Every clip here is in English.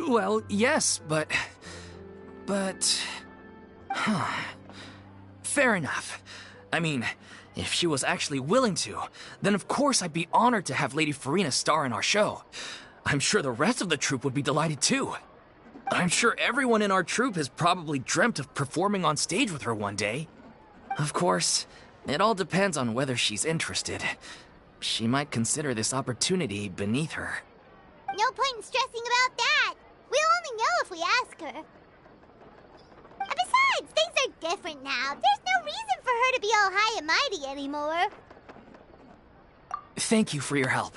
Well, yes, but... Huh. Fair enough. I mean, if she was actually willing to, then of course I'd be honored to have Lady Furina star in our show. I'm sure the rest of the troupe would be delighted too. I'm sure everyone in our troupe has probably dreamt of performing on stage with her one day. Of course, it all depends on whether she's interested. She might consider this opportunity beneath her. No point in stressing about that. We'll only know if we ask her. And besides, things are different now. There's no reason for her to be all high and mighty anymore. Thank you for your help.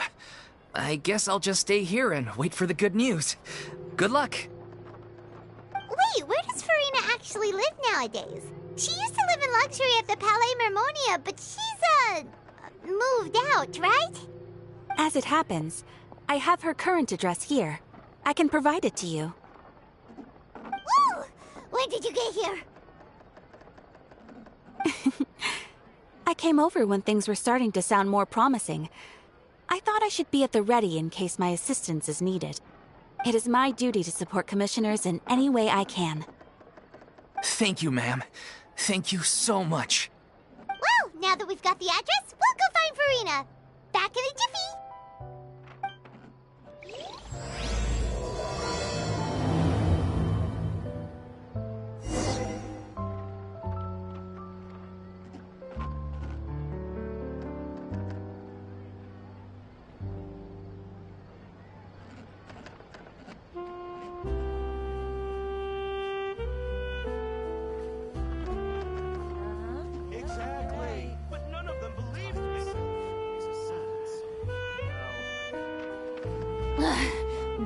I guess I'll just stay here and wait for the good news. Good luck. Wait, where does Furina actually live nowadays? She used to live in luxury at the Palais Mermonia, but she's, moved out, right? As it happens, I have her current address here. I can provide it to you. Woo! When did you get here? I came over when things were starting to sound more promising. I thought I should be at the ready in case my assistance is needed. It is my duty to support commissioners in any way I can. Thank you, ma'am. Thank you so much. Well, now that we've got the address, we'll go find Furina. Back in a jiffy.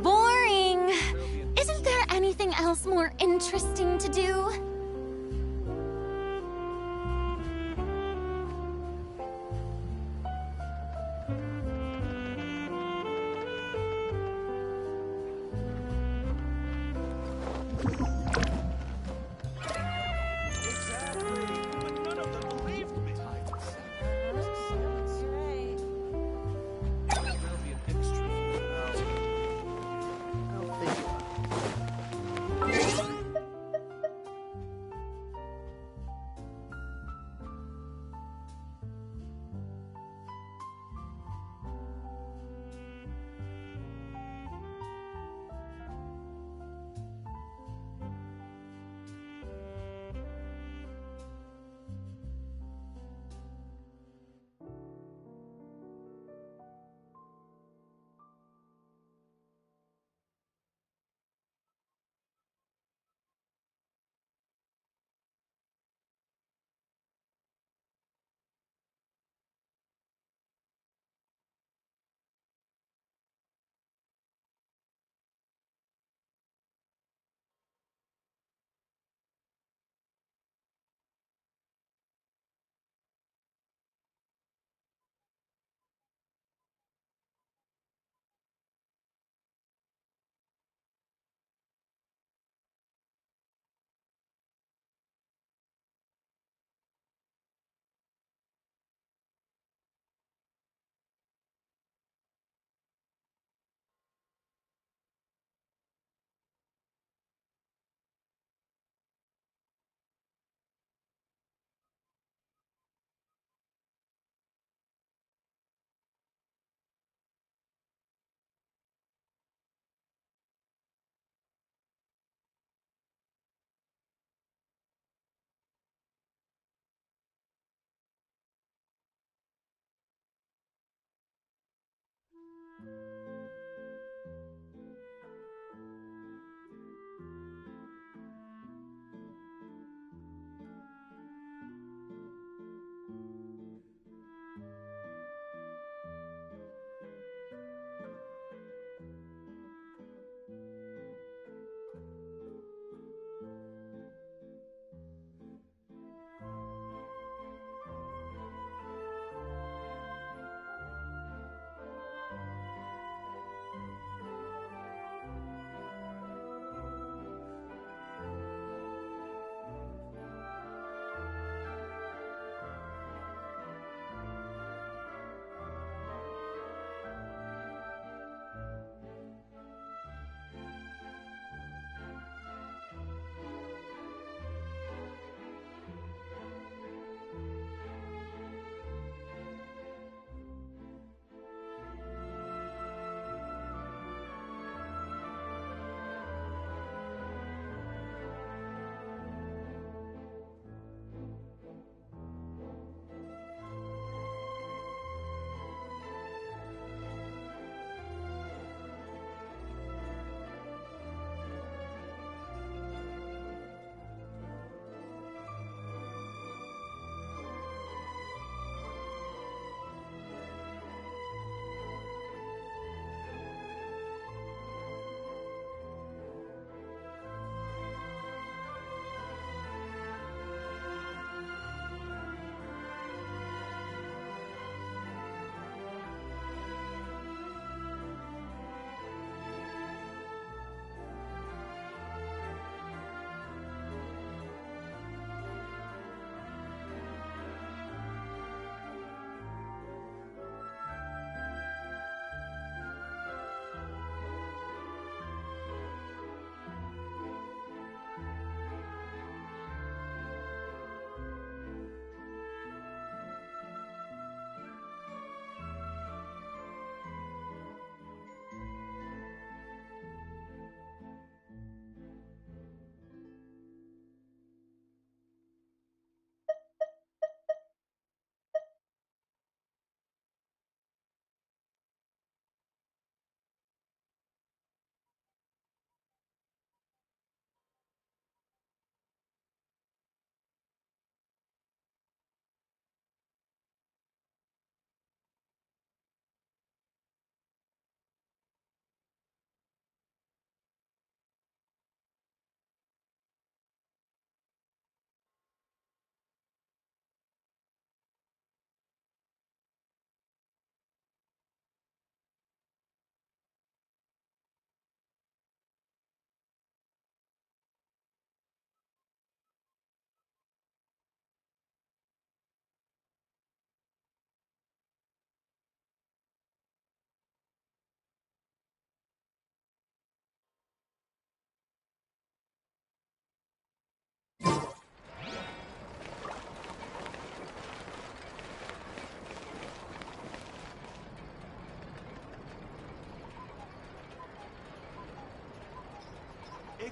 Boring! Isn't there anything else more interesting to do?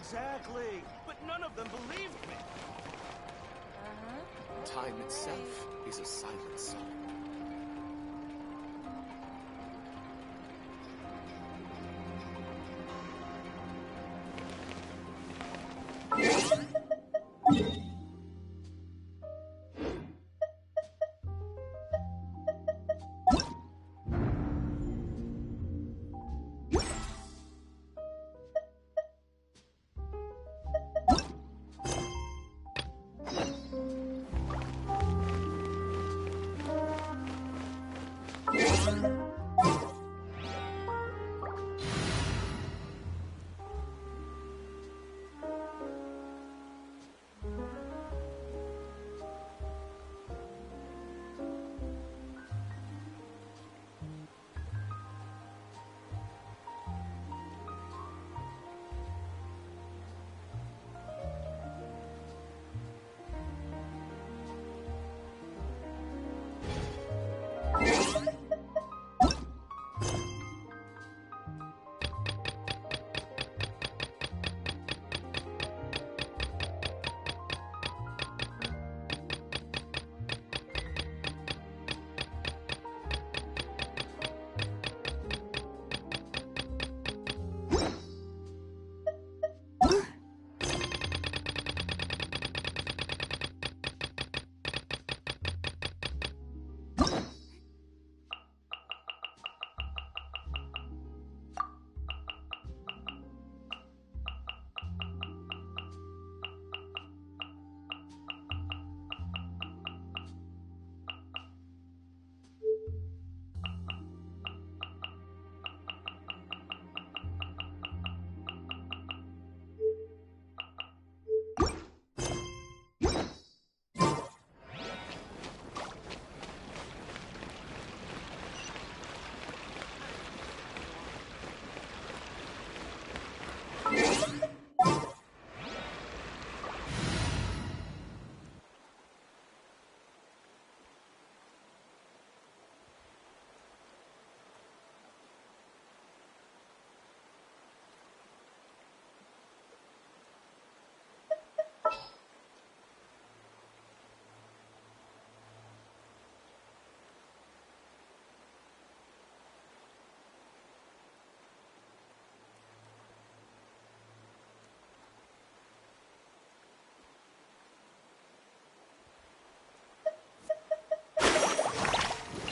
Exactly. But none of them believed me. Time itself is a silent song.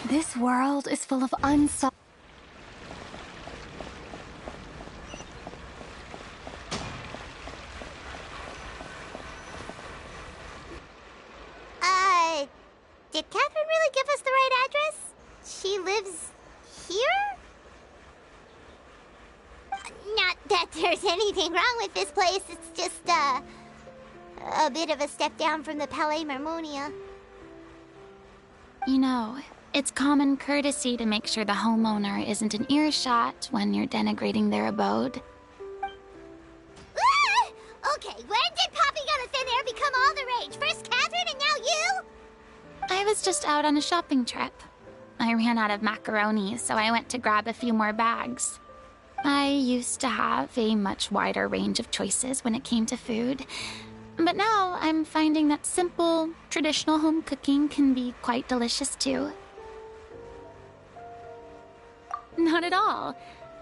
This world is full of unsolved... Did Catherine really give us the right address? She lives here? Not that there's anything wrong with this place, it's just, a bit of a step down from the Palais Marmonia. You know, it's common courtesy to make sure the homeowner isn't in earshot when you're denigrating their abode. Okay, when did popping out of thin air become all the rage? First Catherine and now you? I was just out on a shopping trip. I ran out of macaroni, so I went to grab a few more bags. I used to have a much wider range of choices when it came to food, but now I'm finding that simple, traditional home cooking can be quite delicious too. Not at all.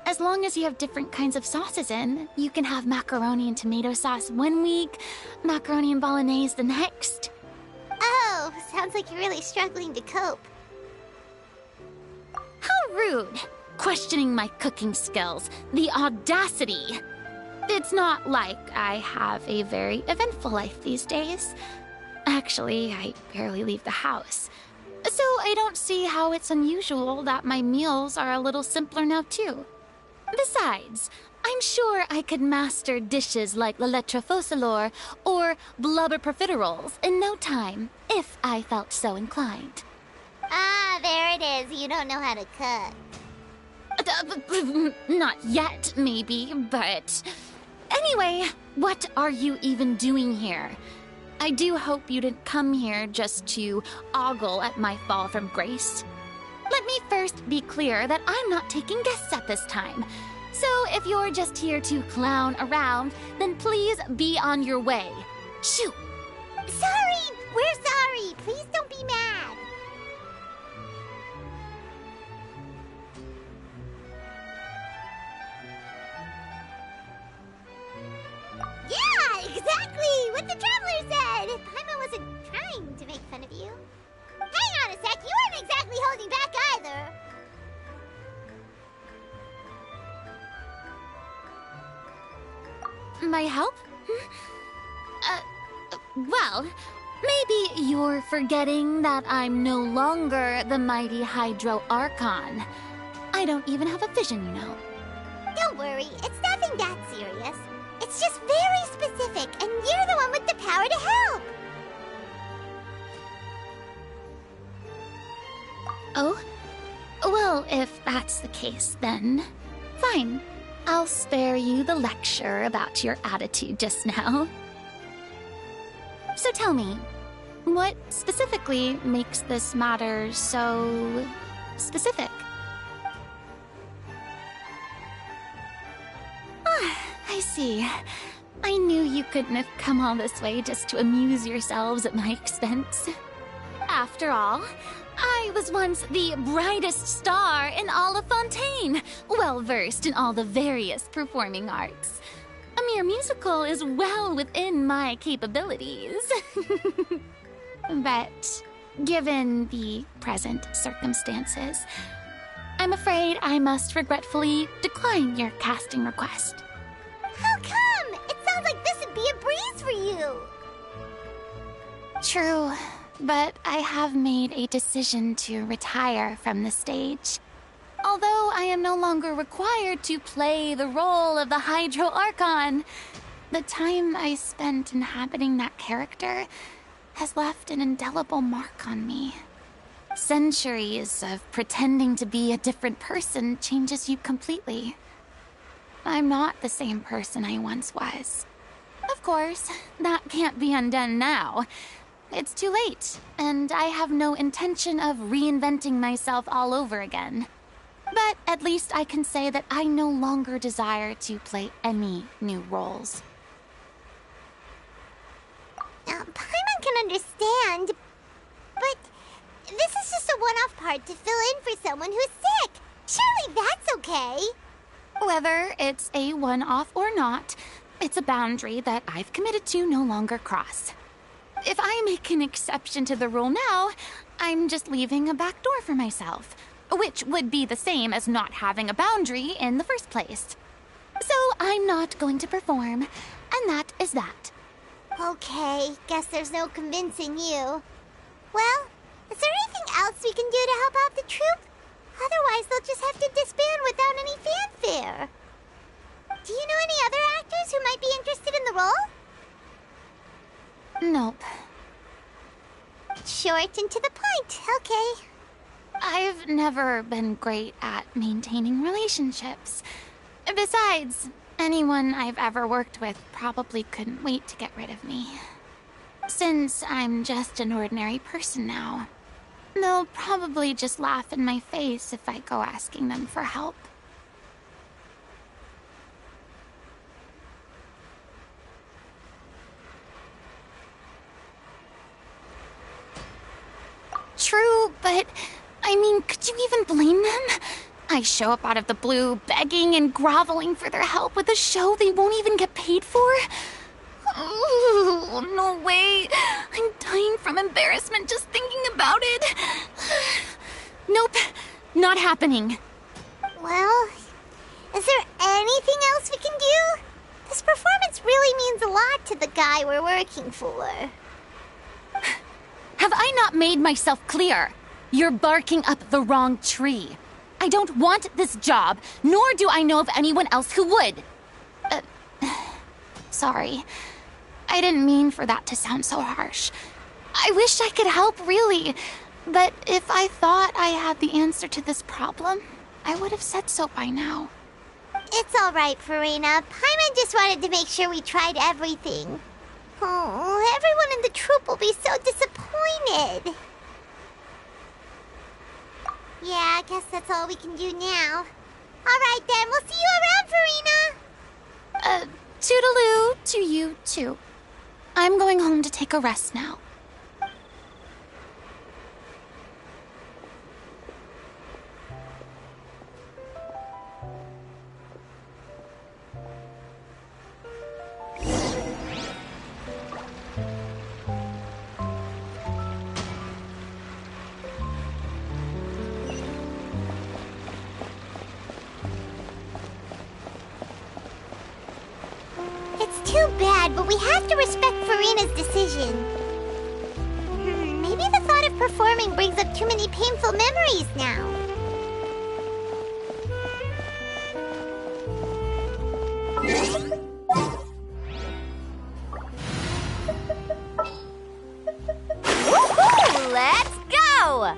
As long as you have different kinds of sauces in, you can have macaroni and tomato sauce one week, macaroni and bolognese the next. Oh, sounds like you're really struggling to cope. How rude! Questioning my cooking skills. The audacity! It's not like I have a very eventful life these days. Actually, I barely leave the house. So I don't see how it's unusual that my meals are a little simpler now too. Besides, I'm sure I could master dishes like la lettre focilor or blubber profiteroles in no time, if I felt so inclined. Ah, there it is. You don't know how to cook. Not yet, maybe, but... Anyway, what are you even doing here? I do hope you didn't come here just to ogle at my fall from grace. Let me first be clear that I'm not taking guests at this time. So if you're just here to clown around, then please be on your way. Shoot! Sorry! We're sorry! Please don't be mad! Yeah! Exactly! What the Traveler said! Paimon wasn't trying to make fun of you. Hang on a sec! You weren't exactly holding back either! My help? Well, maybe you're forgetting that I'm no longer the mighty Hydro Archon. I don't even have a vision, you know. Don't worry, it's nothing that serious. It's just very specific, and you're the one with the power to help! Oh? Well, if that's the case, then fine. I'll spare you the lecture about your attitude just now. So tell me, what specifically makes this matter so specific? Ah, I see. I knew you couldn't have come all this way just to amuse yourselves at my expense. After all, I was once the brightest star in all of Fontaine, well-versed in all the various performing arts. A mere musical is well within my capabilities. But given the present circumstances, I'm afraid I must regretfully decline your casting request. How come? It sounds like this would be a breeze for you! True, but I have made a decision to retire from the stage. Although I am no longer required to play the role of the Hydro Archon, the time I spent inhabiting that character has left an indelible mark on me. Centuries of pretending to be a different person changes you completely. I'm not the same person I once was. Of course, that can't be undone now. It's too late, and I have no intention of reinventing myself all over again. But at least I can say that I no longer desire to play any new roles. Paimon can understand, but this is just a one-off part to fill in for someone who's sick. Surely that's okay. Whether it's a one-off or not, it's a boundary that I've committed to no longer cross. If I make an exception to the rule now, I'm just leaving a back door for myself, which would be the same as not having a boundary in the first place. So I'm not going to perform, and that is that. Okay, guess there's no convincing you. Well, is there anything else we can do to help out the troupe? Otherwise, they'll just have to disband without any fanfare. Do you know any other actors who might be interested in the role? Nope. Short and to the point, okay. I've never been great at maintaining relationships. Besides, anyone I've ever worked with probably couldn't wait to get rid of me. Since I'm just an ordinary person now, they'll probably just laugh in my face if I go asking them for help. True, but I mean, could you even blame them? I show up out of the blue, begging and groveling for their help with a show they won't even get paid for? Oh, no way. I'm dying from embarrassment just thinking about it. Nope, not happening. Well, is there anything else we can do? This performance really means a lot to the guy we're working for. Have I not made myself clear? You're barking up the wrong tree. I don't want this job, nor do I know of anyone else who would. Sorry. I didn't mean for that to sound so harsh. I wish I could help, really. But if I thought I had the answer to this problem, I would have said so by now. It's all right, Furina. Paimon just wanted to make sure we tried everything. Oh, everyone in the troupe will be so disappointed. Yeah, I guess that's all we can do now. All right then, we'll see you around toodaloo to you, too. I'm going home to take a rest now. Too bad, but we have to respect Furina's decision. Maybe the thought of performing brings up too many painful memories now. Woohoo! Let's go!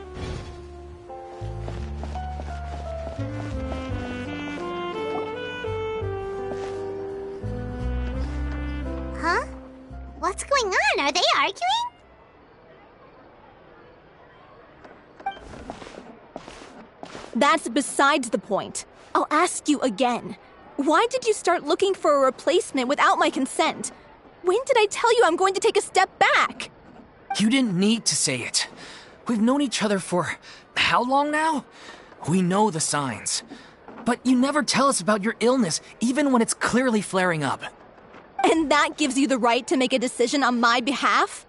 Huh? What's going on? Are they arguing? That's besides the point. I'll ask you again. Why did you start looking for a replacement without my consent? When did I tell you I'm going to take a step back? You didn't need to say it. We've known each other for how long now? We know the signs. But you never tell us about your illness, even when it's clearly flaring up. And that gives you the right to make a decision on my behalf?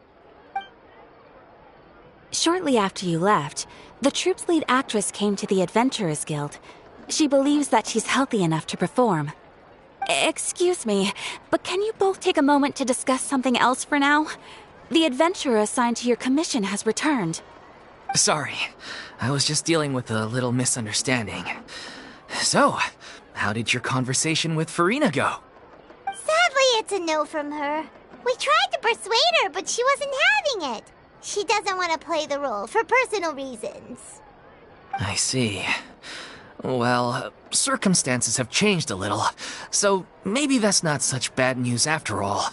Shortly after you left, the troupe's lead actress came to the Adventurers Guild. She believes that she's healthy enough to perform. Excuse me, but can you both take a moment to discuss something else for now? The adventurer assigned to your commission has returned. Sorry, I was just dealing with a little misunderstanding. So, how did your conversation with Furina go? Sadly, it's a no from her. We tried to persuade her, but she wasn't having it. She doesn't want to play the role for personal reasons. I see. Well, circumstances have changed a little, so maybe that's not such bad news after all.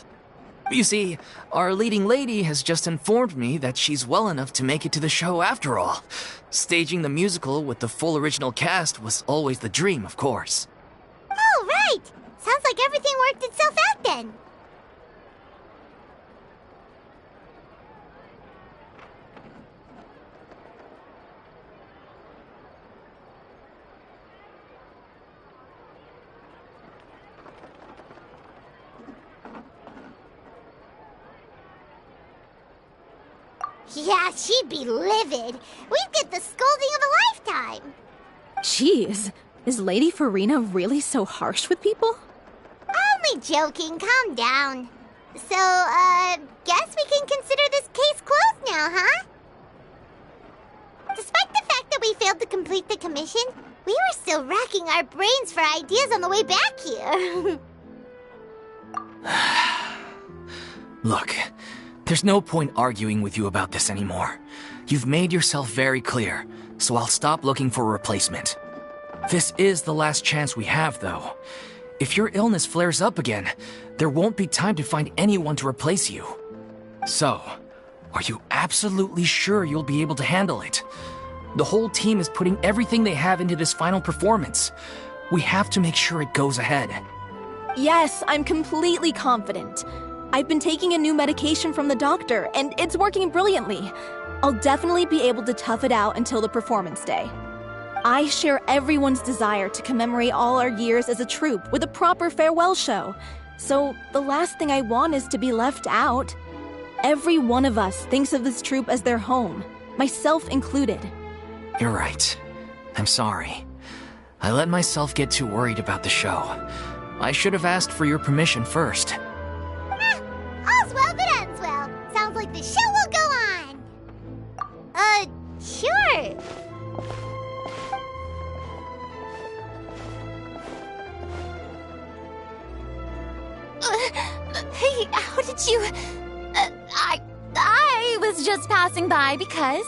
You see, our leading lady has just informed me that she's well enough to make it to the show after all. Staging the musical with the full original cast was always the dream, of course. Oh, right! Sounds like everything worked itself out then. Yeah, she'd be livid. We'd get the scolding of a lifetime. Jeez, is Lady Furina really so harsh with people? Only joking, calm down. So, guess we can consider this case closed now, huh? Despite the fact that we failed to complete the commission, we were still racking our brains for ideas on the way back here. Look, there's no point arguing with you about this anymore. You've made yourself very clear, so I'll stop looking for a replacement. This is the last chance we have, though. If your illness flares up again, there won't be time to find anyone to replace you. So, are you absolutely sure you'll be able to handle it? The whole team is putting everything they have into this final performance. We have to make sure it goes ahead. Yes, I'm completely confident. I've been taking a new medication from the doctor, and it's working brilliantly. I'll definitely be able to tough it out until the performance day. I share everyone's desire to commemorate all our years as a troupe with a proper farewell show. So the last thing I want is to be left out. Every one of us thinks of this troupe as their home, myself included. You're right. I'm sorry. I let myself get too worried about the show. I should have asked for your permission first. All's well that ends well. Sounds like the show will go on. Sure. Hey, how did you... I was just passing by because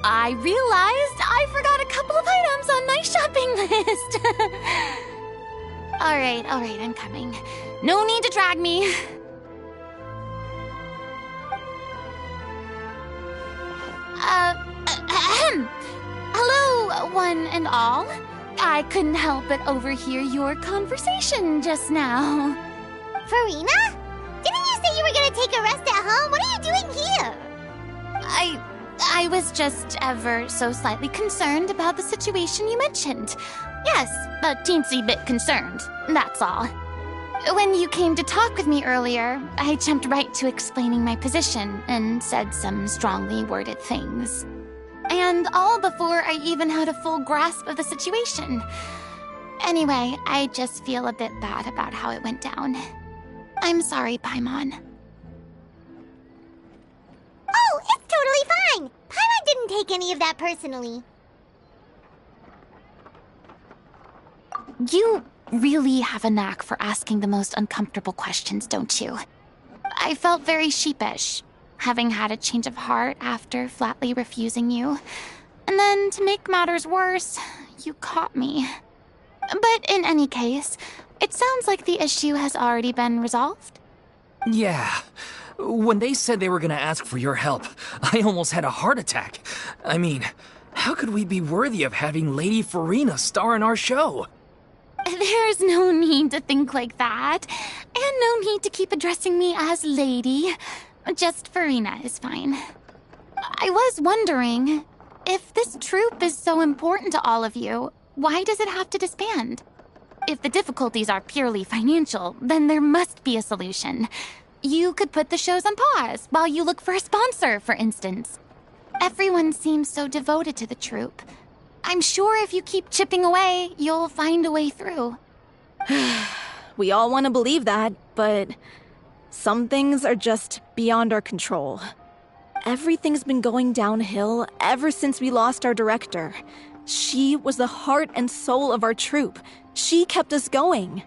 I realized I forgot a couple of items on my shopping list. All right, I'm coming. No need to drag me. Hello, one and all. I couldn't help but overhear your conversation just now. Furina? Didn't you say you were gonna take a rest at home? What are you doing here? I was just ever so slightly concerned about the situation you mentioned. Yes, a teensy bit concerned, that's all. When you came to talk with me earlier, I jumped right to explaining my position and said some strongly worded things. And all before I even had a full grasp of the situation. Anyway, I just feel a bit bad about how it went down. I'm sorry, Paimon. Oh, it's totally fine. Paimon didn't take any of that personally. You really have a knack for asking the most uncomfortable questions, don't you? I felt very sheepish, having had a change of heart after flatly refusing you. And then, to make matters worse, you caught me. But in any case, it sounds like the issue has already been resolved. Yeah. When they said they were gonna ask for your help, I almost had a heart attack. I mean, how could we be worthy of having Lady Furina star in our show? There's no need to think like that, and no need to keep addressing me as Lady. Just Furina is fine. I was wondering, if this troupe is so important to all of you, why does it have to disband? If the difficulties are purely financial, then there must be a solution. You could put the shows on pause while you look for a sponsor, for instance. Everyone seems so devoted to the troupe. I'm sure if you keep chipping away, you'll find a way through. We all want to believe that, but some things are just beyond our control. Everything's been going downhill ever since we lost our director. She was the heart and soul of our troupe. She kept us going.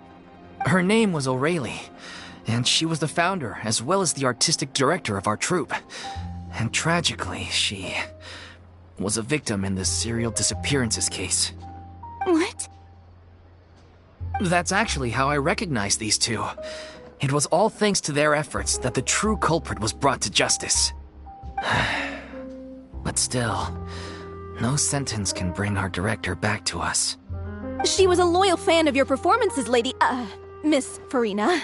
Her name was O'Reilly, and she was the founder as well as the artistic director of our troupe. And tragically, she was a victim in the serial disappearances case. What? That's actually how I recognized these two. It was all thanks to their efforts that the true culprit was brought to justice. But still, no sentence can bring our director back to us. She was a loyal fan of your performances, Miss Furina.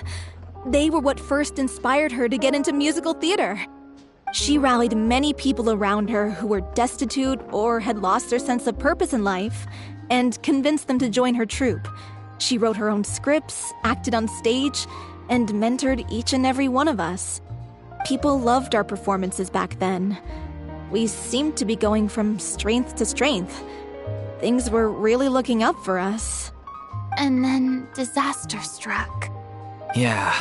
They were what first inspired her to get into musical theater. She rallied many people around her who were destitute or had lost their sense of purpose in life, and convinced them to join her troupe. She wrote her own scripts, acted on stage, and mentored each and every one of us. People loved our performances back then. We seemed to be going from strength to strength. Things were really looking up for us. And then disaster struck. Yeah.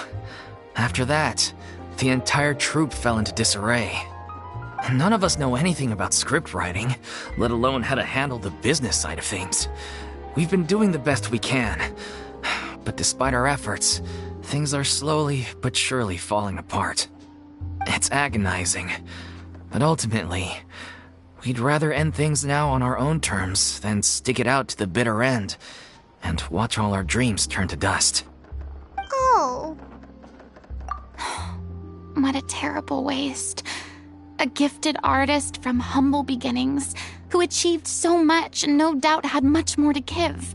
After that, the entire troupe fell into disarray. None of us know anything about script writing, let alone how to handle the business side of things. We've been doing the best we can, but despite our efforts, things are slowly but surely falling apart. It's agonizing, but ultimately, we'd rather end things now on our own terms than stick it out to the bitter end and watch all our dreams turn to dust. Oh. What a terrible waste. A gifted artist from humble beginnings who achieved so much and no doubt had much more to give.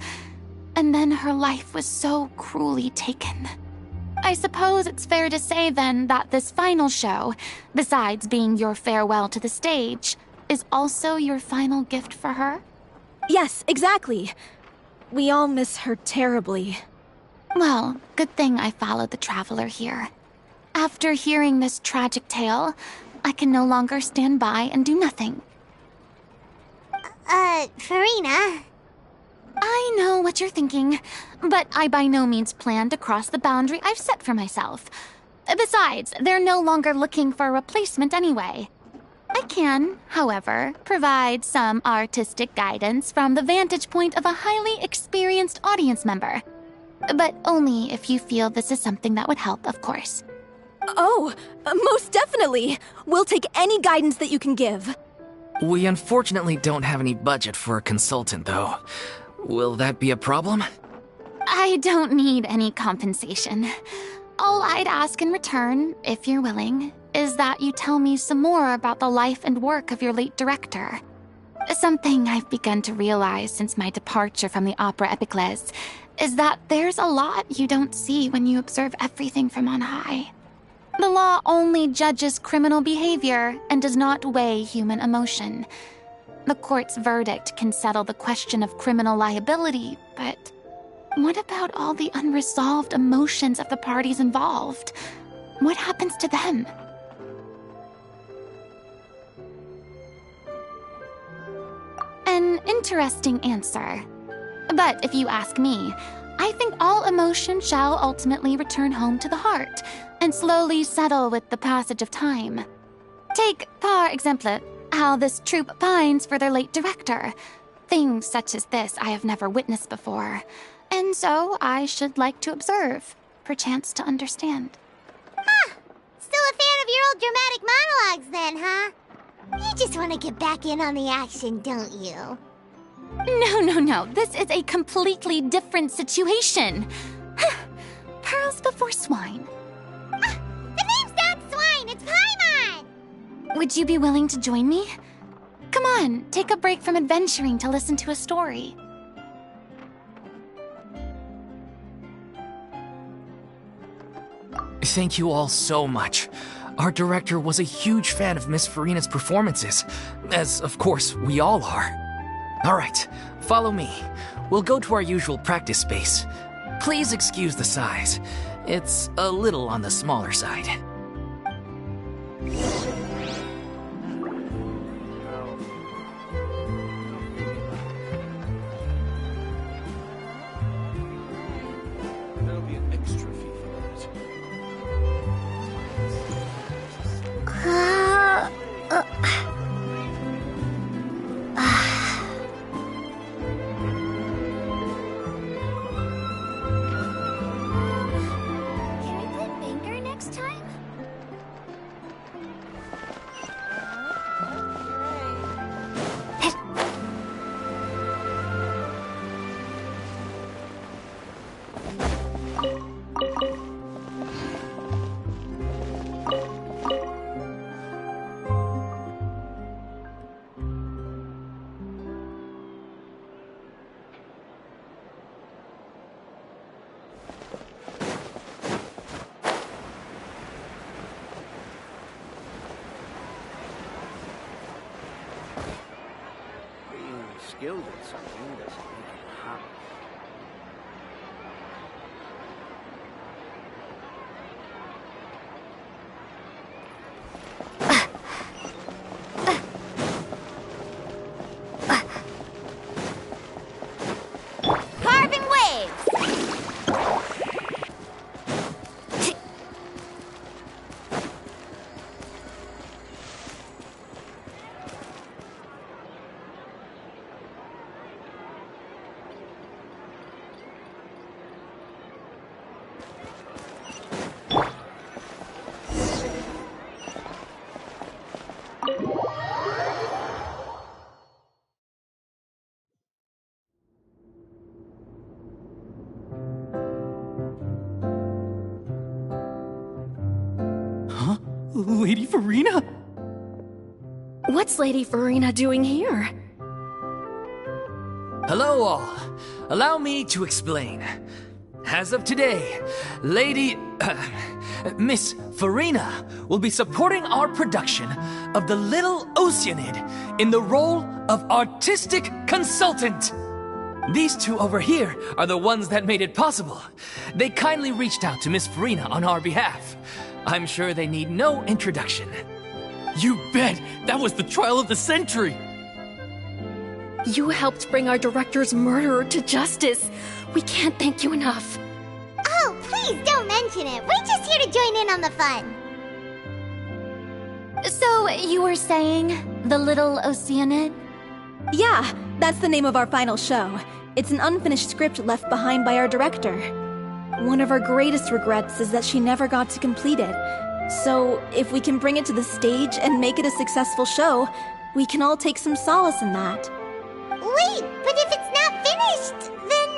And then her life was so cruelly taken. I suppose it's fair to say then that this final show, besides being your farewell to the stage, is also your final gift for her? Yes, exactly. We all miss her terribly. Well, good thing I followed the traveler here. After hearing this tragic tale, I can no longer stand by and do nothing. Furina. I know what you're thinking, but I by no means plan to cross the boundary I've set for myself. Besides, they're no longer looking for a replacement anyway. I can, however, provide some artistic guidance from the vantage point of a highly experienced audience member. But only if you feel this is something that would help, of course. Oh, most definitely. We'll take any guidance that you can give. We unfortunately don't have any budget for a consultant, though. Will that be a problem? I don't need any compensation. All I'd ask in return, if you're willing, is that you tell me some more about the life and work of your late director. Something I've begun to realize since my departure from the Opera Epiclese is that there's a lot you don't see when you observe everything from on high. The law only judges criminal behavior and does not weigh human emotion. The court's verdict can settle the question of criminal liability, but what about all the unresolved emotions of the parties involved? What happens to them? An interesting answer. But if you ask me, I think all emotion shall ultimately return home to the heart and slowly settle with the passage of time. Take, par exemple, how this troupe pines for their late director. Things such as this I have never witnessed before, and so I should like to observe, perchance to understand. Huh. Still a fan of your old dramatic monologues then, huh? You just want to get back in on the action, don't you? No. This is a completely different situation. Pearls before swine. The name's not Swine, it's Paimon! Would you be willing to join me? Come on, take a break from adventuring to listen to a story. Thank you all so much. Our director was a huge fan of Miss Furina's performances, as of course we all are. Alright, follow me. We'll go to our usual practice space. Please excuse the size. It's a little on the smaller side. There'll be an extra fee for Can we play Banger next time? Being skilled at something doesn't make it hard. Carving waves! Huh? Lady Furina? What's Lady Furina doing here? Hello all. Allow me to explain. As of today, Miss Furina will be supporting our production of The Little Oceanid in the role of artistic consultant. These two over here are the ones that made it possible. They kindly reached out to Miss Furina on our behalf. I'm sure they need no introduction. You bet! That was the trial of the century! You helped bring our director's murderer to justice. We can't thank you enough. Oh, please don't mention it. We're just here to join in on the fun. So, you were saying The Little Oceanid? Yeah, that's the name of our final show. It's an unfinished script left behind by our director. One of our greatest regrets is that she never got to complete it. So, if we can bring it to the stage and make it a successful show, we can all take some solace in that. Wait, but if it's not finished, then...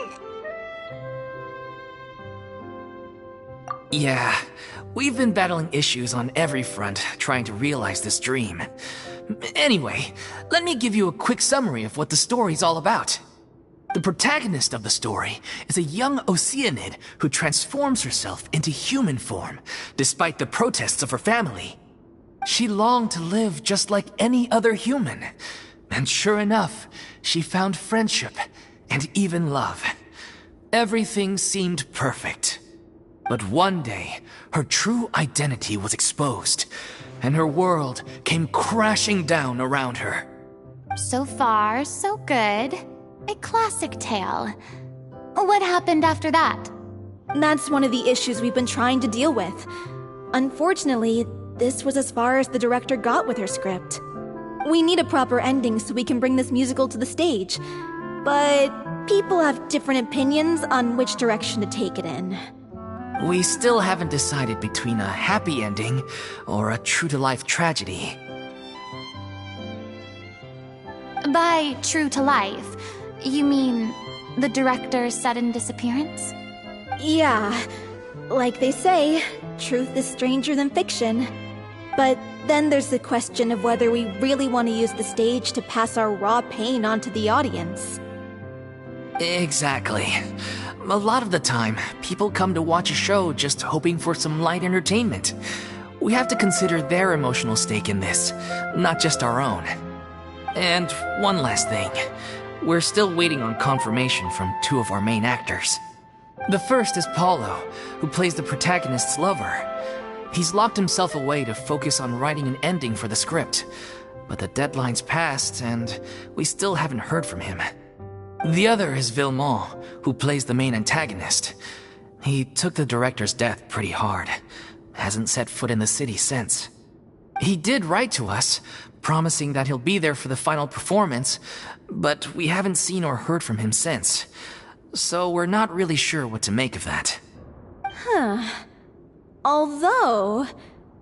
Yeah, we've been battling issues on every front trying to realize this dream. Anyway, let me give you a quick summary of what the story's all about. The protagonist of the story is a young Oceanid who transforms herself into human form, despite the protests of her family. She longed to live just like any other human. And sure enough, she found friendship and even love. Everything seemed perfect. But one day, her true identity was exposed, and her world came crashing down around her. So far, so good. A classic tale. What happened after that? That's one of the issues we've been trying to deal with. Unfortunately, this was as far as the director got with her script. We need a proper ending so we can bring this musical to the stage. But people have different opinions on which direction to take it in. We still haven't decided between a happy ending or a true-to-life tragedy. By true to life, you mean the director's sudden disappearance? Yeah, like they say, truth is stranger than fiction. But then there's the question of whether we really want to use the stage to pass our raw pain onto the audience. Exactly. A lot of the time, people come to watch a show just hoping for some light entertainment. We have to consider their emotional stake in this, not just our own. And one last thing. We're still waiting on confirmation from two of our main actors. The first is Paulo, who plays the protagonist's lover. He's locked himself away to focus on writing an ending for the script, but the deadline's passed and we still haven't heard from him. The other is Villemont, who plays the main antagonist. He took the director's death pretty hard. Hasn't set foot in the city since. He did write to us, promising that he'll be there for the final performance, but we haven't seen or heard from him since. So we're not really sure what to make of that. Although,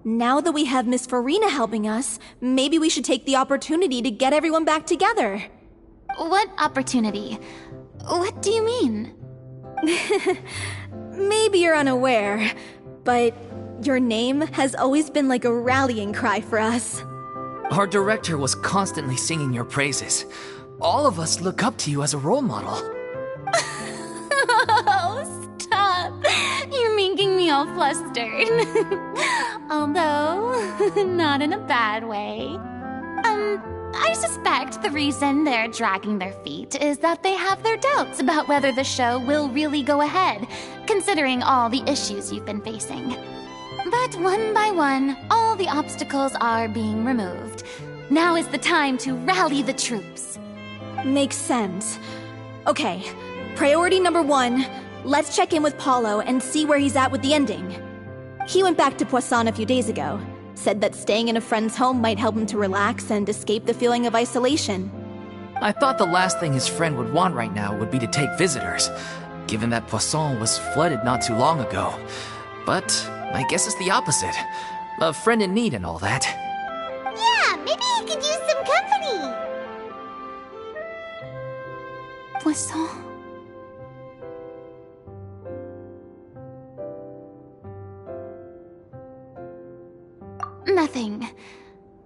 now that we have Miss Furina helping us, maybe we should take the opportunity to get everyone back together. What opportunity? What do you mean? Maybe you're unaware, but your name has always been like a rallying cry for us. Our director was constantly singing your praises. All of us look up to you as a role model. Oh, stop! You're making me all flustered. Although, not in a bad way. I suspect the reason they're dragging their feet is that they have their doubts about whether the show will really go ahead, considering all the issues you've been facing. But one by one, all the obstacles are being removed. Now is the time to rally the troops. Makes sense. Okay, priority number 1, let's check in with Paulo and see where he's at with the ending. He went back to Poisson a few days ago, said that staying in a friend's home might help him to relax and escape the feeling of isolation. I thought the last thing his friend would want right now would be to take visitors, given that Poisson was flooded not too long ago. But I guess it's the opposite. A friend in need and all that. Yeah, maybe he could use some company. Poisson. Nothing.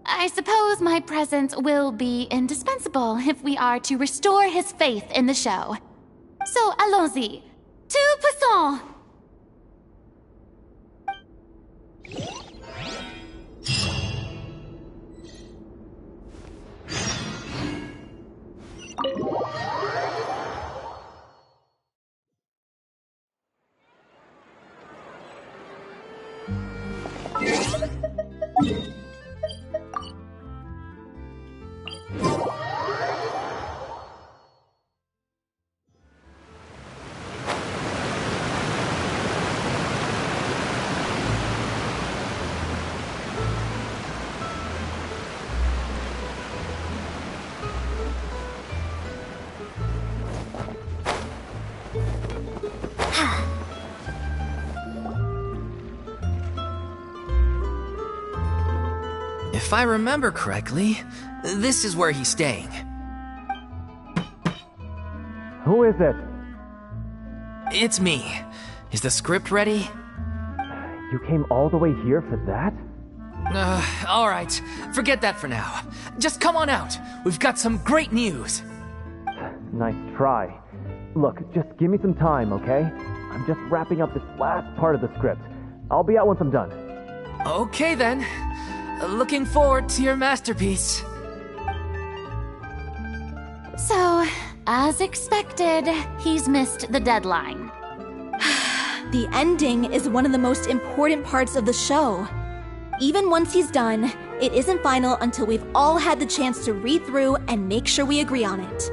I suppose my presence will be indispensable if we are to restore his faith in the show. So, allons-y. To Poisson! If I remember correctly, this is where he's staying. Who is it? It's me. Is the script ready? You came all the way here for that? Alright. Forget that for now. Just come on out. We've got some great news. Nice try. Look, just give me some time, okay? I'm just wrapping up this last part of the script. I'll be out once I'm done. Okay then. Looking forward to your masterpiece. So, as expected, he's missed the deadline. The ending is one of the most important parts of the show. Even once he's done, it isn't final until we've all had the chance to read through and make sure we agree on it.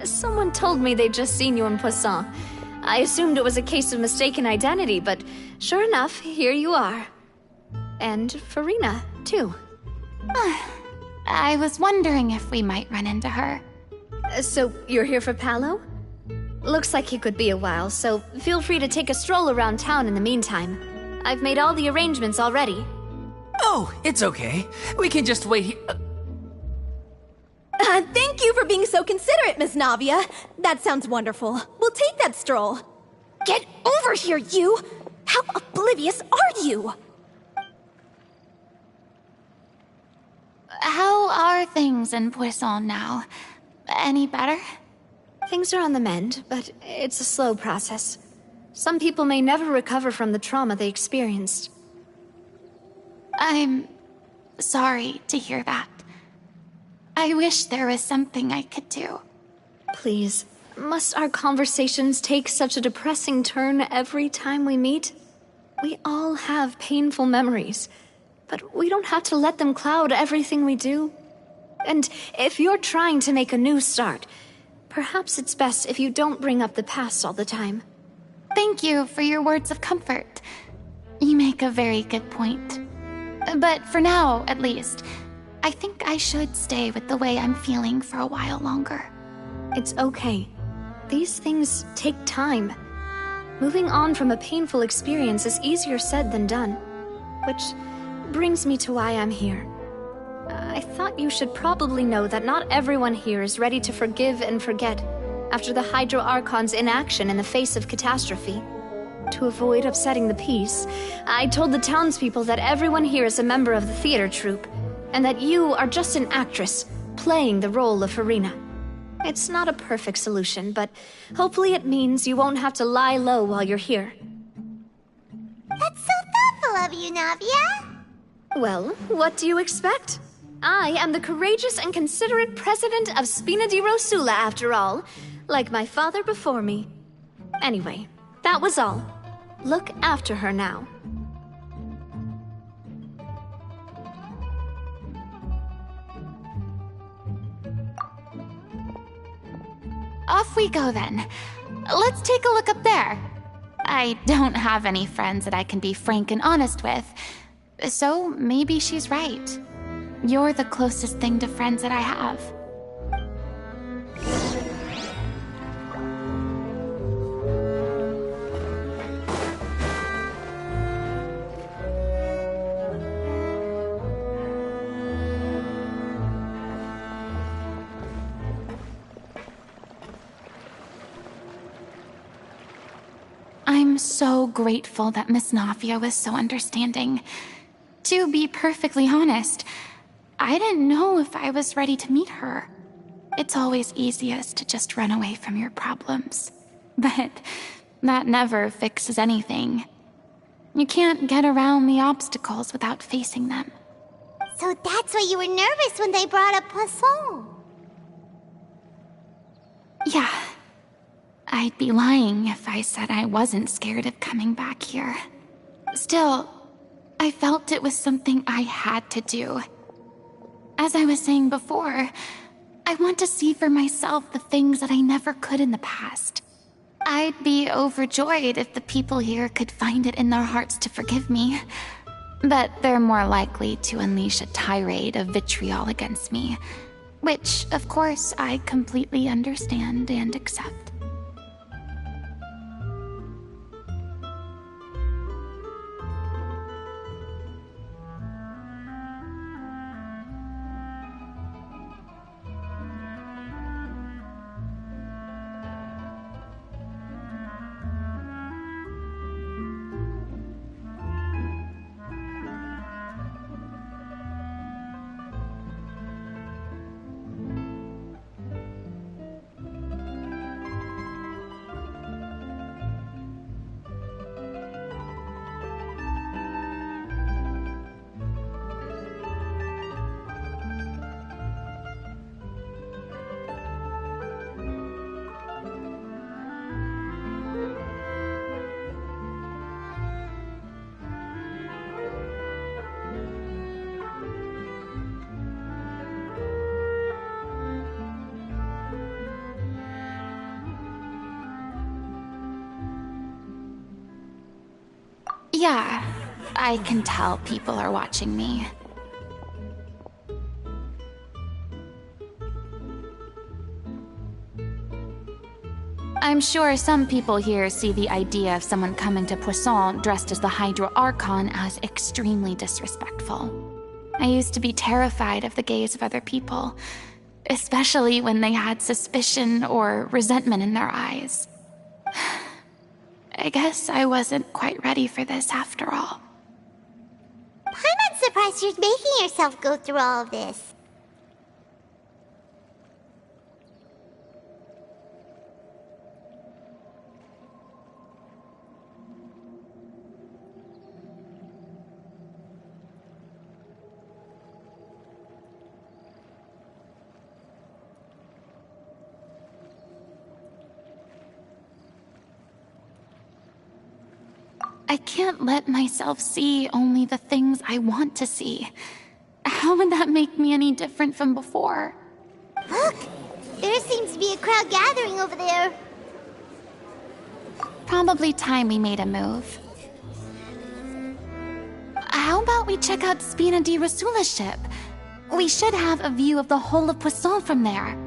Someone told me they'd just seen you in Poisson. I assumed it was a case of mistaken identity, but sure enough, here you are. And Furina, too. I was wondering if we might run into her. So, you're here for Paolo? Looks like he could be a while, so feel free to take a stroll around town in the meantime. I've made all the arrangements already. Oh, it's okay. We can just wait here. Thank you for being so considerate, Miss Navia. That sounds wonderful. We'll take that stroll. Get over here, you! How oblivious are you? How are things in Poisson now? Any better? Things are on the mend, but it's a slow process. Some people may never recover from the trauma they experienced. I'm sorry to hear that. I wish there was something I could do. Please, must our conversations take such a depressing turn every time we meet? We all have painful memories, but we don't have to let them cloud everything we do. And if you're trying to make a new start, perhaps it's best if you don't bring up the past all the time. Thank you for your words of comfort. You make a very good point. But for now, at least, I think I should stay with the way I'm feeling for a while longer. It's okay. These things take time. Moving on from a painful experience is easier said than done. Which brings me to why I'm here. I thought you should probably know that not everyone here is ready to forgive and forget after the Hydro Archon's inaction in the face of catastrophe. To avoid upsetting the peace, I told the townspeople that everyone here is a member of the theater troupe, and that you are just an actress playing the role of Furina. It's not a perfect solution, but hopefully it means you won't have to lie low while you're here. That's so thoughtful of you, Navia. Well, what do you expect? I am the courageous and considerate president of Spina di Rosula, after all, like my father before me. Anyway, that was all. Look after her now. Off we go then. Let's take a look up there. I don't have any friends that I can be frank and honest with, so maybe she's right. You're the closest thing to friends that I have. I'm so grateful that Miss Navia was so understanding. To be perfectly honest, I didn't know if I was ready to meet her. It's always easiest to just run away from your problems. But that never fixes anything. You can't get around the obstacles without facing them. So that's why you were nervous when they brought up Poisson. Yeah. I'd be lying if I said I wasn't scared of coming back here. Still, I felt it was something I had to do. As I was saying before, I want to see for myself the things that I never could in the past. I'd be overjoyed if the people here could find it in their hearts to forgive me. But they're more likely to unleash a tirade of vitriol against me, which, of course, I completely understand and accept. Yeah, I can tell people are watching me. I'm sure some people here see the idea of someone coming to Poisson dressed as the Hydro Archon as extremely disrespectful. I used to be terrified of the gaze of other people, especially when they had suspicion or resentment in their eyes. I guess I wasn't quite ready for this after all. I'm not surprised you're making yourself go through all of this. I can't let myself see only the things I want to see. How would that make me any different from before? Look! There seems to be a crowd gathering over there. Probably time we made a move. How about we check out Spina di Rosula's ship? We should have a view of the whole of Poisson from there.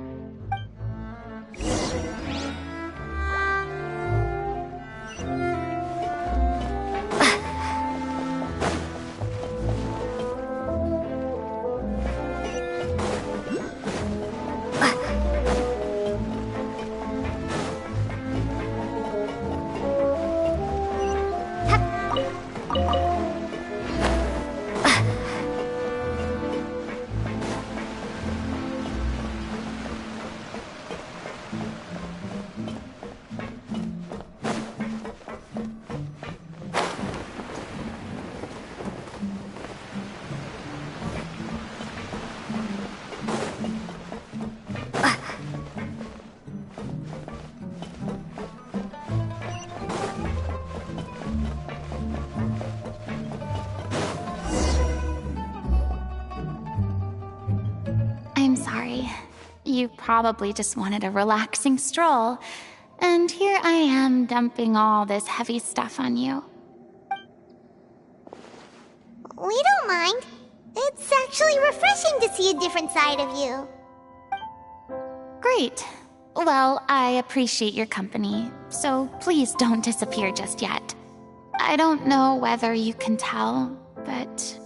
I'm sorry. You probably just wanted a relaxing stroll, and here I am dumping all this heavy stuff on you. We don't mind. It's actually refreshing to see a different side of you. Great. Well, I appreciate your company, so please don't disappear just yet. I don't know whether you can tell, but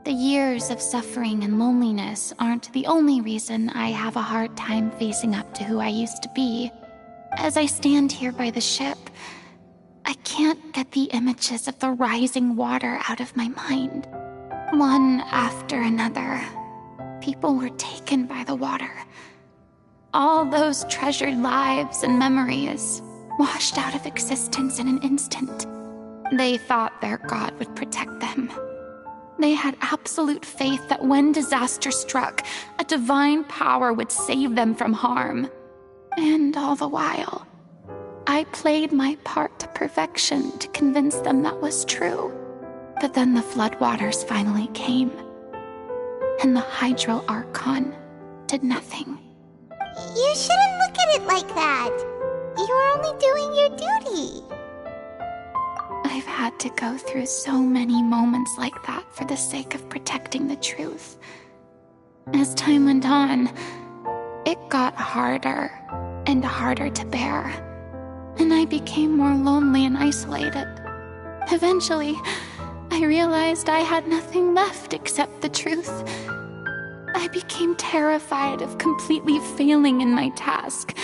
the years of suffering and loneliness aren't the only reason I have a hard time facing up to who I used to be. As I stand here by the ship, I can't get the images of the rising water out of my mind. One after another, people were taken by the water. All those treasured lives and memories washed out of existence in an instant. They thought their god would protect them. They had absolute faith that when disaster struck, a divine power would save them from harm. And all the while, I played my part to perfection to convince them that was true. But then the floodwaters finally came, and the Hydro Archon did nothing. You shouldn't look at it like that. You were only doing your duty. I've had to go through so many moments like that for the sake of protecting the truth. As time went on, it got harder and harder to bear, and I became more lonely and isolated. Eventually, I realized I had nothing left except the truth. I became terrified of completely failing in my task,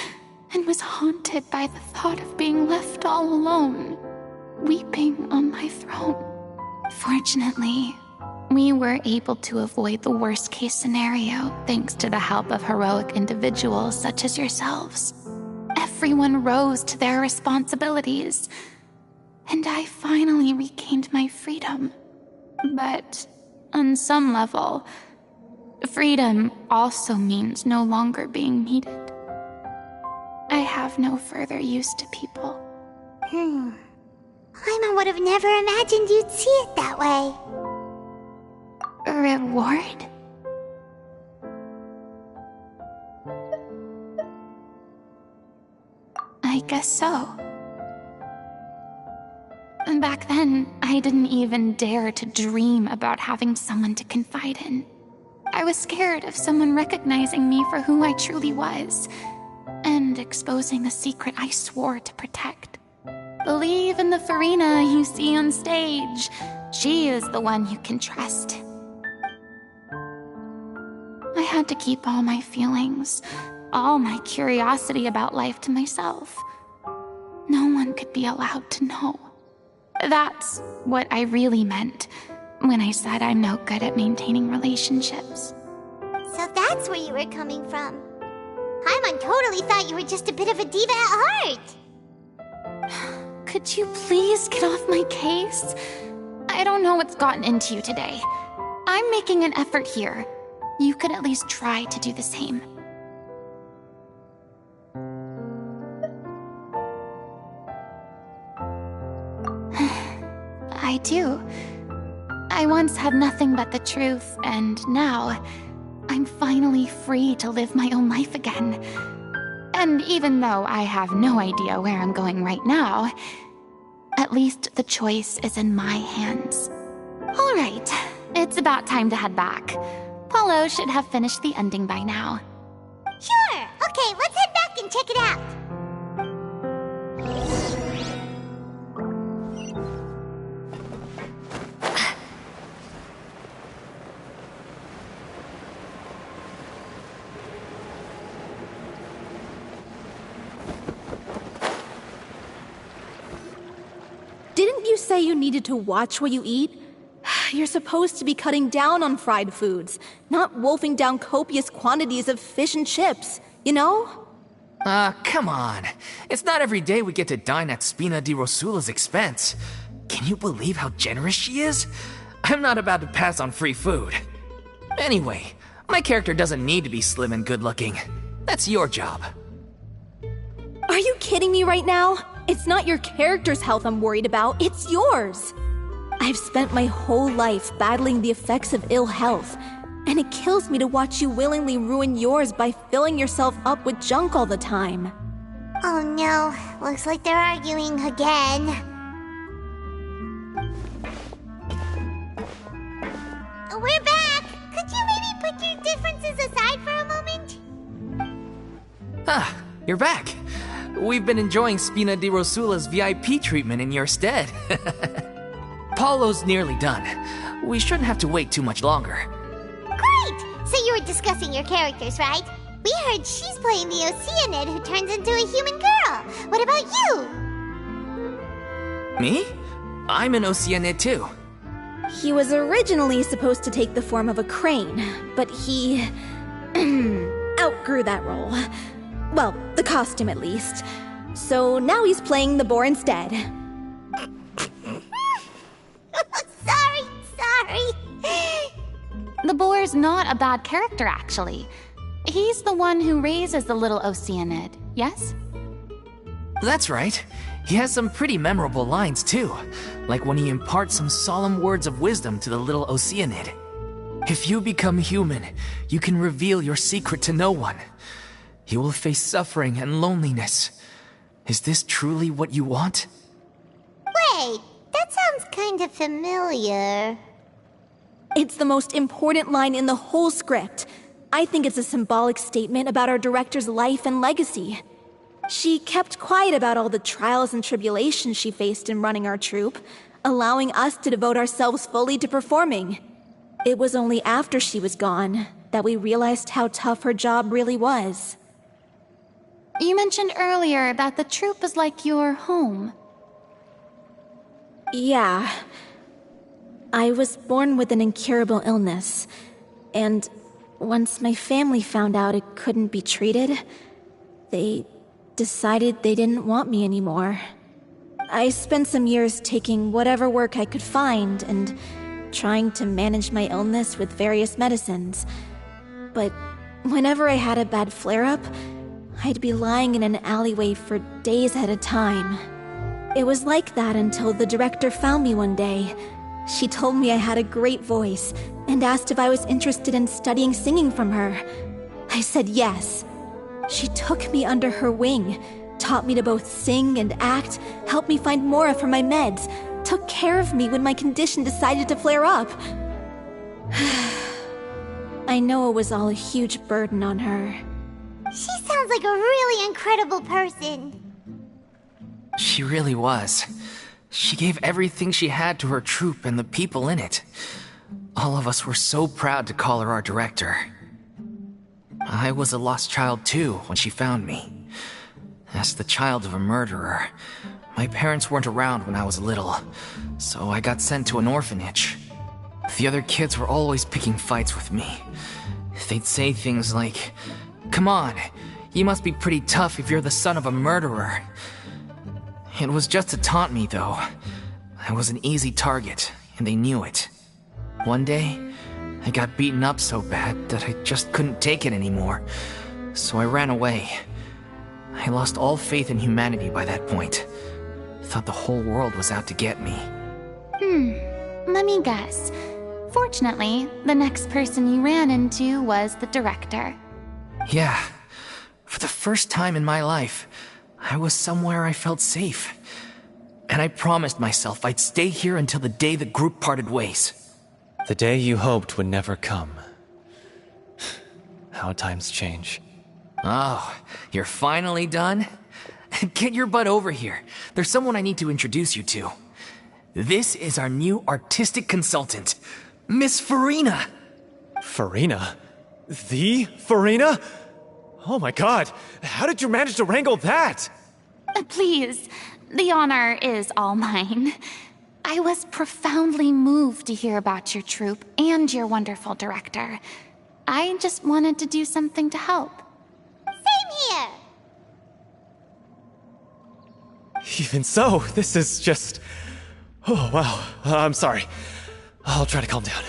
and was haunted by the thought of being left all alone, weeping on my throne. Fortunately, we were able to avoid the worst-case scenario thanks to the help of heroic individuals such as yourselves. Everyone rose to their responsibilities, and I finally regained my freedom. But on some level, freedom also means no longer being needed. I have no further use to people. Paimon would have never imagined you'd see it that way. A reward? I guess so. Back then, I didn't even dare to dream about having someone to confide in. I was scared of someone recognizing me for who I truly was, and exposing a secret I swore to protect. Believe in the Furina you see on stage. She is the one you can trust. I had to keep all my feelings, all my curiosity about life to myself. No one could be allowed to know. That's what I really meant when I said I'm no good at maintaining relationships. So that's where you were coming from. Paimon totally thought you were just a bit of a diva at heart. Could you please get off my case? I don't know what's gotten into you today. I'm making an effort here. You could at least try to do the same. I do. I once had nothing but the truth, and now I'm finally free to live my own life again. And even though I have no idea where I'm going right now, at least the choice is in my hands. All right, it's about time to head back. Paulo should have finished the ending by now. Sure! Okay, let's head back and check it out. Didn't you say you needed to watch what you eat? You're supposed to be cutting down on fried foods, not wolfing down copious quantities of fish and chips, you know? Come on. It's not every day we get to dine at Spina di Rosula's expense. Can you believe how generous she is? I'm not about to pass on free food. Anyway, my character doesn't need to be slim and good-looking. That's your job. Are you kidding me right now? It's not your character's health I'm worried about, it's yours. I've spent my whole life battling the effects of ill health, and it kills me to watch you willingly ruin yours by filling yourself up with junk all the time. Oh no, looks like they're arguing again. We're back! Could you maybe put your differences aside for a moment? Ah, you're back. We've been enjoying Spina di Rosula's VIP treatment in your stead. Paulo's nearly done. We shouldn't have to wait too much longer. Great! So you were discussing your characters, right? We heard she's playing the Oceanid who turns into a human girl. What about you? Me? I'm an Oceanid too. He was originally supposed to take the form of a crane, but he outgrew that role. Well, the costume at least. So now he's playing the boar instead. Sorry. The boar's not a bad character, actually. He's the one who raises the little Oceanid, yes? That's right. He has some pretty memorable lines too, like when he imparts some solemn words of wisdom to the little Oceanid. If you become human, you can reveal your secret to no one. You will face suffering and loneliness. Is this truly what you want? Wait, that sounds kind of familiar. It's the most important line in the whole script. I think it's a symbolic statement about our director's life and legacy. She kept quiet about all the trials and tribulations she faced in running our troupe, allowing us to devote ourselves fully to performing. It was only after she was gone that we realized how tough her job really was. You mentioned earlier that the troupe is like your home. Yeah. I was born with an incurable illness, and once my family found out it couldn't be treated, they decided they didn't want me anymore. I spent some years taking whatever work I could find and trying to manage my illness with various medicines. But whenever I had a bad flare-up, I'd be lying in an alleyway for days at a time. It was like that until the director found me one day. She told me I had a great voice and asked if I was interested in studying singing from her. I said yes. She took me under her wing, taught me to both sing and act, helped me find Mora for my meds, took care of me when my condition decided to flare up. I know it was all a huge burden on her. She sounds like a really incredible person. She really was. She gave everything she had to her troupe and the people in it. All of us were so proud to call her our director. I was a lost child too when she found me. As the child of a murderer, my parents weren't around when I was little, so I got sent to an orphanage. The other kids were always picking fights with me. They'd say things like, "Come on, you must be pretty tough if you're the son of a murderer." It was just to taunt me, though. I was an easy target, and they knew it. One day, I got beaten up so bad that I just couldn't take it anymore, so I ran away. I lost all faith in humanity by that point. Thought the whole world was out to get me. Let me guess. Fortunately, the next person you ran into was the director. Yeah. For the first time in my life, I was somewhere I felt safe. And I promised myself I'd stay here until the day the group parted ways. The day you hoped would never come. How times change. Oh, you're finally done? Get your butt over here. There's someone I need to introduce you to. This is our new artistic consultant, Miss Furina. Furina? The Furina? Oh my god, how did you manage to wrangle that? Please, the honor is all mine. I was profoundly moved to hear about your troupe and your wonderful director. I just wanted to do something to help. Same here. Even so, this is just... Oh, wow. I'm sorry. I'll try to calm down.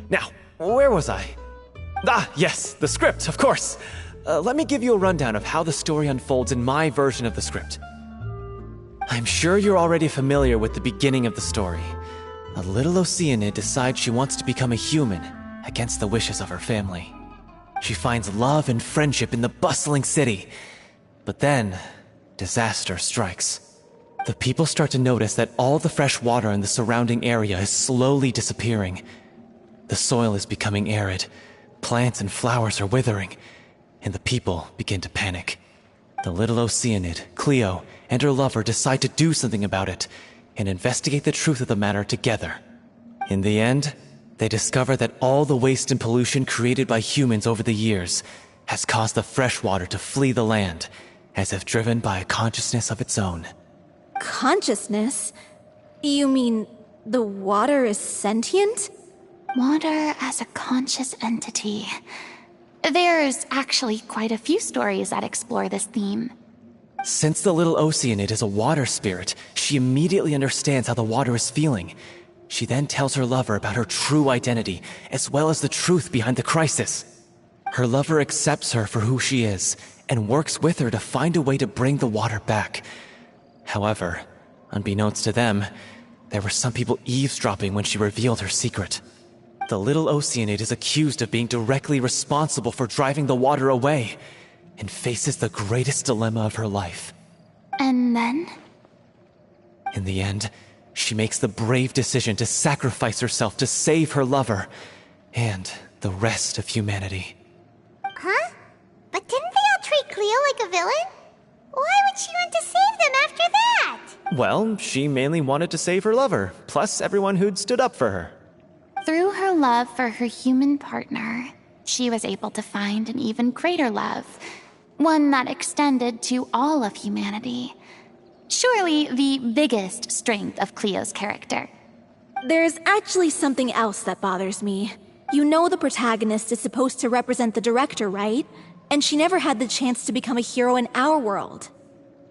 Now, where was I? Ah, yes, the script, of course. Let me give you a rundown of how the story unfolds in my version of the script. I'm sure you're already familiar with the beginning of the story. A little Oceanid decides she wants to become a human, against the wishes of her family. She finds love and friendship in the bustling city. But then, disaster strikes. The people start to notice that all the fresh water in the surrounding area is slowly disappearing. The soil is becoming arid, plants and flowers are withering, and the people begin to panic. The little Oceanid, Cleo, and her lover decide to do something about it and investigate the truth of the matter together. In the end, they discover that all the waste and pollution created by humans over the years has caused the fresh water to flee the land, as if driven by a consciousness of its own. Consciousness? You mean the water is sentient? Water as a conscious entity. There's actually quite a few stories that explore this theme. Since the little Oceanid is a water spirit, she immediately understands how the water is feeling. She then tells her lover about her true identity, as well as the truth behind the crisis. Her lover accepts her for who she is, and works with her to find a way to bring the water back. However, unbeknownst to them, there were some people eavesdropping when she revealed her secret. The little Oceanid is accused of being directly responsible for driving the water away, and faces the greatest dilemma of her life. And then? In the end, she makes the brave decision to sacrifice herself to save her lover, and the rest of humanity. Huh? But didn't they all treat Cleo like a villain? Why would she want to save them after that? Well, she mainly wanted to save her lover, plus everyone who'd stood up for her. Through her love for her human partner, she was able to find an even greater love, one that extended to all of humanity. Surely the biggest strength of Cleo's character. There's actually something else that bothers me. You know the protagonist is supposed to represent the director, right? And she never had the chance to become a hero in our world.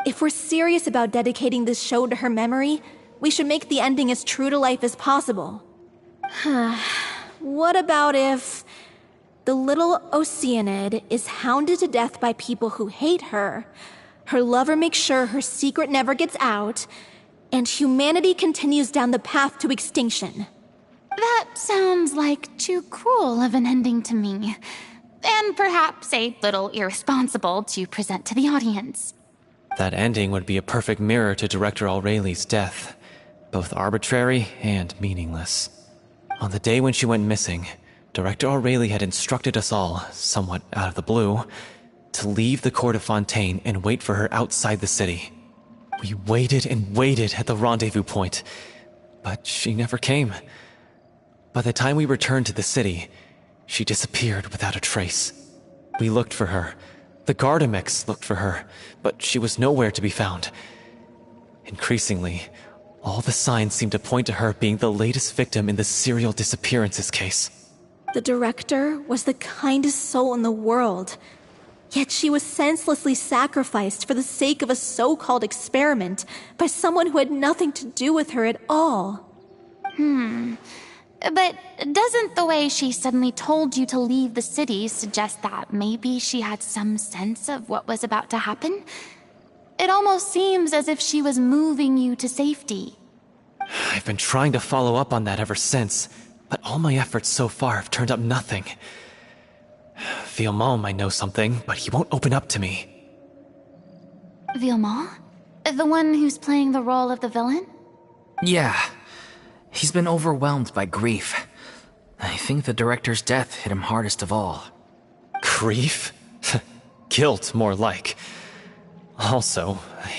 If we're serious about dedicating this show to her memory, we should make the ending as true to life as possible. What about if the little Oceanid is hounded to death by people who hate her, her lover makes sure her secret never gets out, and humanity continues down the path to extinction? That sounds like too cruel of an ending to me. And perhaps a little irresponsible to present to the audience. That ending would be a perfect mirror to Director Aureli's death. both arbitrary and meaningless. On the day when she went missing, Director Aurelie had instructed us all, somewhat out of the blue, to leave the court of Fontaine and wait for her outside the city. We waited and waited at the rendezvous point, but she never came. By the time we returned to the city, she disappeared without a trace. We looked for her. The Gardamex looked for her, but she was nowhere to be found. Increasingly, all the signs seemed to point to her being the latest victim in the serial disappearances case. The director was the kindest soul in the world. Yet she was senselessly sacrificed for the sake of a so-called experiment by someone who had nothing to do with her at all. But doesn't the way she suddenly told you to leave the city suggest that maybe she had some sense of what was about to happen? It almost seems as if she was moving you to safety. I've been trying to follow up on that ever since, but all my efforts so far have turned up nothing. Villemont might know something, but he won't open up to me. Villemont? The one who's playing the role of the villain? Yeah. He's been overwhelmed by grief. I think the director's death hit him hardest of all. Grief? Guilt, more like. Also, I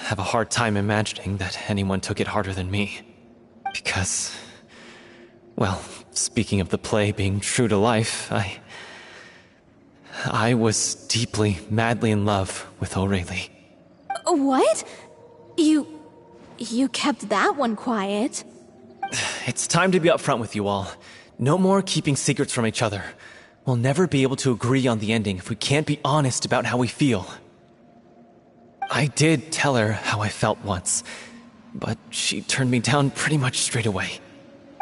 have a hard time imagining that anyone took it harder than me. Because, well, speaking of the play being true to life, I was deeply, madly in love with Aurelie. What? You kept that one quiet. It's time to be upfront with you all. No more keeping secrets from each other. We'll never be able to agree on the ending if we can't be honest about how we feel. I did tell her how I felt once, but she turned me down pretty much straight away.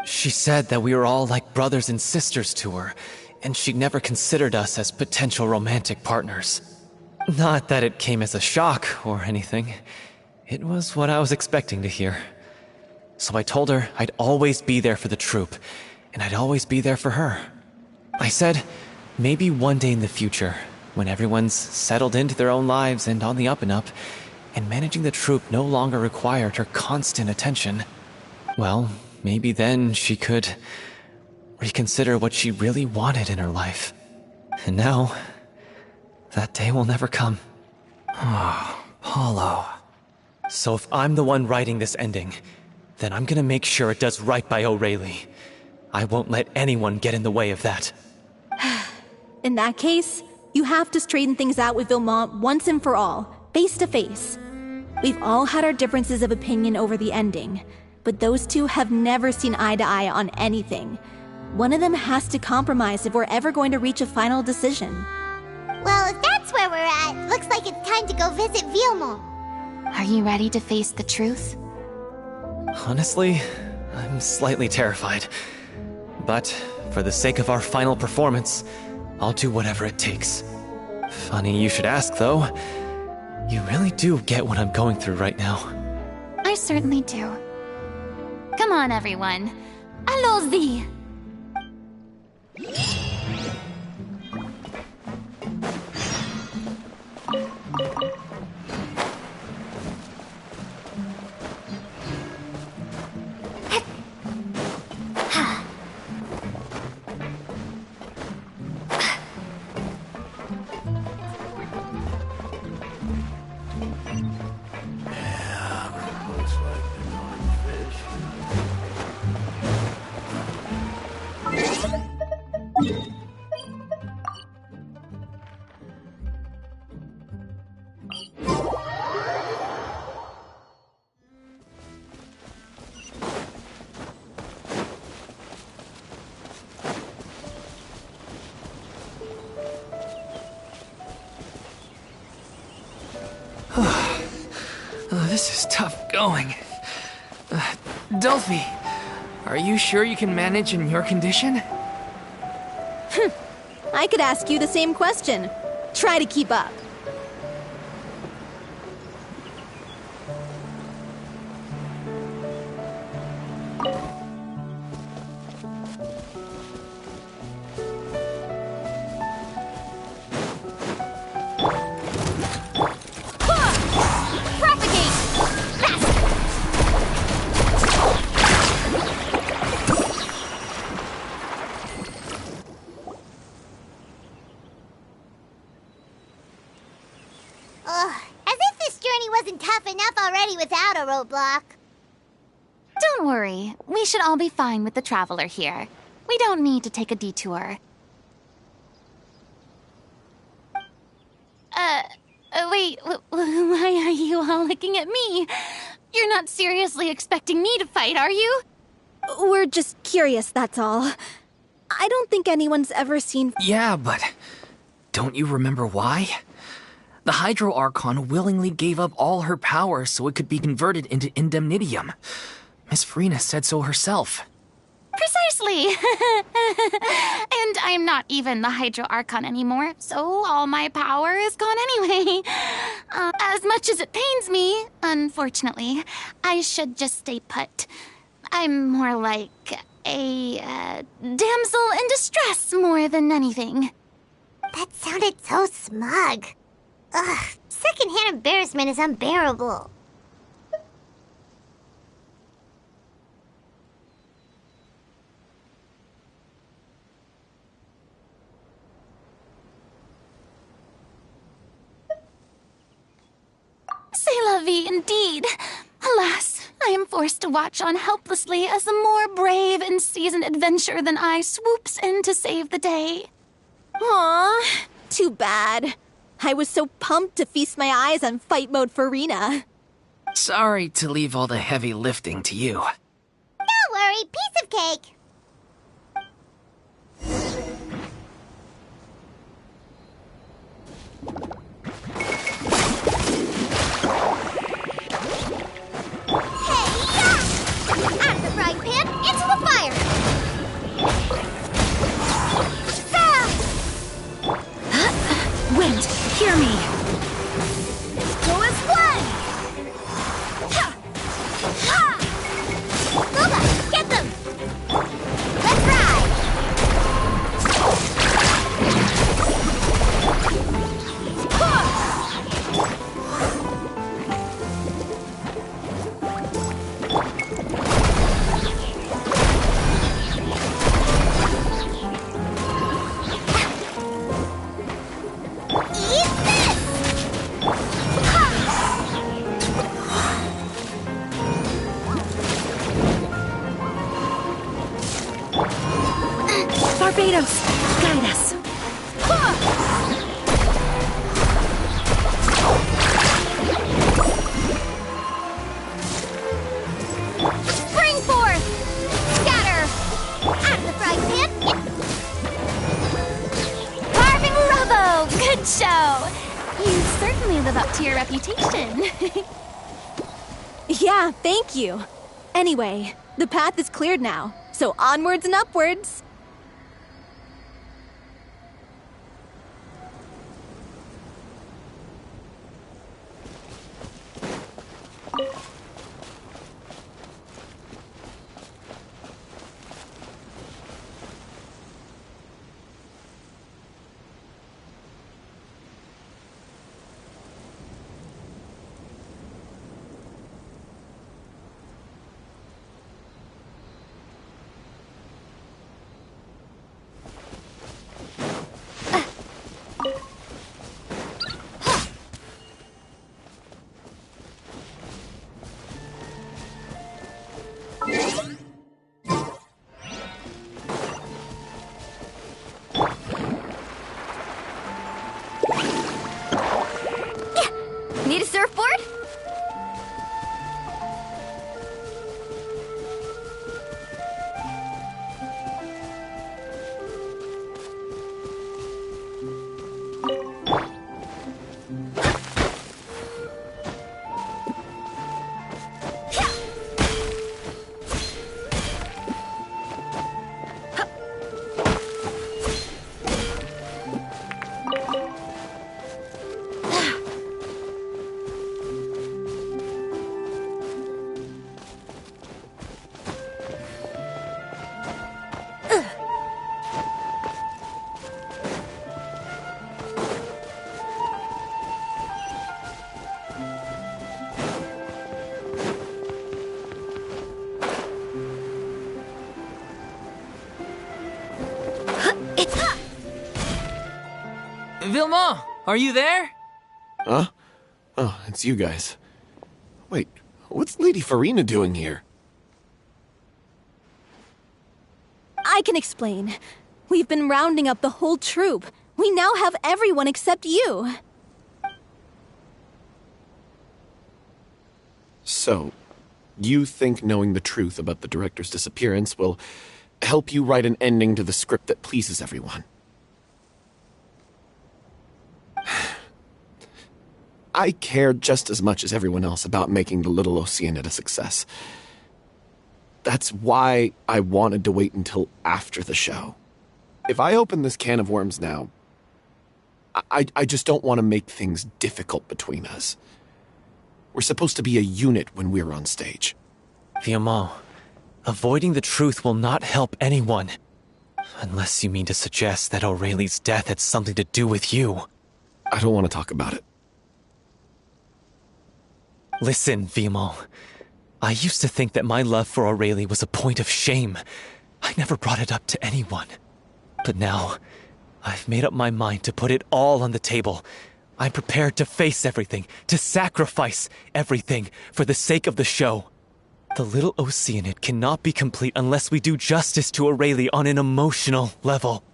She said that we were all like brothers and sisters to her, and she'd never considered us as potential romantic partners. Not that it came as a shock or anything. It was what I was expecting to hear. So I told her I'd always be there for the troupe, and I'd always be there for her. I said, maybe one day in the future, when everyone's settled into their own lives and on the up and up, and managing the troupe no longer required her constant attention, well, maybe then she could reconsider what she really wanted in her life. And now, that day will never come. Oh, Paulo. So if I'm the one writing this ending, then I'm gonna make sure it does right by Aurelie. I won't let anyone get in the way of that. In that case, you have to straighten things out with Villemont once and for all, face to face. We've all had our differences of opinion over the ending, but those two have never seen eye to eye on anything. One of them has to compromise if we're ever going to reach a final decision. Well, if that's where we're at, looks like it's time to go visit Villemont. Are you ready to face the truth? Honestly, I'm slightly terrified. But for the sake of our final performance, I'll do whatever it takes. Funny you should ask, though. You really do get what I'm going through right now. I certainly do. Come on, everyone. Allons-y! This is tough going. Delphi, are you sure you can manage in your condition? I could ask you the same question. Try to keep up. enough already without a roadblock. Don't worry. We should all be fine with the traveler here. We don't need to take a detour. Wait, why are you all looking at me? You're not seriously expecting me to fight, are you? We're just curious, that's all. I don't think anyone's ever seen... Yeah, but don't you remember why? The Hydro Archon willingly gave up all her power so it could be converted into indemnitium. Miss Furina said so herself. Precisely! And I'm not even the Hydro Archon anymore, so all my power is gone anyway. As much as it pains me, unfortunately, I should just stay put. I'm more like a damsel in distress more than anything. That sounded so smug. Ugh, secondhand embarrassment is unbearable. C'est la vie, indeed. Alas, I am forced to watch on helplessly as a more brave and seasoned adventurer than I swoops in to save the day. Aw, too bad. I was so pumped to feast my eyes on fight mode Furina. Sorry to leave all the heavy lifting to you. Don't worry, piece of cake. Out of the frying pan, into the fire! Wind, hear me. Go as one! Boba, get them! Let's ride! Barbados, guide us. Spring forth! Scatter! Out of the frying pan! Carving Bravo! Good show! You certainly live up to your reputation. Yeah, thank you. Anyway, the path is cleared now, so onwards and upwards. Need a surfboard? Vilma, are you there? Huh? Oh, it's you guys. Wait, what's Lady Furina doing here? I can explain. We've been rounding up the whole troupe. We now have everyone except you. So, you think knowing the truth about the director's disappearance will help you write an ending to the script that pleases everyone? I care just as much as everyone else about making the little Oceanid a success. That's why I wanted to wait until after the show. If I open this can of worms now, I just don't want to make things difficult between us. We're supposed to be a unit when we're on stage. Viamant, avoiding the truth will not help anyone. Unless you mean to suggest that Aurelie's death had something to do with you. I don't want to talk about it. Listen, Viamant. I used to think that my love for Aurelie was a point of shame. I never brought it up to anyone. But now, I've made up my mind to put it all on the table. I'm prepared to face everything, to sacrifice everything for the sake of the show. The little Oceanid cannot be complete unless we do justice to Aurelie on an emotional level.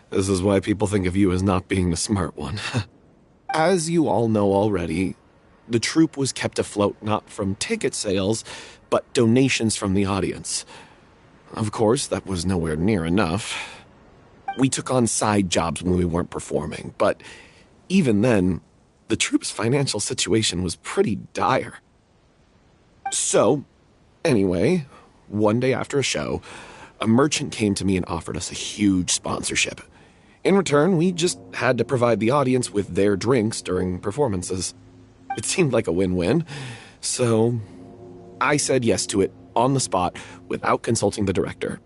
This is why people think of you as not being the smart one. As you all know already, the troupe was kept afloat not from ticket sales, but donations from the audience. Of course, that was nowhere near enough. We took on side jobs when we weren't performing, but even then, the troupe's financial situation was pretty dire. So, anyway, one day after a show, a merchant came to me and offered us a huge sponsorship. In return, we just had to provide the audience with their drinks during performances. It seemed like a win-win, so I said yes to it on the spot without consulting the director.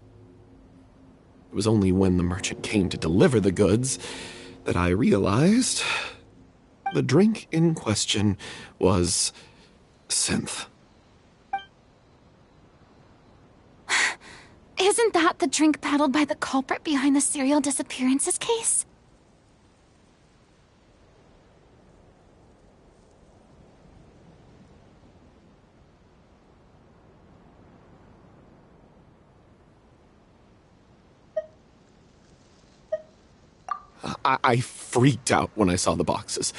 It was only when the merchant came to deliver the goods that I realized the drink in question was synth. Isn't that the drink peddled by the culprit behind the serial disappearances case? I freaked out when I saw the boxes.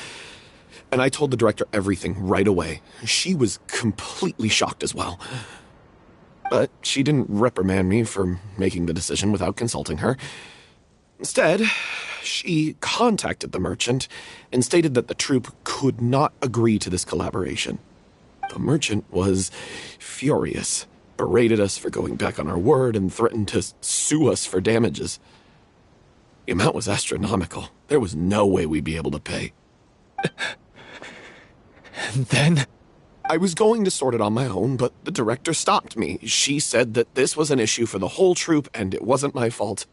And I told the director everything right away. She was completely shocked as well. But she didn't reprimand me for making the decision without consulting her. Instead, she contacted the merchant and stated that the troupe could not agree to this collaboration. The merchant was furious, berated us for going back on our word, and threatened to sue us for damages. The amount was astronomical. There was no way we'd be able to pay. And then? I was going to sort it on my own, but the director stopped me. She said that this was an issue for the whole troupe, and it wasn't my fault.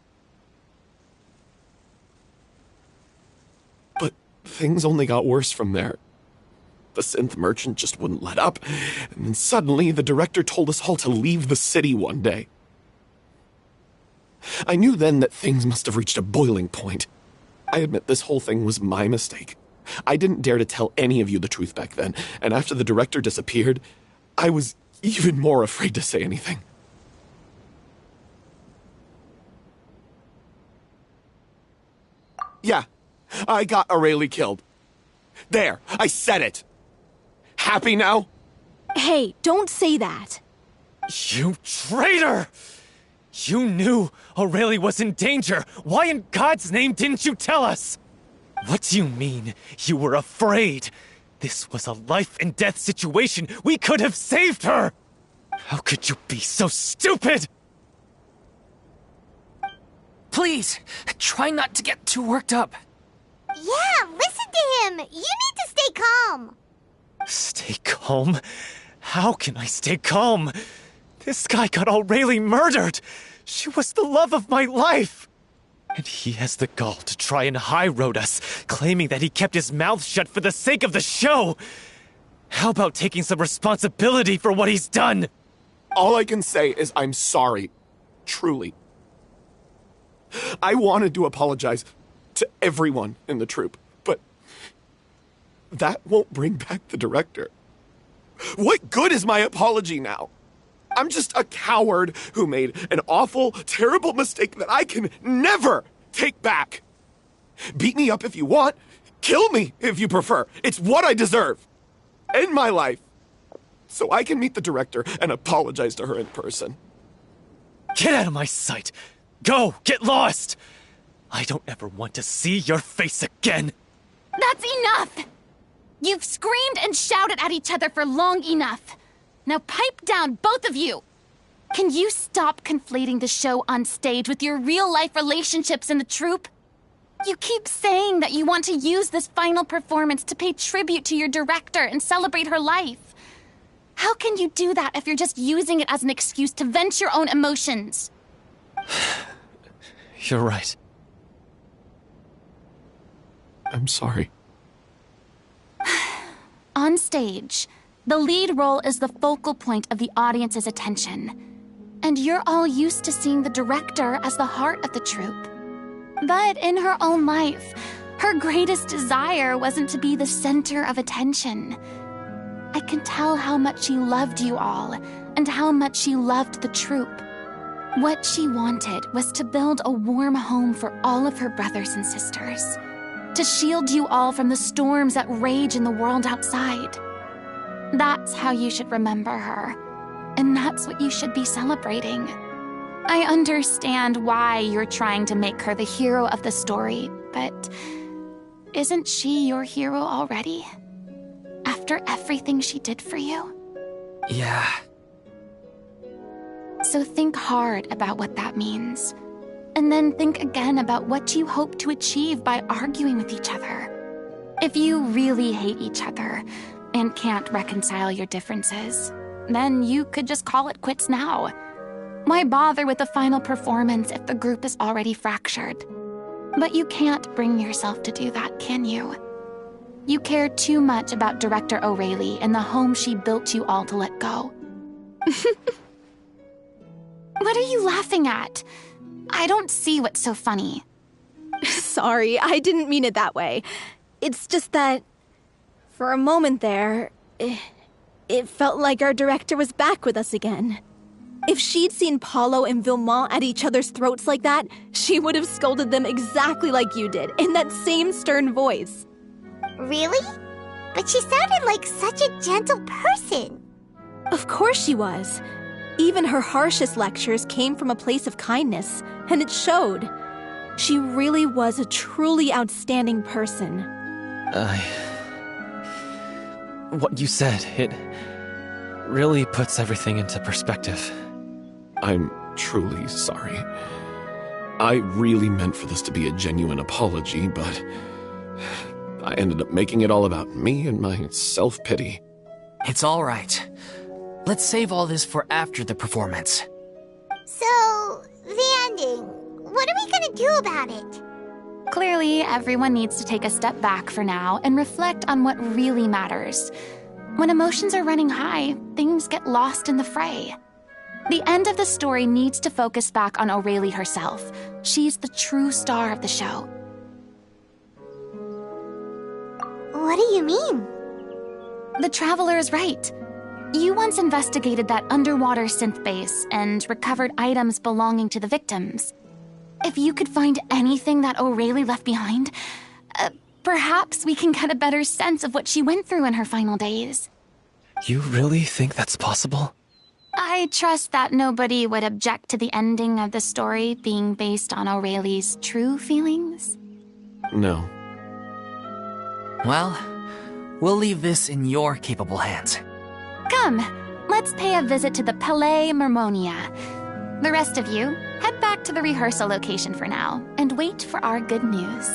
But things only got worse from there. The synth merchant just wouldn't let up, and then suddenly the director told us all to leave the city one day. I knew then that things must have reached a boiling point. I admit this whole thing was my mistake. I didn't dare to tell any of you the truth back then, and after the director disappeared, I was even more afraid to say anything. Yeah, I got Aurelie killed. There, I said it. Happy now? Hey, don't say that. You traitor! You knew Aurelie was in danger. Why in God's name didn't you tell us? What do you mean, you were afraid? This was a life and death situation. We could have saved her! How could you be so stupid? Please, try not to get too worked up. Yeah, listen to him. You need to stay calm. Stay calm? How can I stay calm? This guy got Aurelie murdered! She was the love of my life! And he has the gall to try and high-road us, claiming that he kept his mouth shut for the sake of the show! How about taking some responsibility for what he's done? All I can say is I'm sorry. Truly. I wanted to apologize to everyone in the troupe, but that won't bring back the director. What good is my apology now? I'm just a coward who made an awful, terrible mistake that I can never take back. Beat me up if you want. Kill me if you prefer. It's what I deserve. End my life. So I can meet the director and apologize to her in person. Get out of my sight! Go! Get lost! I don't ever want to see your face again! That's enough! You've screamed and shouted at each other for long enough. Now pipe down, both of you! Can you stop conflating the show on stage with your real-life relationships in the troupe? You keep saying that you want to use this final performance to pay tribute to your director and celebrate her life. How can you do that if you're just using it as an excuse to vent your own emotions? You're right. I'm sorry. On stage, the lead role is the focal point of the audience's attention. And you're all used to seeing the director as the heart of the troupe. But in her own life, her greatest desire wasn't to be the center of attention. I can tell how much she loved you all, and how much she loved the troupe. What she wanted was to build a warm home for all of her brothers and sisters. To shield you all from the storms that rage in the world outside. That's how you should remember her. And that's what you should be celebrating. I understand why you're trying to make her the hero of the story, but isn't she your hero already? After everything she did for you? Yeah. So think hard about what that means. And then think again about what you hope to achieve by arguing with each other. If you really hate each other and can't reconcile your differences, then you could just call it quits now. Why bother with the final performance if the group is already fractured? But you can't bring yourself to do that, can you? You care too much about Director O'Reilly and the home she built you all to let go. What are you laughing at? I don't see what's so funny. Sorry, I didn't mean it that way. It's just that, for a moment there, it felt like our director was back with us again. If she'd seen Paulo and Vilmont at each other's throats like that, she would have scolded them exactly like you did, in that same stern voice. Really? But she sounded like such a gentle person. Of course she was. Even her harshest lectures came from a place of kindness, and it showed. She really was a truly outstanding person. What you said, it really puts everything into perspective. I'm truly sorry. I really meant for this to be a genuine apology, but I ended up making it all about me and my self-pity. It's all right. Let's save all this for after the performance. So, the ending. What are we gonna do about it? Clearly, everyone needs to take a step back for now and reflect on what really matters. When emotions are running high, things get lost in the fray. The end of the story needs to focus back on O'Reilly herself. She's the true star of the show. What do you mean? The Traveler is right. You once investigated that underwater synth base and recovered items belonging to the victims. If you could find anything that O'Reilly left behind, perhaps we can get a better sense of what she went through in her final days. You really think that's possible? I trust that nobody would object to the ending of the story being based on O'Reilly's true feelings. No. Well, we'll leave this in your capable hands. Come, let's pay a visit to the Palais Mermonia. The rest of you, head back to the rehearsal location for now, and wait for our good news.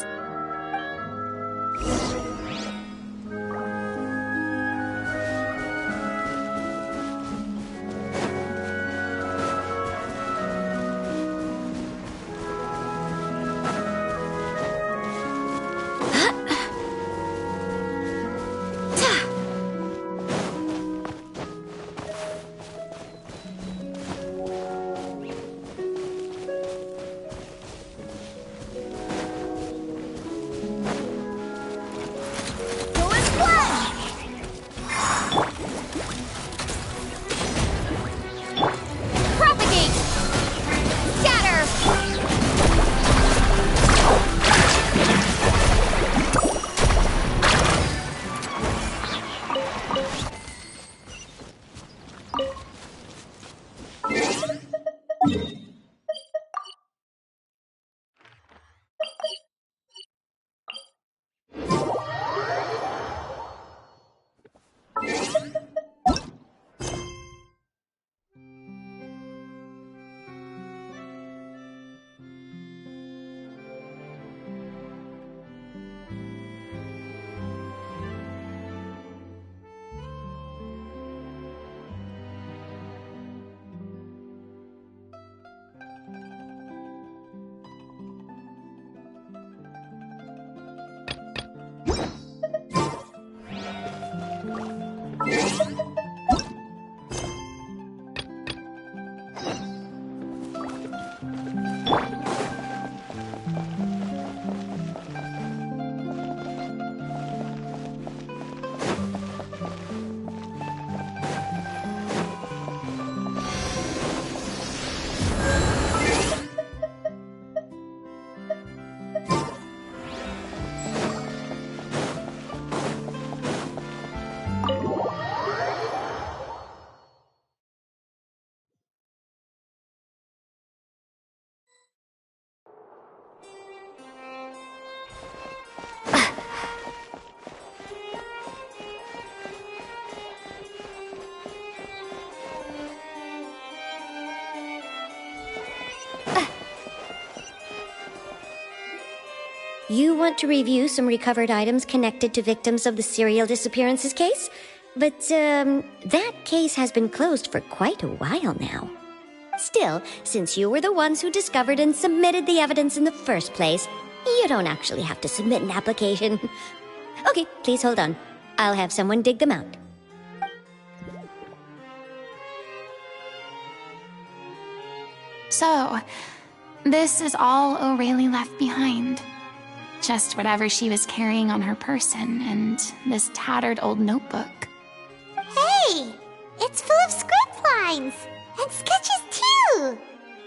You want to review some recovered items connected to victims of the serial disappearances case? But, that case has been closed for quite a while now. Still, since you were the ones who discovered and submitted the evidence in the first place, you don't actually have to submit an application. Okay, please hold on. I'll have someone dig them out. So, this is all O'Reilly left behind. Just whatever she was carrying on her person and this tattered old notebook. Hey! It's full of script lines! And sketches too!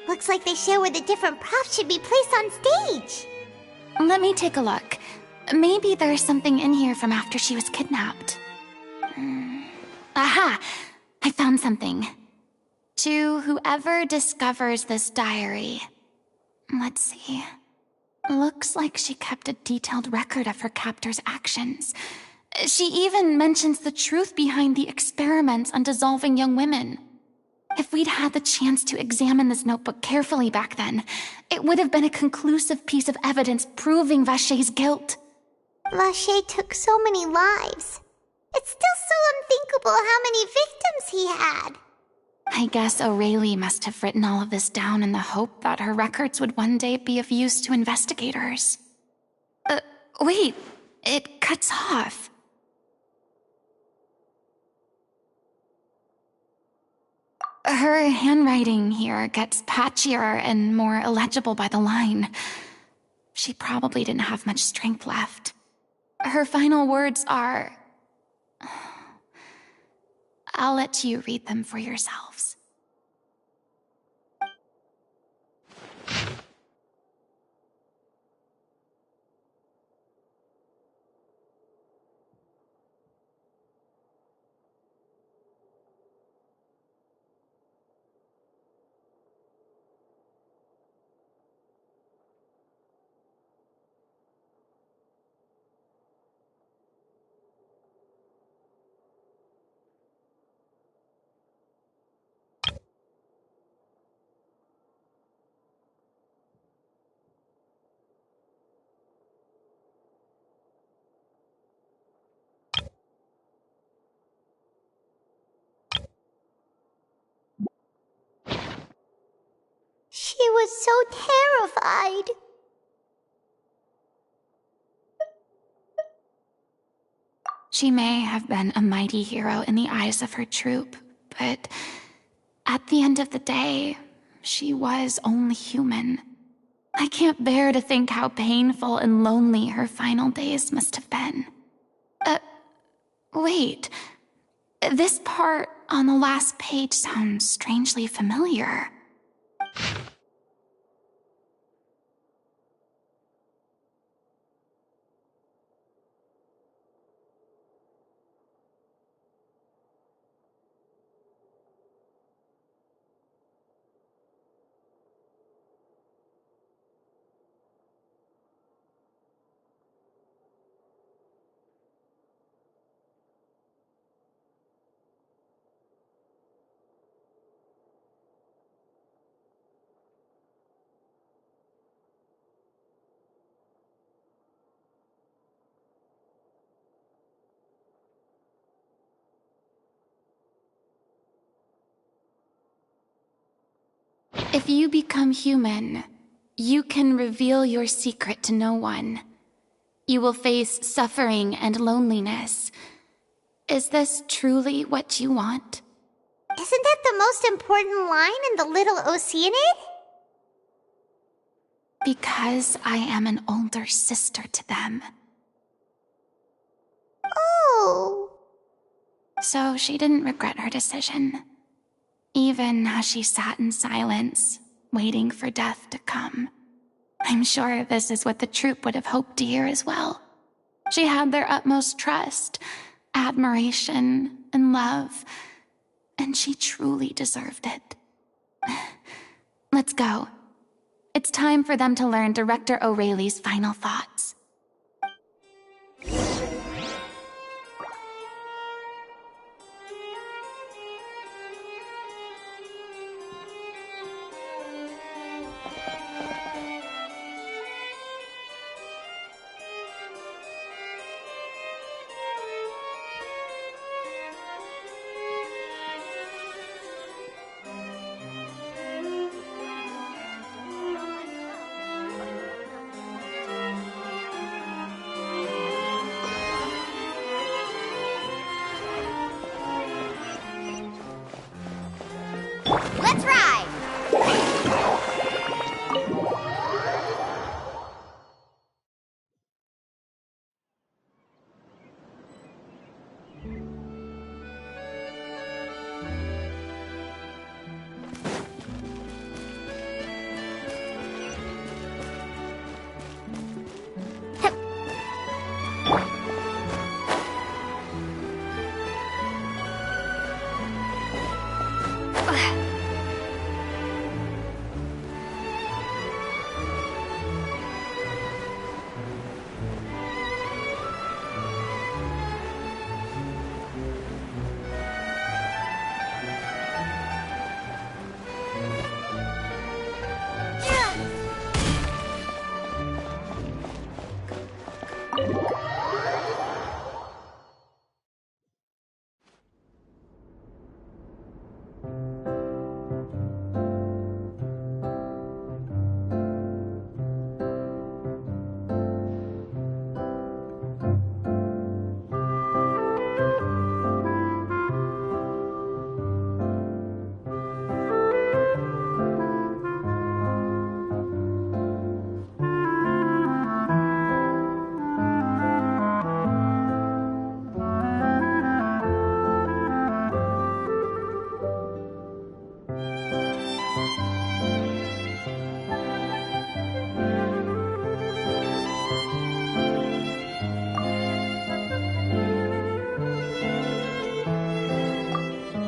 Looks like they show where the different props should be placed on stage. Let me take a look. Maybe there's something in here from after she was kidnapped. Aha! I found something. To whoever discovers this diary. Let's see. Looks like she kept a detailed record of her captor's actions. She even mentions the truth behind the experiments on dissolving young women. If we'd had the chance to examine this notebook carefully back then, it would have been a conclusive piece of evidence proving Vacher's guilt. Vacher took so many lives. It's still so unthinkable how many victims he had. I guess O'Reilly must have written all of this down in the hope that her records would one day be of use to investigators. Wait, it cuts off. Her handwriting here gets patchier and more illegible by the line. She probably didn't have much strength left. Her final words are... I'll let you read them for yourselves. She was so terrified. She may have been a mighty hero in the eyes of her troop, but at the end of the day, she was only human. I can't bear to think how painful and lonely her final days must have been. Wait. This part on the last page sounds strangely familiar. If you become human, you can reveal your secret to no one. You will face suffering and loneliness. Is this truly what you want? Isn't that the most important line in the Little Oceanid? Because I am an older sister to them. Oh. So she didn't regret her decision. Even as she sat in silence, waiting for death to come. I'm sure this is what the troupe would have hoped to hear as well. She had their utmost trust, admiration, and love, and she truly deserved it. Let's go. It's time for them to learn Director O'Reilly's final thoughts.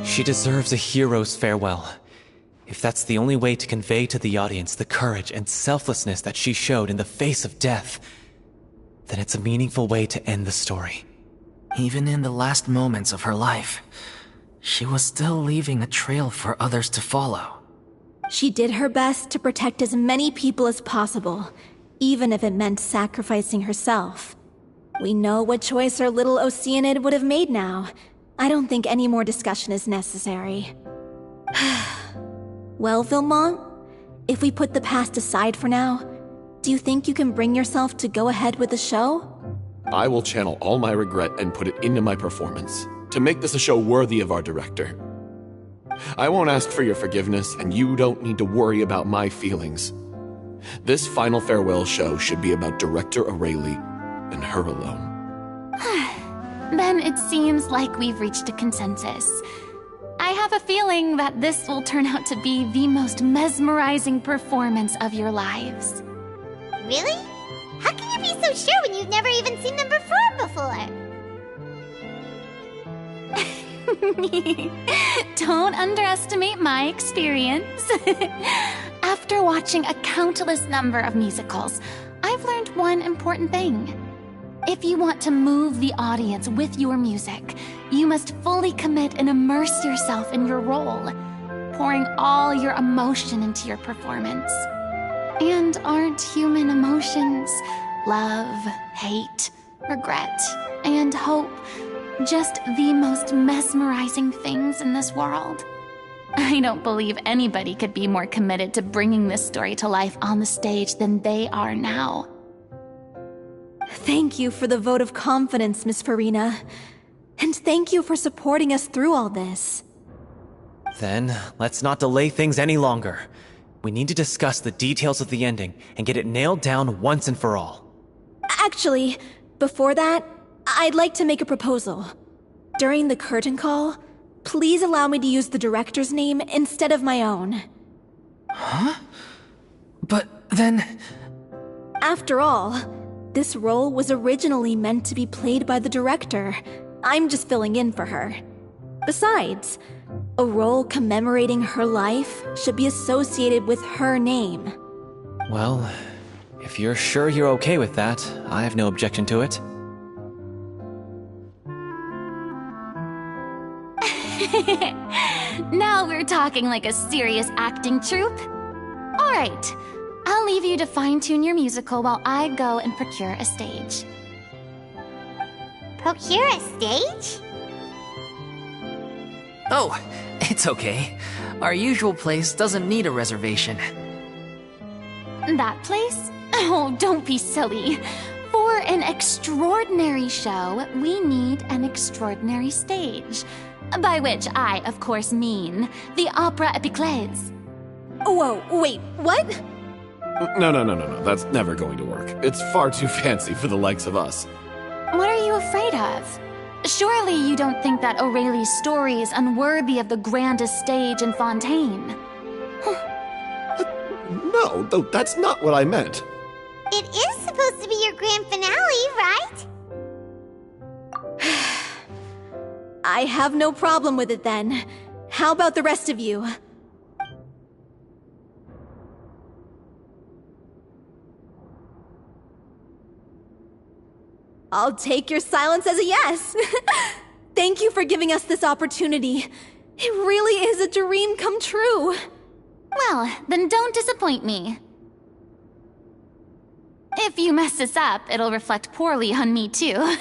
She deserves a hero's farewell. If that's the only way to convey to the audience the courage and selflessness that she showed in the face of death, then it's a meaningful way to end the story. Even in the last moments of her life, she was still leaving a trail for others to follow. She did her best to protect as many people as possible, even if it meant sacrificing herself. We know what choice our little Oceanid would have made now. I don't think any more discussion is necessary. Well, Vilmont, if we put the past aside for now, do you think you can bring yourself to go ahead with the show? I will channel all my regret and put it into my performance, to make this a show worthy of our director. I won't ask for your forgiveness, and you don't need to worry about my feelings. This final farewell show should be about Director Aurelie and her alone. Then it seems like we've reached a consensus. I have a feeling that this will turn out to be the most mesmerizing performance of your lives. Really? How can you be so sure when you've never even seen them perform before? Don't underestimate my experience. After watching a countless number of musicals, I've learned one important thing. If you want to move the audience with your music, you must fully commit and immerse yourself in your role, pouring all your emotion into your performance. And aren't human emotions, love, hate, regret, and hope, just the most mesmerizing things in this world? I don't believe anybody could be more committed to bringing this story to life on the stage than they are now. Thank you for the vote of confidence, Miss Furina. And thank you for supporting us through all this. Then, let's not delay things any longer. We need to discuss the details of the ending and get it nailed down once and for all. Actually, before that, I'd like to make a proposal. During the curtain call, please allow me to use the director's name instead of my own. Huh? But then... After all, this role was originally meant to be played by the director. I'm just filling in for her. Besides, a role commemorating her life should be associated with her name. Well, if you're sure you're okay with that, I have no objection to it. Now we're talking like a serious acting troupe. All right, I'll leave you to fine-tune your musical while I go and procure a stage. Procure a stage? Oh, it's okay. Our usual place doesn't need a reservation. That place? Oh, don't be silly. For an extraordinary show, we need an extraordinary stage. By which I, of course, mean the Opera Epiclese. Whoa, wait, what? No. That's never going to work. It's far too fancy for the likes of us. What are you afraid of? Surely you don't think that Aurelie's story is unworthy of the grandest stage in Fontaine? No, that's not what I meant. It is supposed to be your grand finale, right? I have no problem with it then. How about the rest of you? I'll take your silence as a yes. Thank you for giving us this opportunity. It really is a dream come true. Well, then don't disappoint me. If you mess this up, it'll reflect poorly on me too.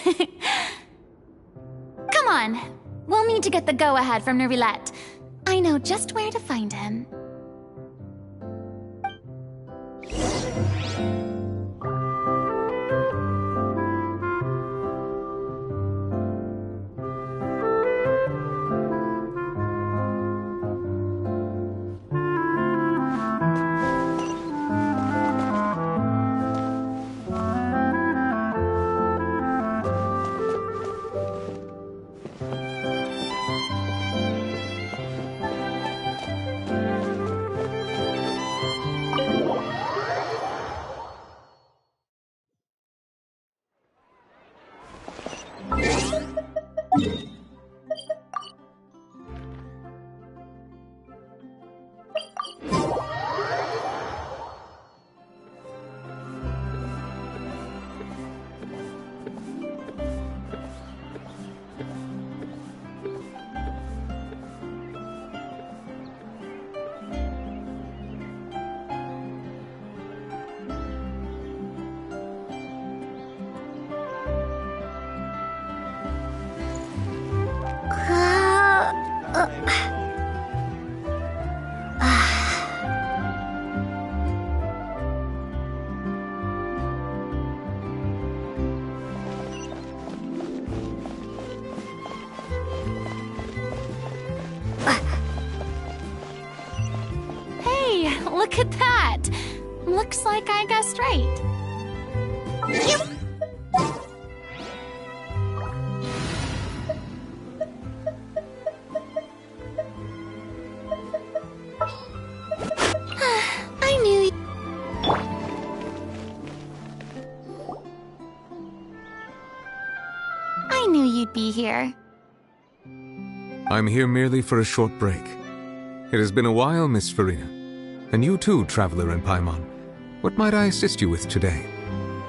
Come on, we'll need to get the go-ahead from Nervilette. I know just where to find him. Look at that! Looks like I guessed right. I knew you'd be here. I'm here merely for a short break. It has been a while, Miss Furina. And you too, traveler in Paimon. What might I assist you with today?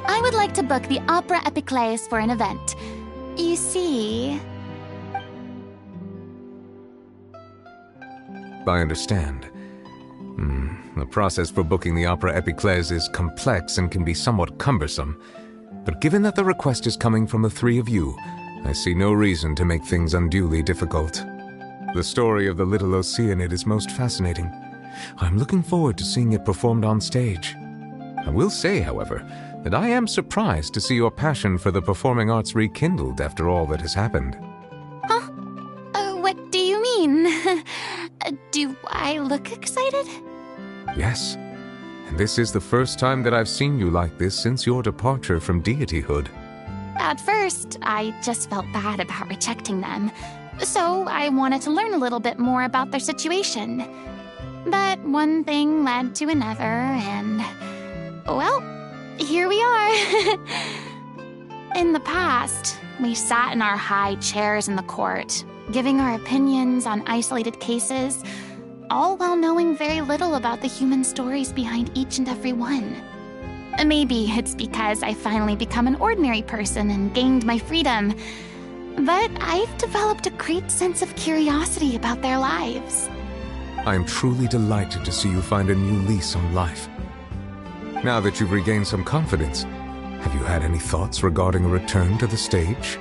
I would like to book the Opera Epiclese for an event. You see... I understand. The process for booking the Opera Epiclese is complex and can be somewhat cumbersome. But given that the request is coming from the three of you, I see no reason to make things unduly difficult. The story of the little Oceanid is most fascinating. I'm looking forward to seeing it performed on stage. I will say, however, that I am surprised to see your passion for the performing arts rekindled after all that has happened. Huh? What do you mean? Do I look excited? Yes. And this is the first time that I've seen you like this since your departure from deityhood. At first, I just felt bad about rejecting them. So I wanted to learn a little bit more about their situation. But one thing led to another, and... well, here we are. In the past, we sat in our high chairs in the court, giving our opinions on isolated cases, all while knowing very little about the human stories behind each and every one. Maybe it's because I finally become an ordinary person and gained my freedom, but I've developed a great sense of curiosity about their lives. I am truly delighted to see you find a new lease on life. Now that you've regained some confidence, have you had any thoughts regarding a return to the stage?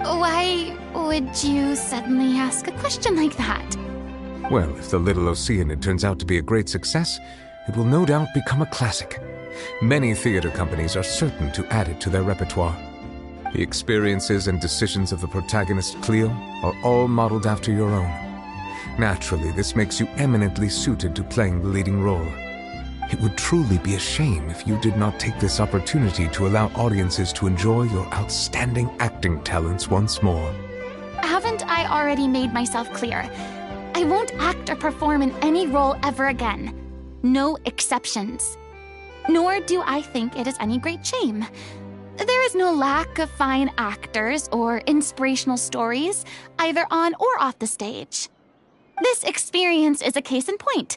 Why would you suddenly ask a question like that? Well, if the little Oceanid turns out to be a great success, it will no doubt become a classic. Many theater companies are certain to add it to their repertoire. The experiences and decisions of the protagonist Cleo are all modeled after your own. Naturally, this makes you eminently suited to playing the leading role. It would truly be a shame if you did not take this opportunity to allow audiences to enjoy your outstanding acting talents once more. Haven't I already made myself clear? I won't act or perform in any role ever again. No exceptions. Nor do I think it is any great shame. There is no lack of fine actors or inspirational stories, either on or off the stage. This experience is a case in point.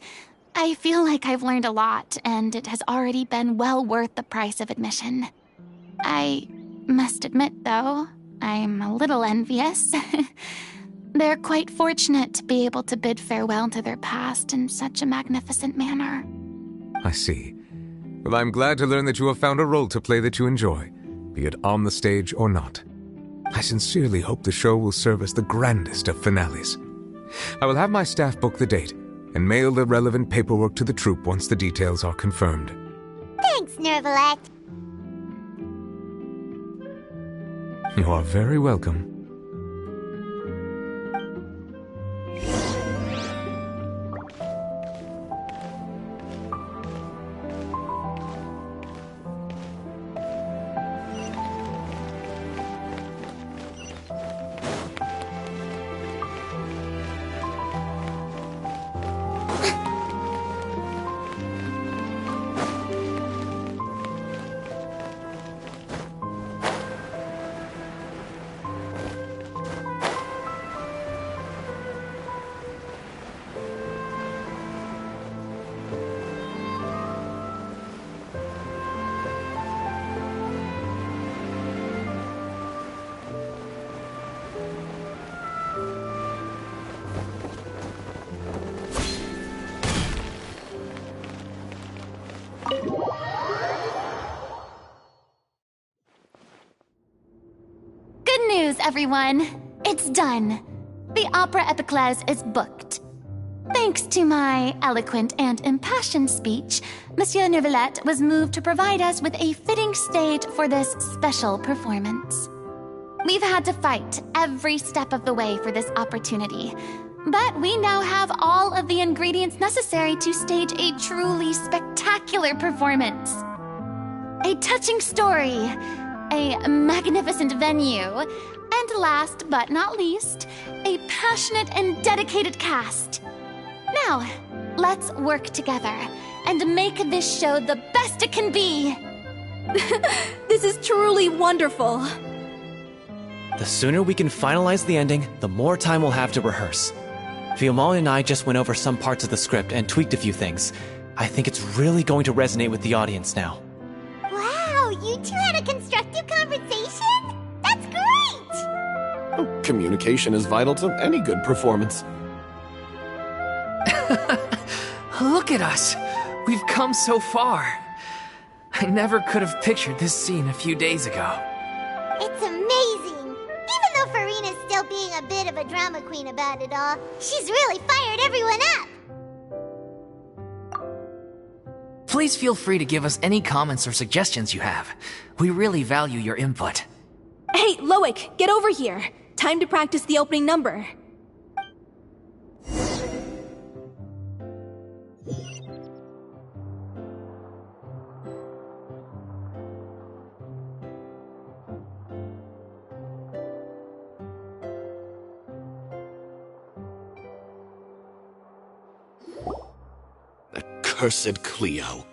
I feel like I've learned a lot, and it has already been well worth the price of admission. I must admit, though, I'm a little envious. They're quite fortunate to be able to bid farewell to their past in such a magnificent manner. I see. Well, I'm glad to learn that you have found a role to play that you enjoy, be it on the stage or not. I sincerely hope the show will serve as the grandest of finales. I will have my staff book the date and mail the relevant paperwork to the troupe once the details are confirmed. Thanks, Nervalette. You are very welcome. Good news, everyone. It's done. The Opera Epiclese is booked. Thanks to my eloquent and impassioned speech, Monsieur Nervalette was moved to provide us with a fitting stage for this special performance. We've had to fight every step of the way for this opportunity, but we now have all of the ingredients necessary to stage a truly spectacular performance. A touching story, a magnificent venue, and last but not least, a passionate and dedicated cast. Now, let's work together and make this show the best it can be. This is truly wonderful. The sooner we can finalize the ending, the more time we'll have to rehearse. Fiamma and I just went over some parts of the script and tweaked a few things. I think it's really going to resonate with the audience now. Wow, you two had a constructive conversation? That's great! Communication is vital to any good performance. Look at us! We've come so far. I never could have pictured this scene a few days ago. It's amazing! Even though Furina's still being a bit of a drama queen about it all, she's really fired everyone up! Please feel free to give us any comments or suggestions you have. We really value your input. Hey, Loic, get over here. Time to practice the opening number. Cursed Cleo.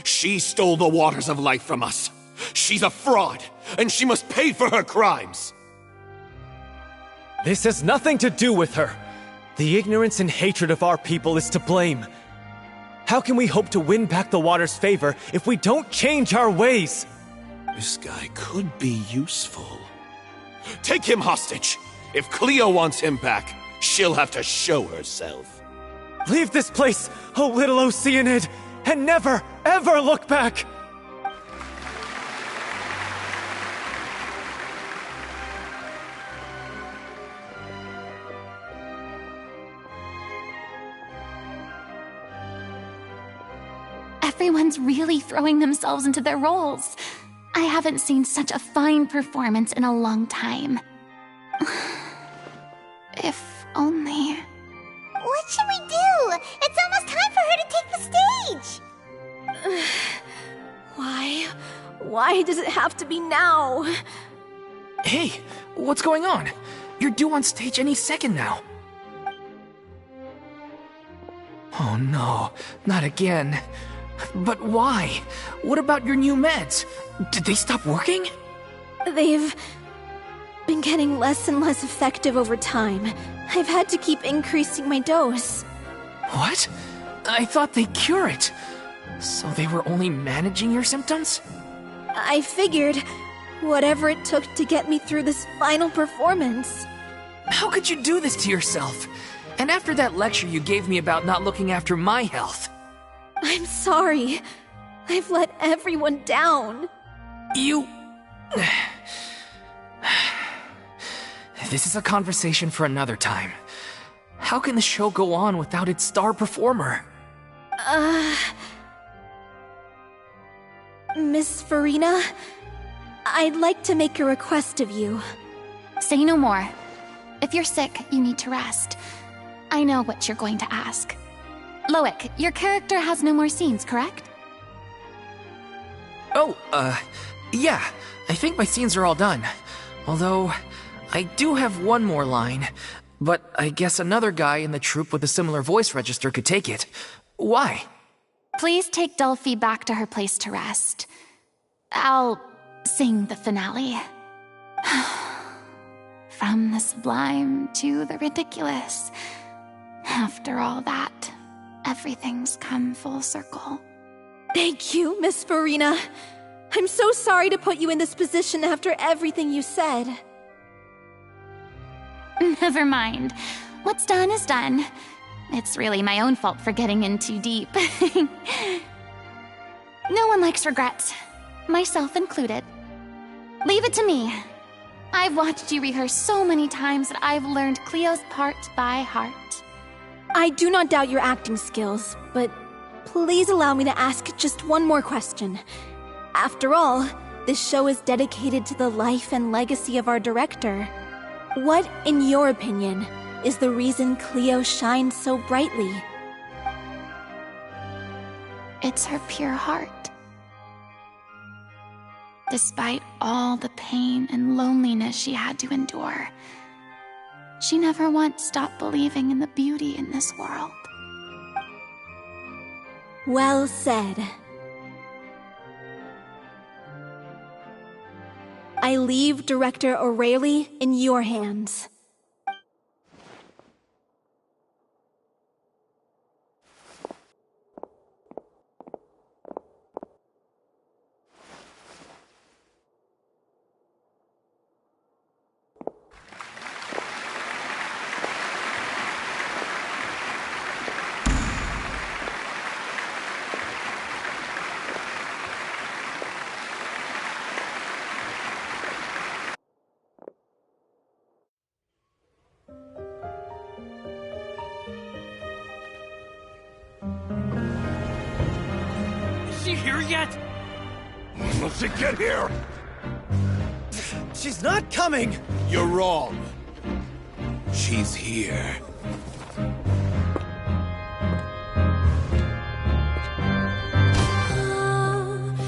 She stole the waters of life from us. She's a fraud, and she must pay for her crimes. This has nothing to do with her. The ignorance and hatred of our people is to blame. How can we hope to win back the water's favor if we don't change our ways? This guy could be useful. Take him hostage. If Cleo wants him back, she'll have to show herself. Leave this place, oh little Oceanid, and never, ever look back! Everyone's really throwing themselves into their roles. I haven't seen such a fine performance in a long time. If only... What should we do? It's almost time for her to take the stage! Why does it have to be now? Hey, what's going on? You're due on stage any second now. Oh no, not again. But why? What about your new meds? Did they stop working? They've been getting less and less effective over time. I've had to keep increasing my dose. What? I thought they cure it. So they were only managing your symptoms? I figured whatever it took to get me through this final performance. How could you do this to yourself? And after that lecture you gave me about not looking after my health. I'm sorry. I've let everyone down. You... This is a conversation for another time. How can the show go on without its star performer? Miss Furina, I'd like to make a request of you. Say no more. If you're sick, you need to rest. I know what you're going to ask. Loic, your character has no more scenes, correct? Oh, yeah. I think my scenes are all done. Although, I do have one more line. But I guess another guy in the troupe with a similar voice register could take it. Why? Please take Delphi back to her place to rest. I'll sing the finale. From the sublime to the ridiculous. After all that, everything's come full circle. Thank you, Miss Furina. I'm so sorry to put you in this position after everything you said. Never mind. What's done is done. It's really my own fault for getting in too deep. No one likes regrets, myself included. Leave it to me. I've watched you rehearse so many times that I've learned Cleo's part by heart. I do not doubt your acting skills, but please allow me to ask just one more question. After all, this show is dedicated to the life and legacy of our director. What, in your opinion, is the reason Cleo shines so brightly? It's her pure heart. Despite all the pain and loneliness she had to endure, she never once stopped believing in the beauty in this world. Well said. I leave Director O'Reilly in your hands. Yet? Will she get here? She's not coming! You're wrong. She's here.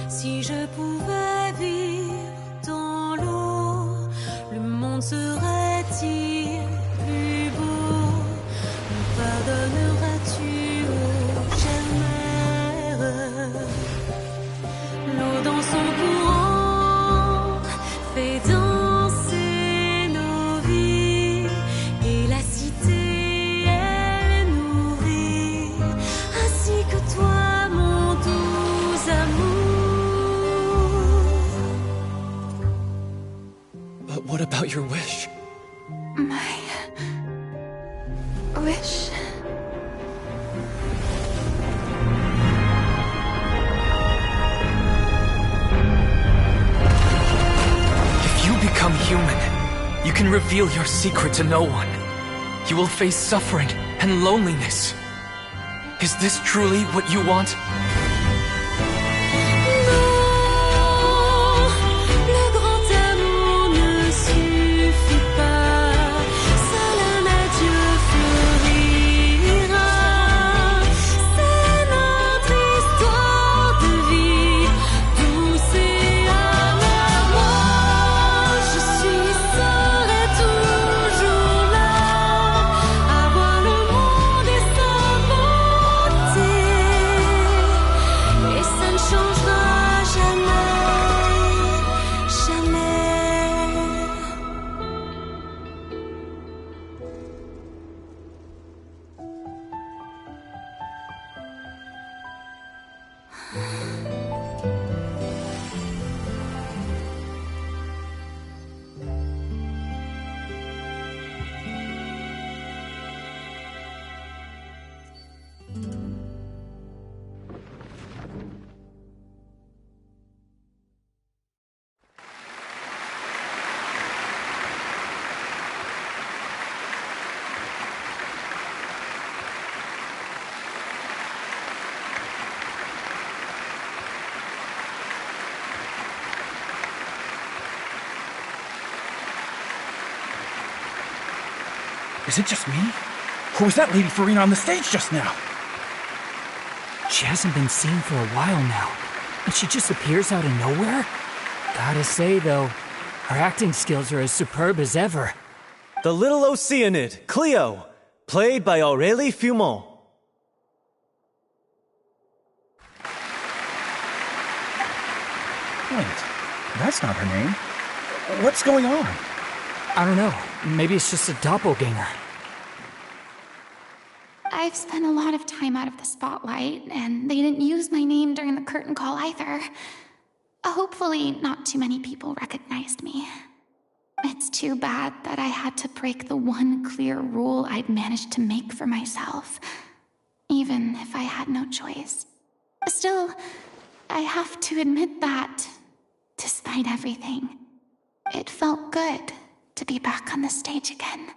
Si je pouvais vivre dans l'eau, le monde serait-il plus beau? Me pardonneras-tu, ô chère mère? L'eau dans son courant fait danser nos vies, et la cité est nourrie, ainsi que toi, mon doux amour. But what about your wish? My wish... Become human. You can reveal your secret to no one. You will face suffering and loneliness. Is this truly what you want? Is it just me? Or was that Lady Furina on the stage just now? She hasn't been seen for a while now, and she just appears out of nowhere? Gotta say, though, her acting skills are as superb as ever. The little Oceanid, Cleo, played by Aurélie Fumont. Wait, that's not her name. What's going on? I don't know. Maybe it's just a doppelganger. I've spent a lot of time out of the spotlight, and they didn't use my name during the curtain call either. Hopefully, not too many people recognized me. It's too bad that I had to break the one clear rule I'd managed to make for myself, even if I had no choice. Still, I have to admit that, despite everything, it felt good to be back on the stage again.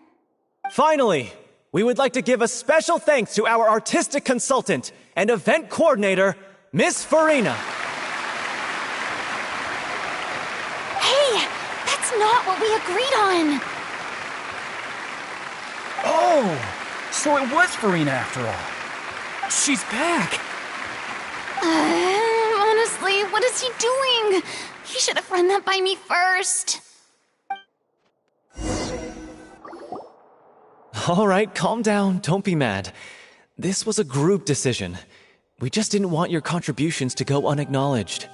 Finally, we would like to give a special thanks to our artistic consultant and event coordinator, Miss Furina. Hey, that's not what we agreed on! Oh, so it was Furina after all. She's back! Honestly, what is he doing? He should have run that by me first. All right, calm down. Don't be mad. This was a group decision. We just didn't want your contributions to go unacknowledged.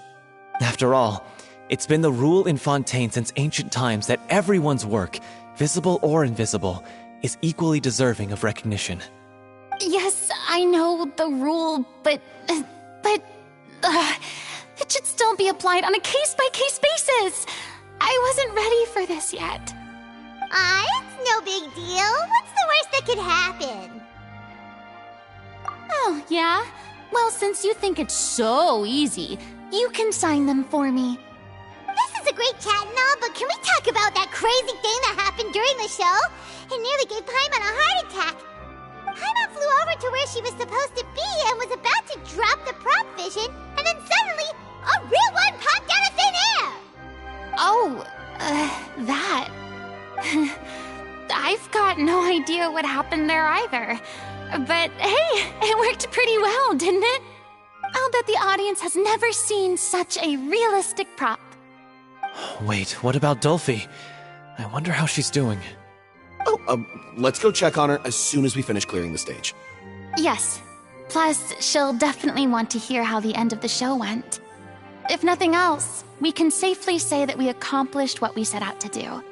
After all, it's been the rule in Fontaine since ancient times that everyone's work, visible or invisible, is equally deserving of recognition. Yes, I know the rule, but it should still be applied on a case-by-case basis. I wasn't ready for this yet. It's no big deal. What's the worst that could happen? Oh, yeah? Well, since you think it's so easy, you can sign them for me. This is a great chat and all, but can we talk about that crazy thing that happened during the show? It nearly gave Paimon a heart attack. Paimon flew over to where she was supposed to be and was about to drop the prop vision, and then suddenly, a real one popped out of thin air! Oh, that... I've got no idea what happened there either. But hey, it worked pretty well, didn't it? I'll bet the audience has never seen such a realistic prop. Wait, what about Dolphy? I wonder how she's doing. Oh, let's go check on her as soon as we finish clearing the stage. Yes. Plus, she'll definitely want to hear how the end of the show went. If nothing else, we can safely say that we accomplished what we set out to do.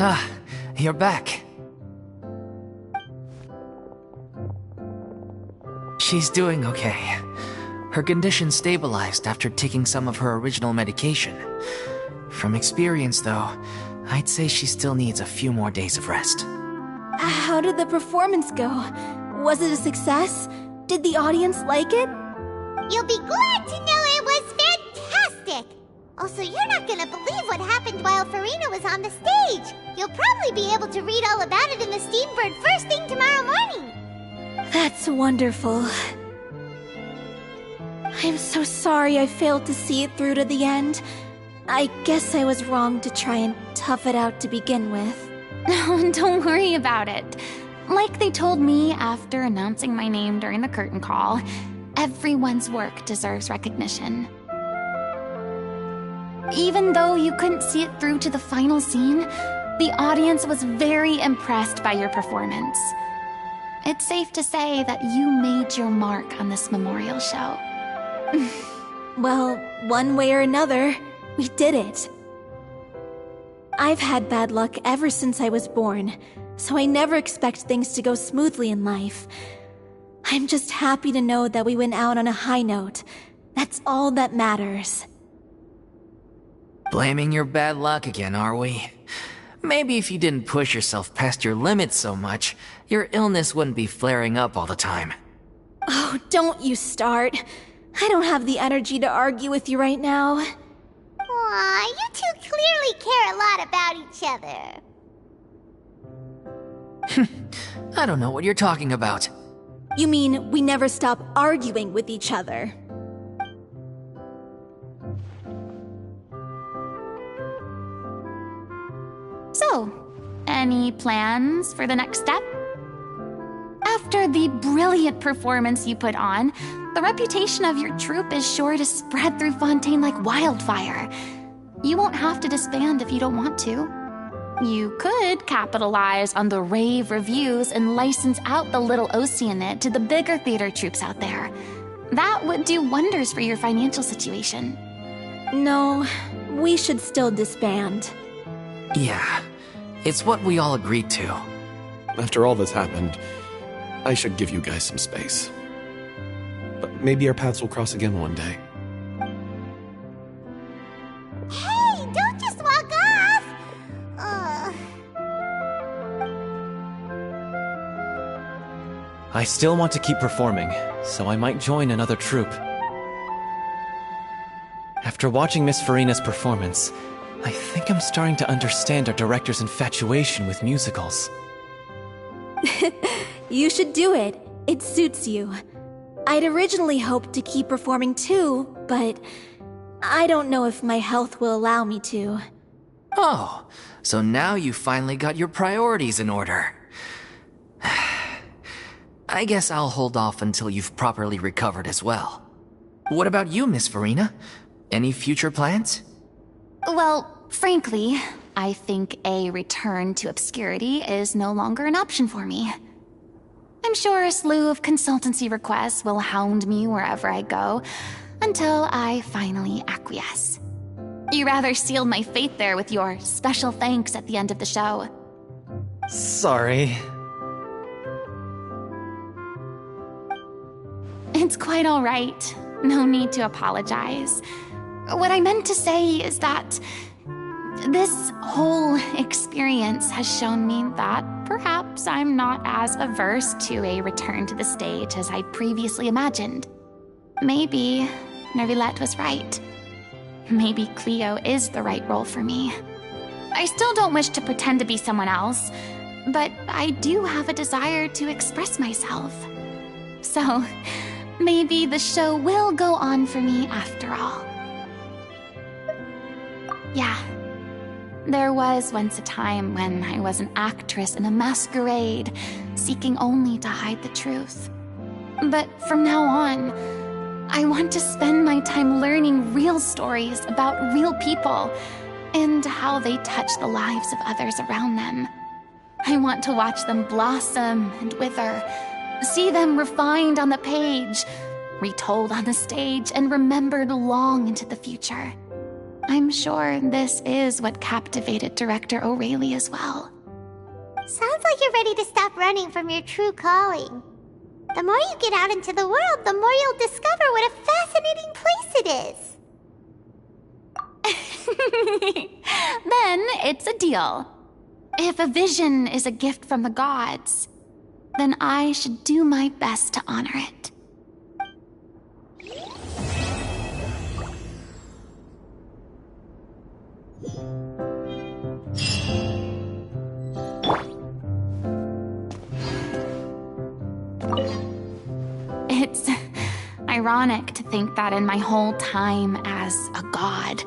Ah, you're back. She's doing okay. Her condition stabilized after taking some of her original medication. From experience, though, I'd say she still needs a few more days of rest. How did the performance go? Was it a success? Did the audience like it? You'll be glad to know it was fantastic! Also, you're not gonna believe what happened while Furina was on the stage. You'll probably be able to read all about it in the Steambird first thing tomorrow morning. That's wonderful. I'm so sorry I failed to see it through to the end. I guess I was wrong to try and tough it out to begin with. No, don't worry about it. Like they told me after announcing my name during the curtain call, everyone's work deserves recognition. Even though you couldn't see it through to the final scene, the audience was very impressed by your performance. It's safe to say that you made your mark on this memorial show. Well, one way or another, we did it. I've had bad luck ever since I was born, so I never expect things to go smoothly in life. I'm just happy to know that we went out on a high note. That's all that matters. Blaming your bad luck again, are we? Maybe if you didn't push yourself past your limits so much, your illness wouldn't be flaring up all the time. Oh, don't you start. I don't have the energy to argue with you right now. Aw, you two clearly care a lot about each other. I don't know what you're talking about. You mean we never stop arguing with each other? So, any plans for the next step? After the brilliant performance you put on, the reputation of your troupe is sure to spread through Fontaine like wildfire. You won't have to disband if you don't want to. You could capitalize on the rave reviews and license out the little Oceanid to the bigger theater troupes out there. That would do wonders for your financial situation. No, we should still disband. Yeah, it's what we all agreed to. After all that's happened, I should give you guys some space. But maybe our paths will cross again one day. Hey, don't just walk off! I still want to keep performing, so I might join another troupe. After watching Miss Furina's performance, I think I'm starting to understand our director's infatuation with musicals. You should do it. It suits you. I'd originally hoped to keep performing too, but I don't know if my health will allow me to. Oh, so now you finally got your priorities in order. I guess I'll hold off until you've properly recovered as well. What about you, Miss Furina? Any future plans? Well, frankly, I think a return to obscurity is no longer an option for me. I'm sure a slew of consultancy requests will hound me wherever I go, until I finally acquiesce. You rather sealed my fate there with your special thanks at the end of the show. Sorry. It's quite all right. No need to apologize. What I meant to say is that this whole experience has shown me that perhaps I'm not as averse to a return to the stage as I previously imagined. Maybe Nervillette was right. Maybe Cleo is the right role for me. I still don't wish to pretend to be someone else, but I do have a desire to express myself. So, maybe the show will go on for me after all. Yeah. There was once a time when I was an actress in a masquerade, seeking only to hide the truth. But from now on, I want to spend my time learning real stories about real people and how they touch the lives of others around them. I want to watch them blossom and wither, see them refined on the page, retold on the stage, and remembered long into the future. I'm sure this is what captivated director O'Reilly as well. Sounds like you're ready to stop running from your true calling. The more you get out into the world, the more you'll discover what a fascinating place it is. Then it's a deal. If a vision is a gift from the gods, then I should do my best to honor it. It's ironic to think that in my whole time as a god,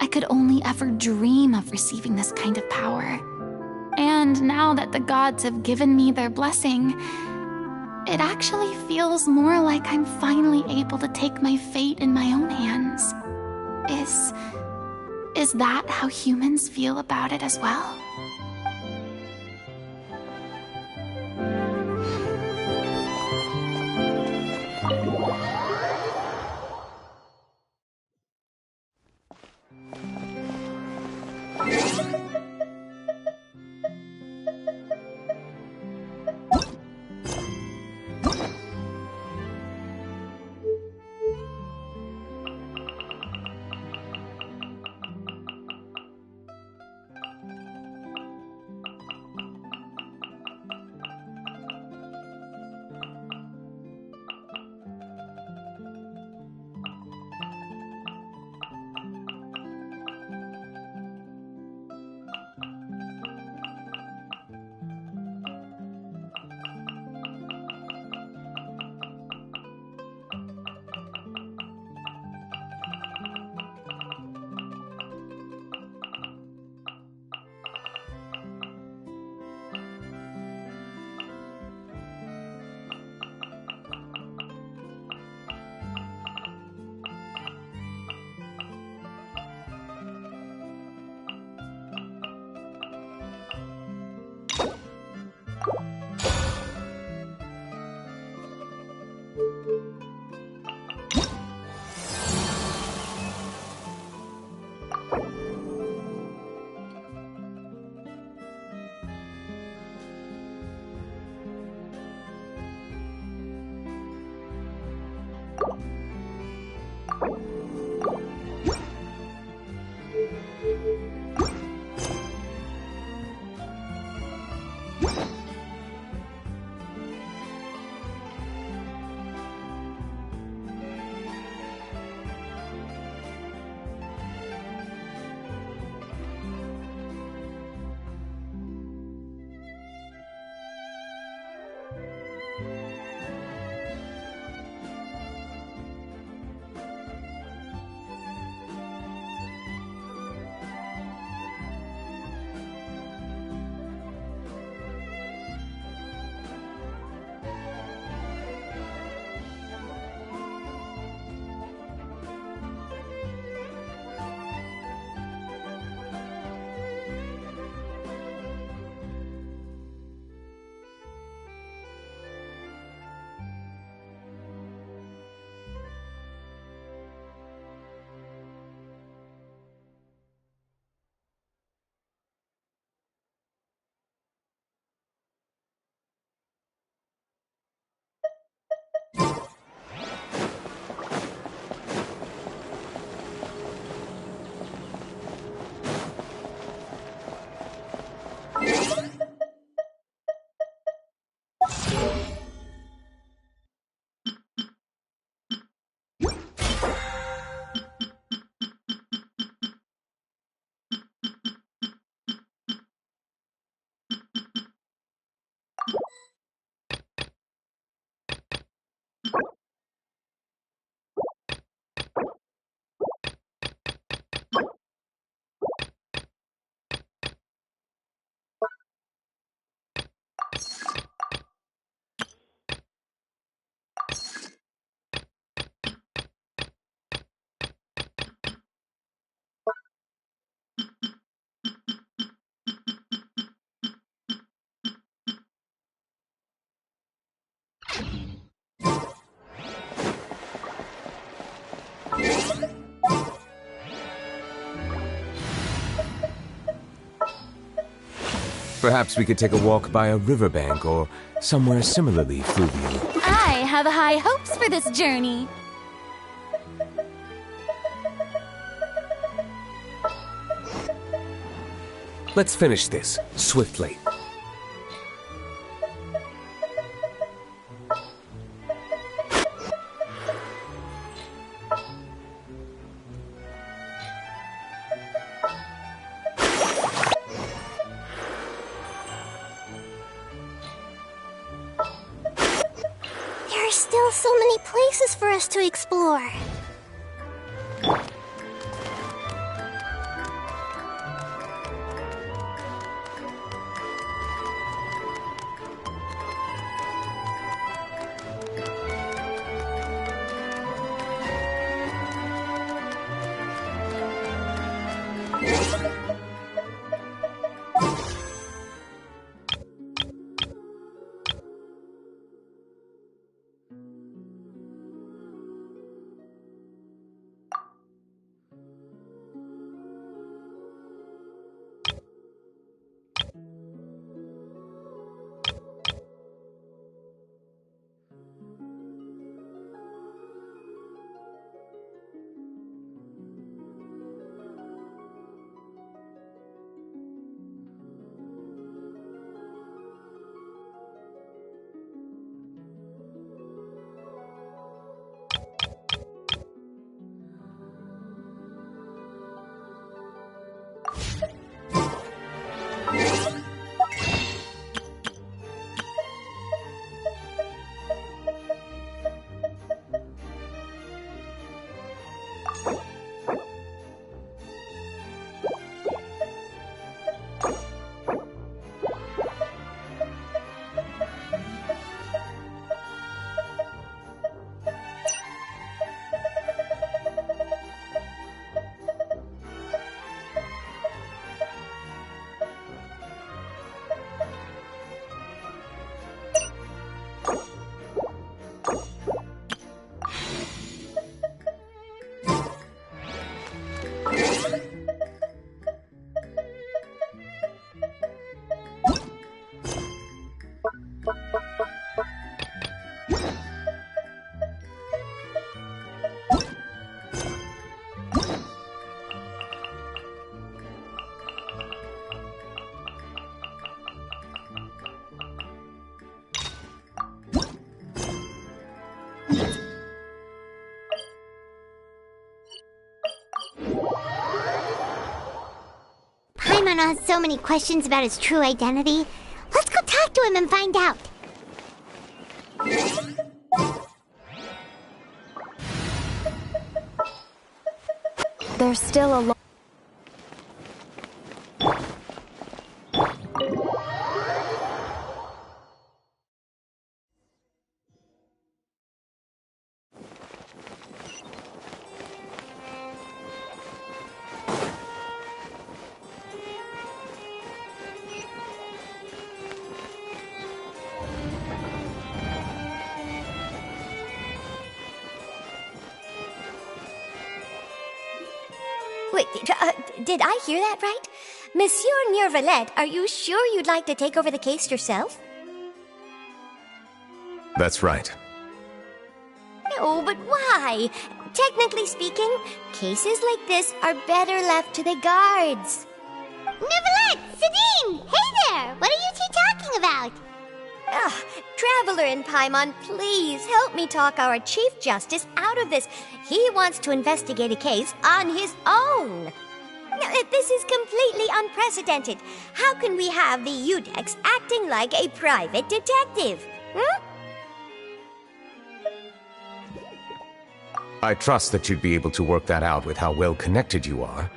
I could only ever dream of receiving this kind of power. And now that the gods have given me their blessing, it actually feels more like I'm finally able to take my fate in my own hands. Is that how humans feel about it as well? Perhaps we could take a walk by a riverbank or somewhere similarly fluvial. I have high hopes for this journey. Let's finish this swiftly. so many places for us to explore. Paimon has so many questions about his true identity. Let's go talk to him and find out. There's still a lot. Wait, did I hear that right? Monsieur Neurvalet, are you sure you'd like to take over the case yourself? That's right. No, but why? Technically speaking, cases like this are better left to the guards. Neurvalet! Sidine! Hey there! What are you two talking about? Traveler and Paimon, please help me talk our Chief Justice out of this. He wants to investigate a case on his own. Now, this is completely unprecedented. How can we have the Udex acting like a private detective? I trust that you'd be able to work that out with how well connected you are,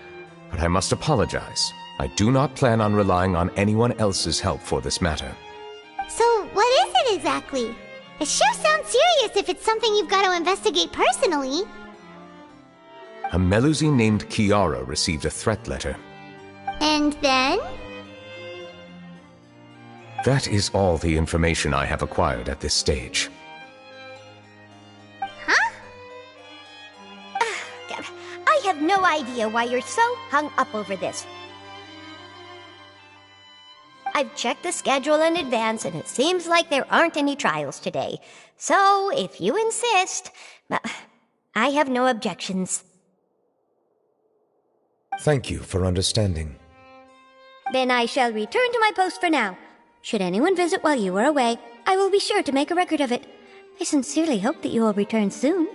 but I must apologize. I do not plan on relying on anyone else's help for this matter. So, what is it exactly? It sure sounds serious if it's something you've got to investigate personally. A Melusine named Kiara received a threat letter. And then? That is all the information I have acquired at this stage. Huh? I have no idea why you're so hung up over this. I've checked the schedule in advance, and it seems like there aren't any trials today. So, if you insist, I have no objections. Thank you for understanding. Then I shall return to my post for now. Should anyone visit while you are away, I will be sure to make a record of it. I sincerely hope that you will return soon.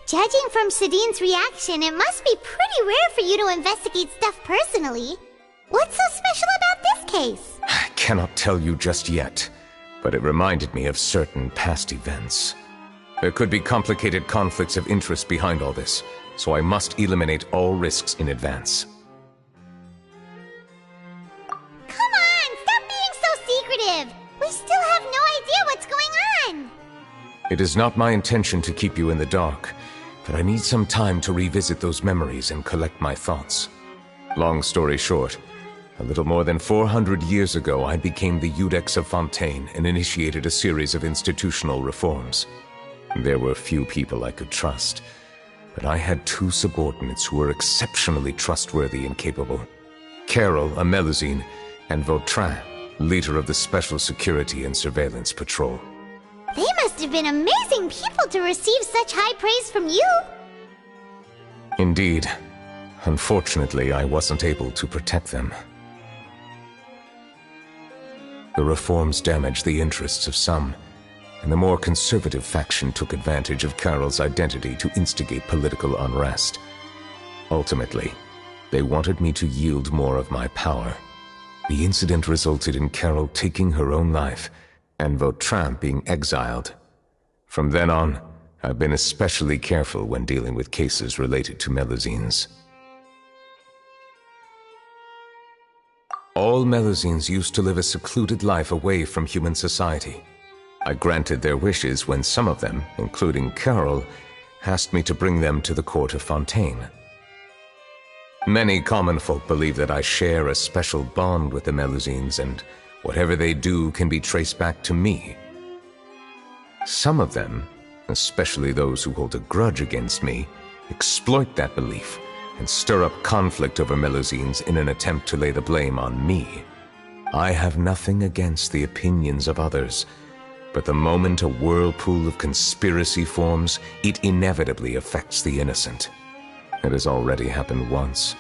Judging from Sidine's reaction, it must be pretty rare for you to investigate stuff personally. What's so special about this case? I cannot tell you just yet, but it reminded me of certain past events. There could be complicated conflicts of interest behind all this, so I must eliminate all risks in advance. Come on, stop being so secretive! We still have no idea what's going on! It is not my intention to keep you in the dark, but I need some time to revisit those memories and collect my thoughts. Long story short, a little more than 400 years ago I became the Iudex of Fontaine and initiated a series of institutional reforms. There were few people I could trust, but I had two subordinates who were exceptionally trustworthy and capable. Carol, a Melusine, and Vautrin, leader of the Special Security and Surveillance Patrol. They must have been amazing people to receive such high praise from you! Indeed. Unfortunately, I wasn't able to protect them. The reforms damaged the interests of some, and the more conservative faction took advantage of Carol's identity to instigate political unrest. Ultimately, they wanted me to yield more of my power. The incident resulted in Carol taking her own life, and Vautrin being exiled. From then on, I've been especially careful when dealing with cases related to Melusines. All Melusines used to live a secluded life away from human society. I granted their wishes when some of them, including Carol, asked me to bring them to the court of Fontaine. Many common folk believe that I share a special bond with the Melusines, and whatever they do can be traced back to me. Some of them, especially those who hold a grudge against me, exploit that belief and stir up conflict over Melusines in an attempt to lay the blame on me. I have nothing against the opinions of others, but the moment a whirlpool of conspiracy forms, it inevitably affects the innocent. It has already happened once,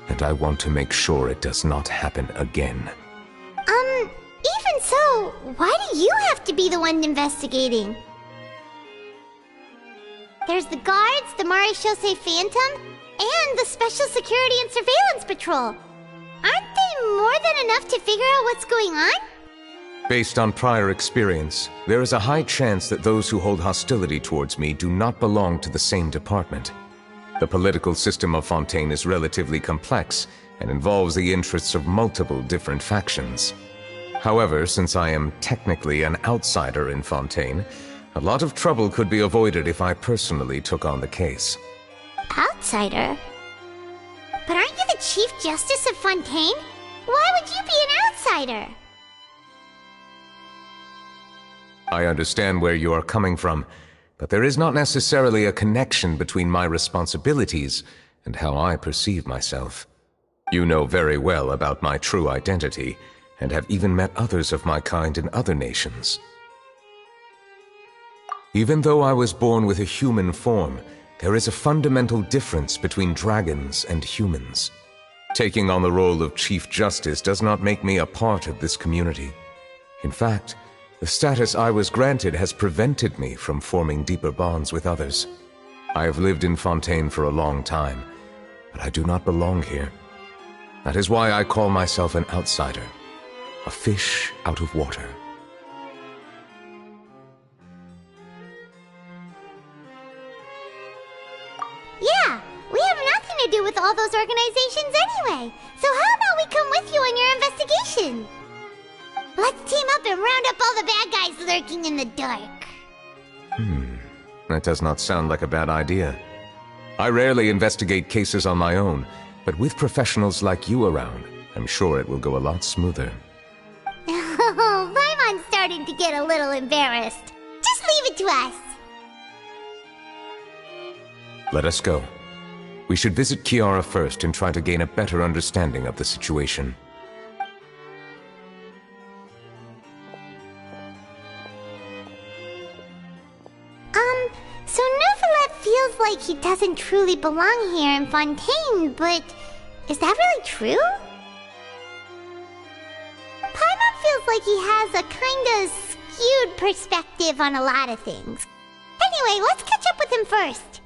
and I want to make sure it does not happen again. Even so, why do you have to be the one investigating? There's the guards, the Marechaussee Phantom, and the Special Security and Surveillance Patrol. Aren't they more than enough to figure out what's going on? Based on prior experience, there is a high chance that those who hold hostility towards me do not belong to the same department. The political system of Fontaine is relatively complex and involves the interests of multiple different factions. However, since I am technically an outsider in Fontaine, a lot of trouble could be avoided if I personally took on the case. Outsider? But aren't you the Chief Justice of Fontaine? Why would you be an outsider? I understand where you are coming from, but there is not necessarily a connection between my responsibilities and how I perceive myself. You know very well about my true identity, and have even met others of my kind in other nations. Even though I was born with a human form, there is a fundamental difference between dragons and humans. Taking on the role of Chief Justice does not make me a part of this community. In fact, the status I was granted has prevented me from forming deeper bonds with others. I have lived in Fontaine for a long time, but I do not belong here. That is why I call myself an outsider, a fish out of water. Yeah, we have nothing to do with all those organizations anyway. So how about we come with you on your investigation? Let's team up and round up all the bad guys lurking in the dark. That does not sound like a bad idea. I rarely investigate cases on my own, but with professionals like you around, I'm sure it will go a lot smoother. Oh, Paimon's starting to get a little embarrassed. Just leave it to us. Let us go. We should visit Kiara first and try to gain a better understanding of the situation. So Neuvillette feels like he doesn't truly belong here in Fontaine, but is that really true? Paimon feels like he has a kinda skewed perspective on a lot of things. Anyway, let's catch up with him first.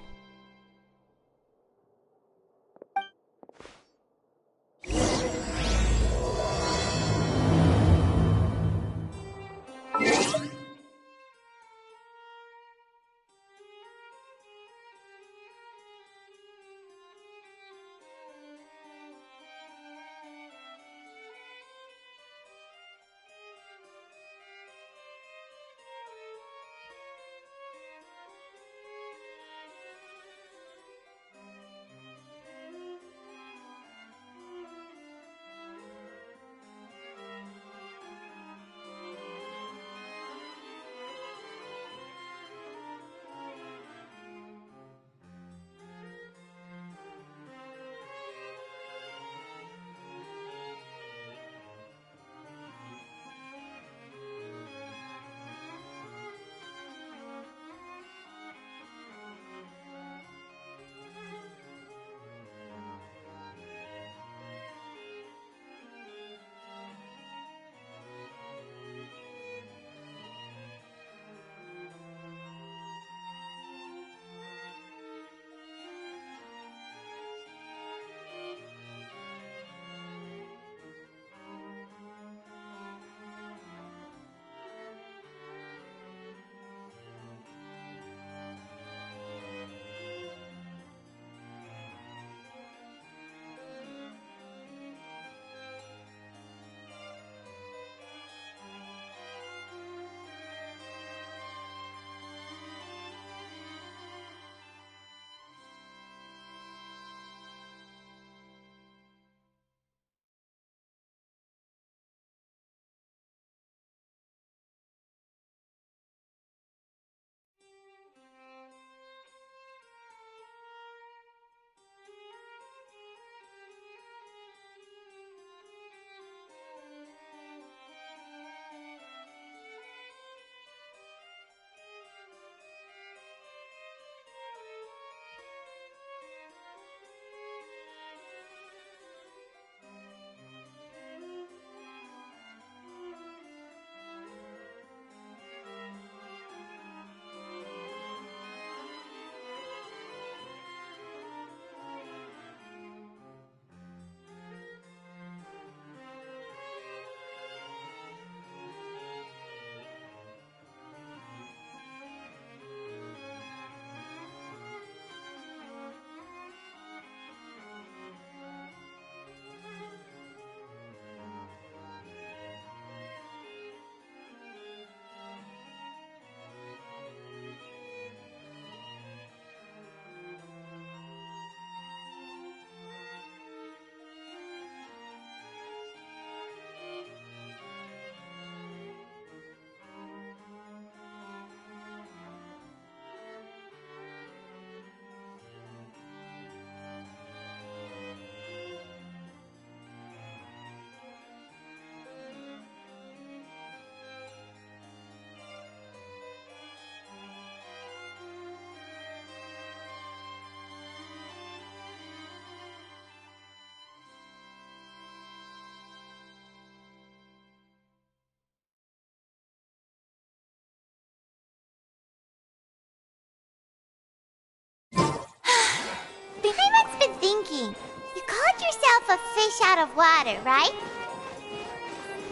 thinking. You called yourself a fish out of water, right?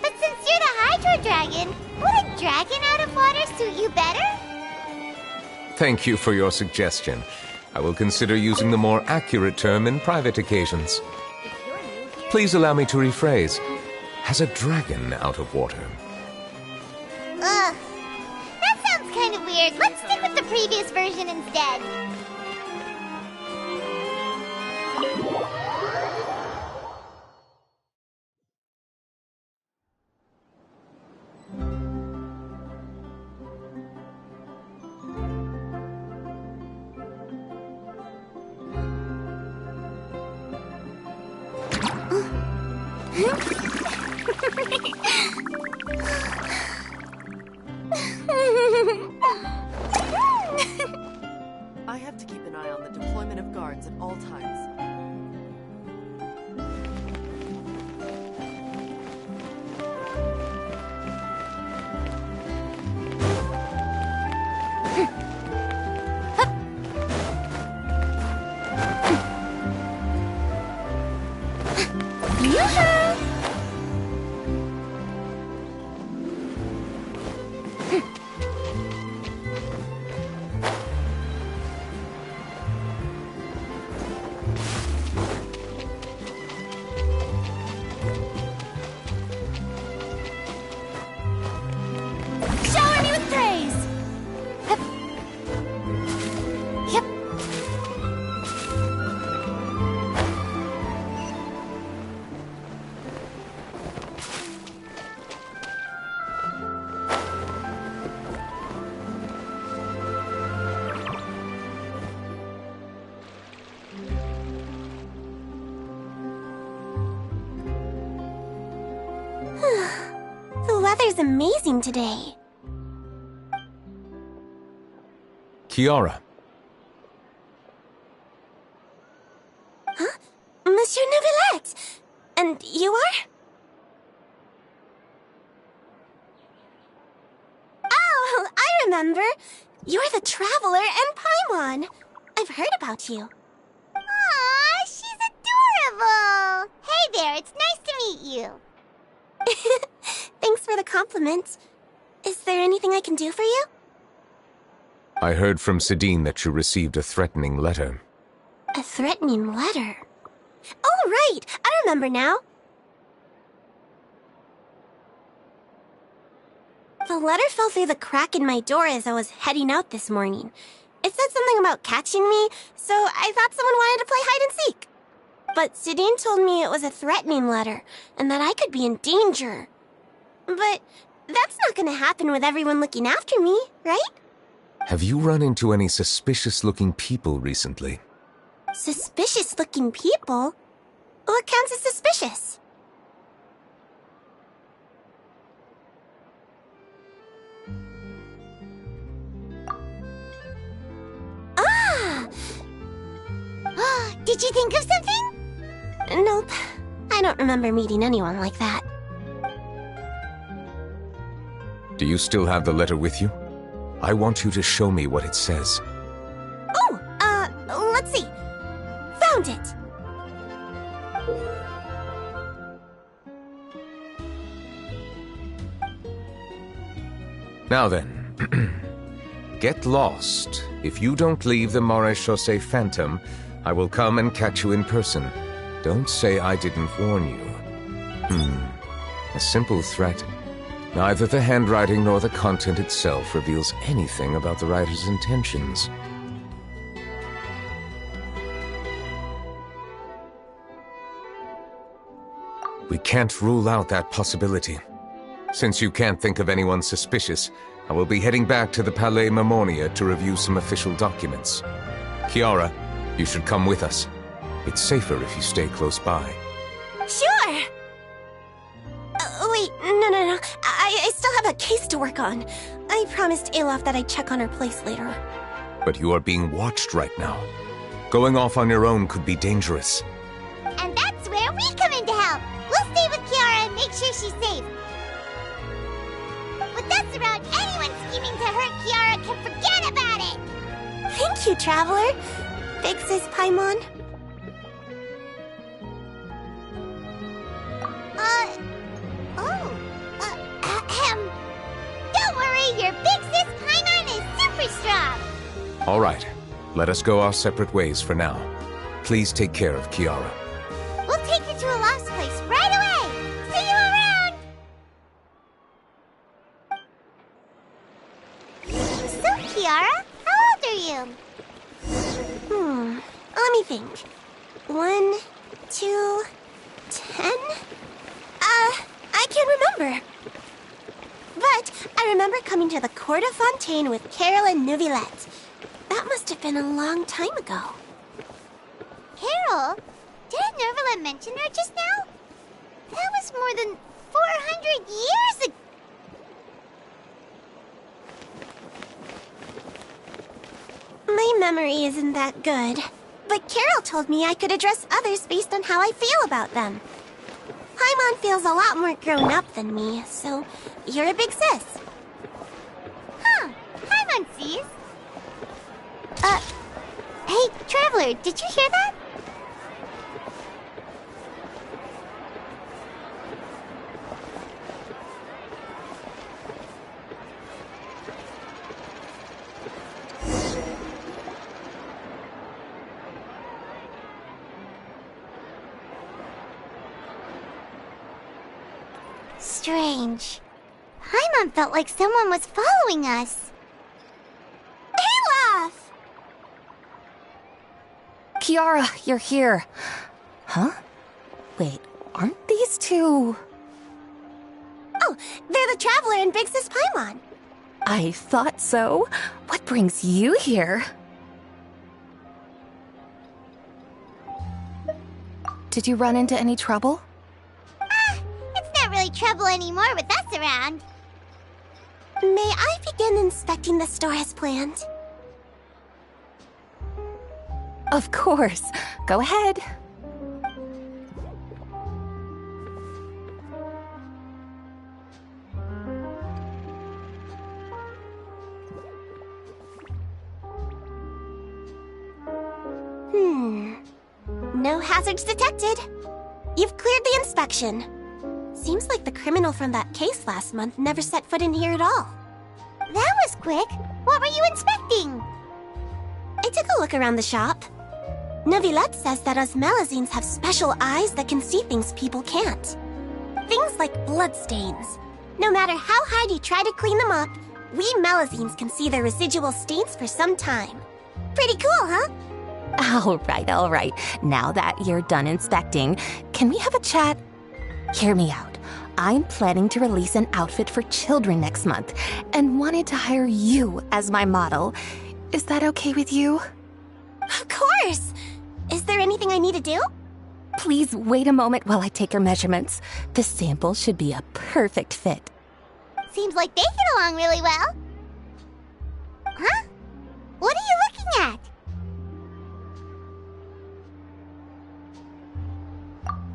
But since you're the Hydro Dragon, would a dragon out of water suit you better? Thank you for your suggestion. I will consider using the more accurate term in private occasions. Please allow me to rephrase. Has a dragon out of water? Ugh. That sounds kind of weird. Let's stick with the previous version instead. I have to keep an eye on the deployment of guards at all times. Shower me with praise! Yep. The weather's amazing today. Kiara, Huh? Monsieur Neuvillette! And you are? Oh, I remember. You're the Traveler and Paimon. I've heard about you. Aw, she's adorable! Hey there, it's nice to meet you. Thanks for the compliment. Is there anything I can do for you? I heard from Sidine that you received a threatening letter. A threatening letter? Oh, right! I remember now. The letter fell through the crack in my door as I was heading out this morning. It said something about catching me, so I thought someone wanted to play hide and seek. But Sidine told me it was a threatening letter, and that I could be in danger. But that's not gonna happen with everyone looking after me, right? Have you run into any suspicious-looking people recently? Suspicious-looking people? What counts as suspicious? Ah! Did you think of something? Nope. I don't remember meeting anyone like that. Do you still have the letter with you? I want you to show me what it says. Oh, let's see. Found it! Now then, get lost. If you don't leave the Maréchaussée Phantom, I will come and catch you in person. Don't say I didn't warn you. A simple threat. Neither the handwriting nor the content itself reveals anything about the writer's intentions. We can't rule out that possibility. Since you can't think of anyone suspicious, I will be heading back to the Palais Mermonia to review some official documents. Kiara, you should come with us. It's safer if you stay close by. Sure! Wait, no. I still have a case to work on. I promised Alof that I'd check on her place later. But you are being watched right now. Going off on your own could be dangerous. And that's where we come in to help. We'll stay with Kiara and make sure she's safe. With us around, anyone scheming to hurt Kiara can forget about it! Thank you, Traveler. Big Sis Paimon. All right, let us go our separate ways for now. Please take care of Kiara. We'll take you to a lost place right away! See you around! So, Kiara, how old are you? Let me think. 1, 2, 10? I can't remember. But I remember coming to the Court of Fontaine with Carol and Neuvillette. That must have been a long time ago. Carol? Didn't Neuvillette mention her just now? That was more than 400 years ago. My memory isn't that good. But Carol told me I could address others based on how I feel about them. Paimon feels a lot more grown up than me, so you're a big sis. Huh. Paimon sees. Hey, Traveler, did you hear that? Strange. Paimon felt like someone was following us. Olaf! Kiara, you're here. Huh? Wait, aren't these two... Oh, they're the Traveler and Big Sis Paimon. I thought so. What brings you here? Did you run into any trouble? It's not really trouble anymore with us around. May I begin inspecting the store as planned? Of course. Go ahead. No hazards detected. You've cleared the inspection. Seems like the criminal from that case last month never set foot in here at all. That was quick. What were you inspecting? I took a look around the shop. Neuvillette says that us Melazines have special eyes that can see things people can't. Things like bloodstains. No matter how hard you try to clean them up, we Melazines can see the residual stains for some time. Pretty cool, huh? All right. Now that you're done inspecting, can we have a chat? Hear me out. I'm planning to release an outfit for children next month and wanted to hire you as my model. Is that okay with you? Of course! Is there anything I need to do? Please wait a moment while I take your measurements. The sample should be a perfect fit. Seems like they get along really well. Huh? What are you looking at?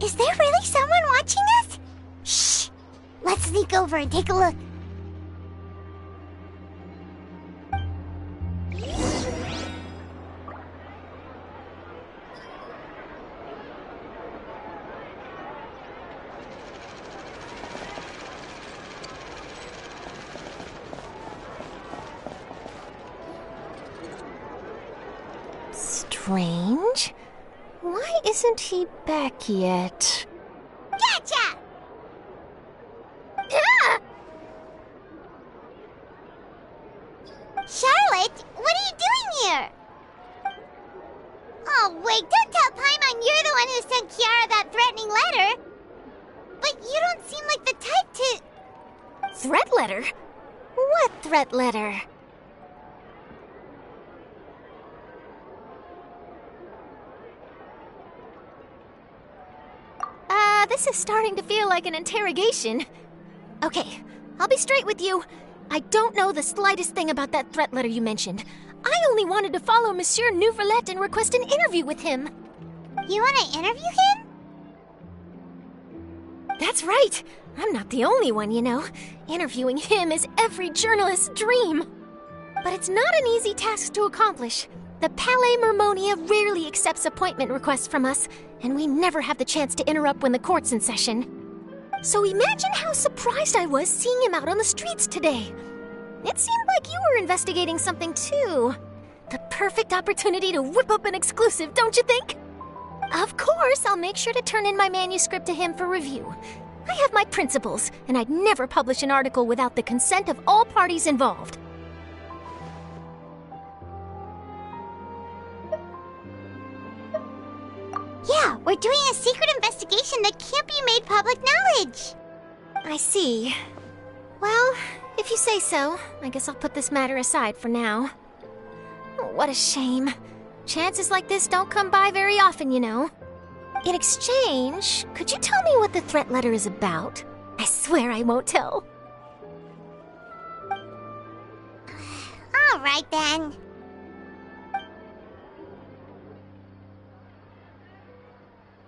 Is there really someone watching us? Shh! Let's sneak over and take a look. Strange. Why isn't he back yet? Gotcha! Ah! Charlotte, what are you doing here? Oh, wait, don't tell Paimon you're the one who sent Kiara that threatening letter. But you don't seem like the type to... Threat letter? What threat letter? This is starting to feel like an interrogation. Okay, I'll be straight with you. I don't know the slightest thing about that threat letter you mentioned. I only wanted to follow Monsieur Neuvillette and request an interview with him. You want to interview him? That's right. I'm not the only one, you know. Interviewing him is every journalist's dream. But it's not an easy task to accomplish. The Palais Mermonia rarely accepts appointment requests from us, and we never have the chance to interrupt when the court's in session. So imagine how surprised I was seeing him out on the streets today. It seemed like you were investigating something too. The perfect opportunity to whip up an exclusive, don't you think? Of course, I'll make sure to turn in my manuscript to him for review. I have my principles, and I'd never publish an article without the consent of all parties involved. Yeah, we're doing a secret investigation that can't be made public knowledge. I see. Well, if you say so, I guess I'll put this matter aside for now. Oh, what a shame. Chances like this don't come by very often, you know. In exchange, could you tell me what the threat letter is about? I swear I won't tell. All right, then.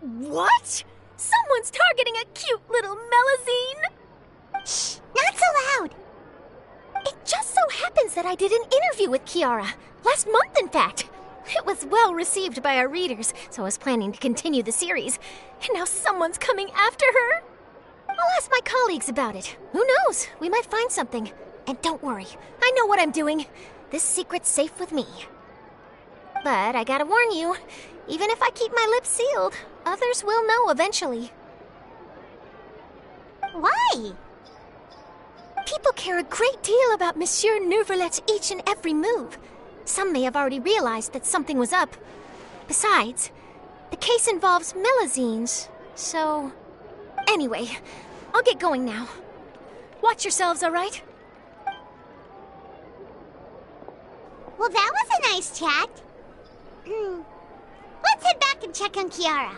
What? Someone's targeting a cute little Melazine? Shh, not so loud. It just so happens that I did an interview with Kiara. Last month, in fact. It was well received by our readers, so I was planning to continue the series. And now someone's coming after her. I'll ask my colleagues about it. Who knows? We might find something. And don't worry, I know what I'm doing. This secret's safe with me. But I gotta warn you, even if I keep my lips sealed, others will know eventually. Why? People care a great deal about Monsieur Neuvrelet's each and every move. Some may have already realized that something was up. Besides, the case involves Melazines, so... Anyway, I'll get going now. Watch yourselves, all right? Well, that was a nice chat. Let's head back and check on Kiara.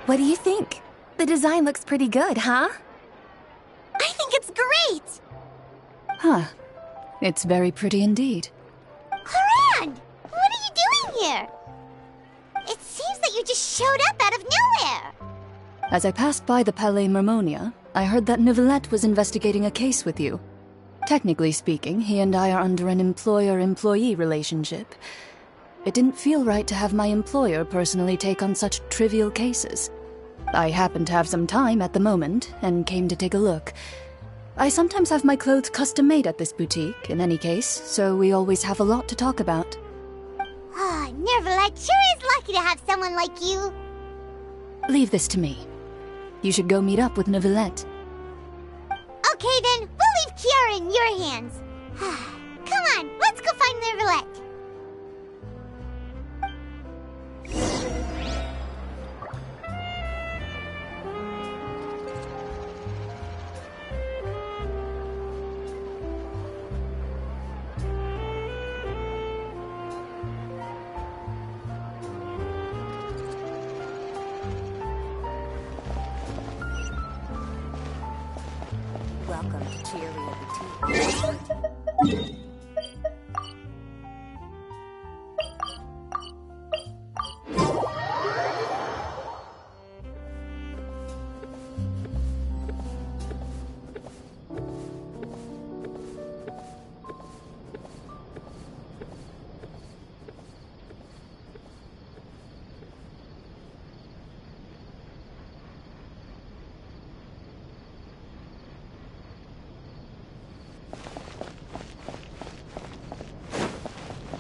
What do you think? The design looks pretty good, huh? I think it's great! Huh. It's very pretty indeed. Clorinde! What are you doing here? It seems that you just showed up out of nowhere. As I passed by the Palais Mermonia, I heard that Neuvrelet was investigating a case with you. Technically speaking, he and I are under an employer-employee relationship. It didn't feel right to have my employer personally take on such trivial cases. I happened to have some time at the moment, and came to take a look. I sometimes have my clothes custom-made at this boutique, in any case, so we always have a lot to talk about. Ah, Neuvrelet sure is lucky to have someone like you. Leave this to me. You should go meet up with Neuvrelet. Okay then, we'll leave Kiara in your hands. Come on, let's go find Neuvrelet. Welcome to Cheeria Boutique.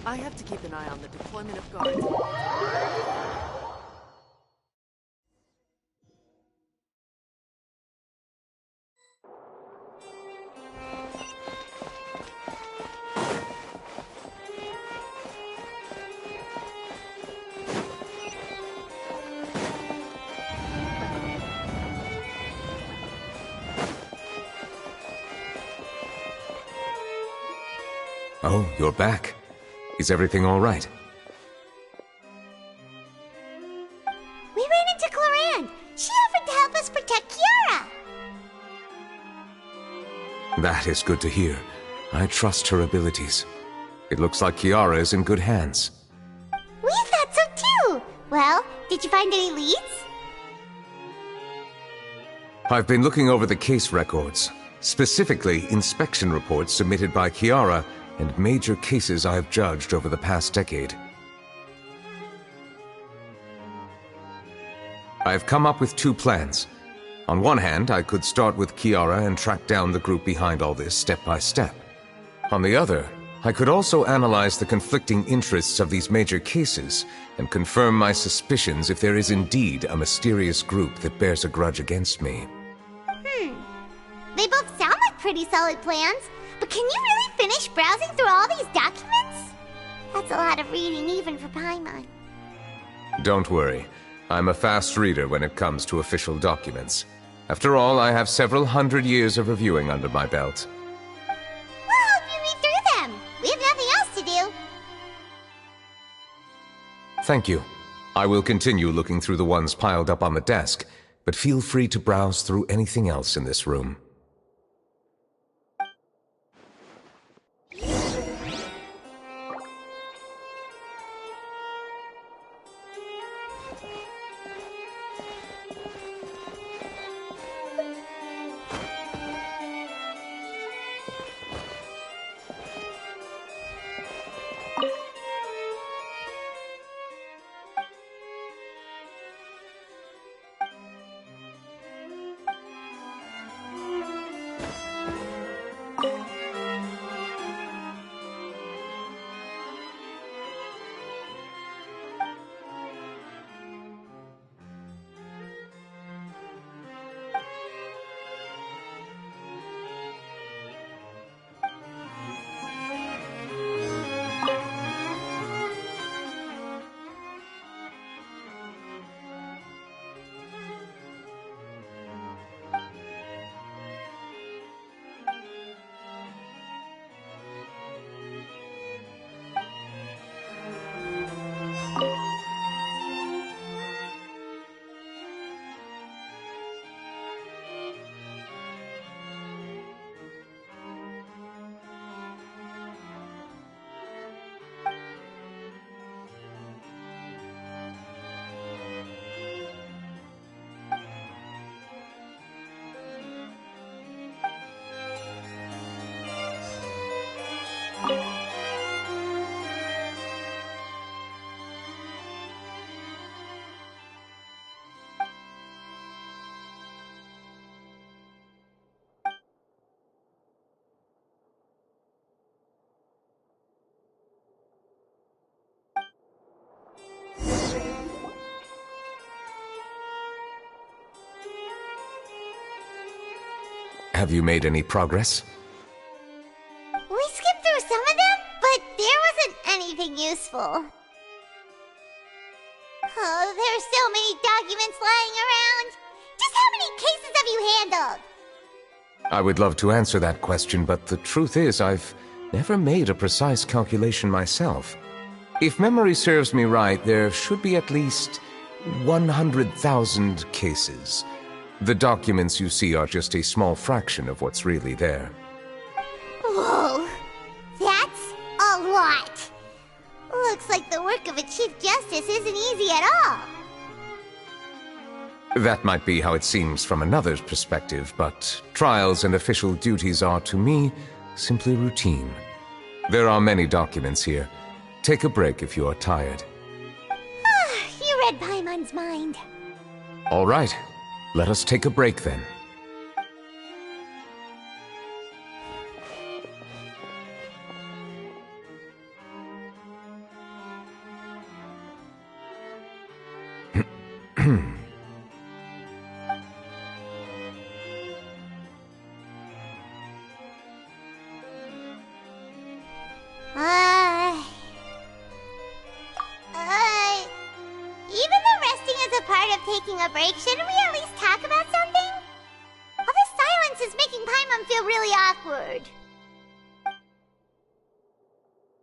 I have to keep an eye on the deployment of guards. Oh, you're back. Is everything all right? We ran into Clorinde. She offered to help us protect Kiara. That is good to hear. I trust her abilities. It looks like Kiara is in good hands. We thought so too. Well, did you find any leads? I've been looking over the case records, specifically inspection reports submitted by Kiara and major cases I've judged over the past decade. I've come up with two plans. On one hand, I could start with Kiara and track down the group behind all this step by step. On the other, I could also analyze the conflicting interests of these major cases and confirm my suspicions if there is indeed a mysterious group that bears a grudge against me. They both sound like pretty solid plans, but can you really finish browsing through all these documents? That's a lot of reading even for Paimon. Don't worry. I'm a fast reader when it comes to official documents. After all, I have several hundred years of reviewing under my belt. We'll help you read through them. We have nothing else to do. Thank you. I will continue looking through the ones piled up on the desk, but feel free to browse through anything else in this room. Have you made any progress? We skipped through some of them, but there wasn't anything useful. Oh, there are so many documents lying around. Just how many cases have you handled? I would love to answer that question, but the truth is I've never made a precise calculation myself. If memory serves me right, there should be at least 100,000 cases. The documents you see are just a small fraction of what's really there. Whoa, that's a lot. Looks like the work of a Chief Justice isn't easy at all. That might be how it seems from another's perspective, but trials and official duties are, to me, simply routine. There are many documents here. Take a break if you are tired. You read Paimon's mind. All right. Let us take a break then. Even though resting is a part of taking a break, shouldn't we at least talk about something? All this silence is making Paimon feel really awkward.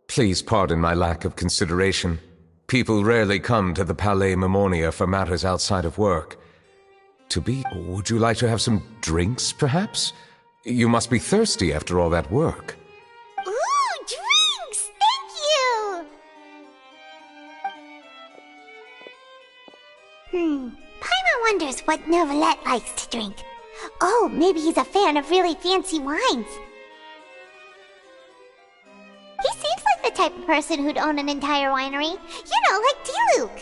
Please pardon my lack of consideration. People rarely come to the Palais Mermonia for matters outside of work. Would you like to have some drinks, perhaps? You must be thirsty after all that work. Ooh, drinks! Thank you! Paimon wonders what Novelette likes to drink. Oh, maybe he's a fan of really fancy wines. He seems like the type of person who'd own an entire winery. You know, like D-Luke.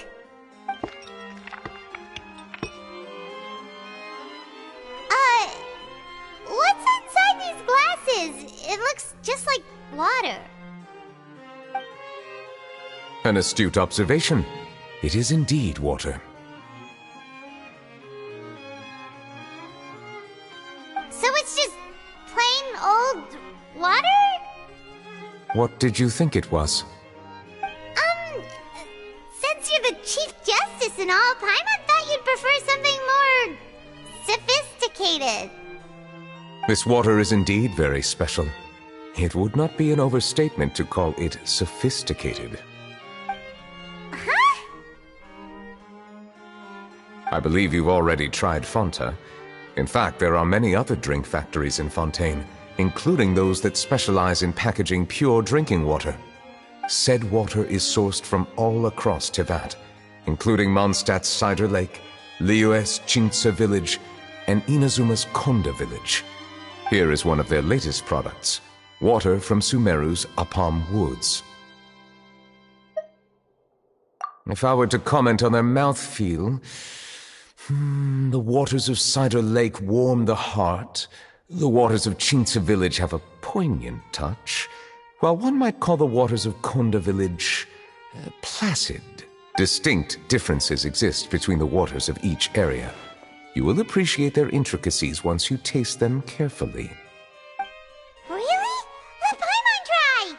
is. It looks just like water. An astute observation. It is indeed water. So it's just plain old water? What did you think it was? Since you're the Chief Justice and all, Paimon thought you'd prefer something more sophisticated. This water is indeed very special. It would not be an overstatement to call it sophisticated. Huh? I believe you've already tried Fonta. In fact, there are many other drink factories in Fontaine, including those that specialize in packaging pure drinking water. Said water is sourced from all across Tevat, including Mondstadt's Cider Lake, Liyue's Chintsa village, and Inazuma's Konda village. Here is one of their latest products, water from Sumeru's Apam Woods. If I were to comment on their mouthfeel, the waters of Cider Lake warm the heart, the waters of Chintsa village have a poignant touch, while one might call the waters of Konda village placid. Distinct differences exist between the waters of each area. You will appreciate their intricacies once you taste them carefully. Really? Let Paimon try!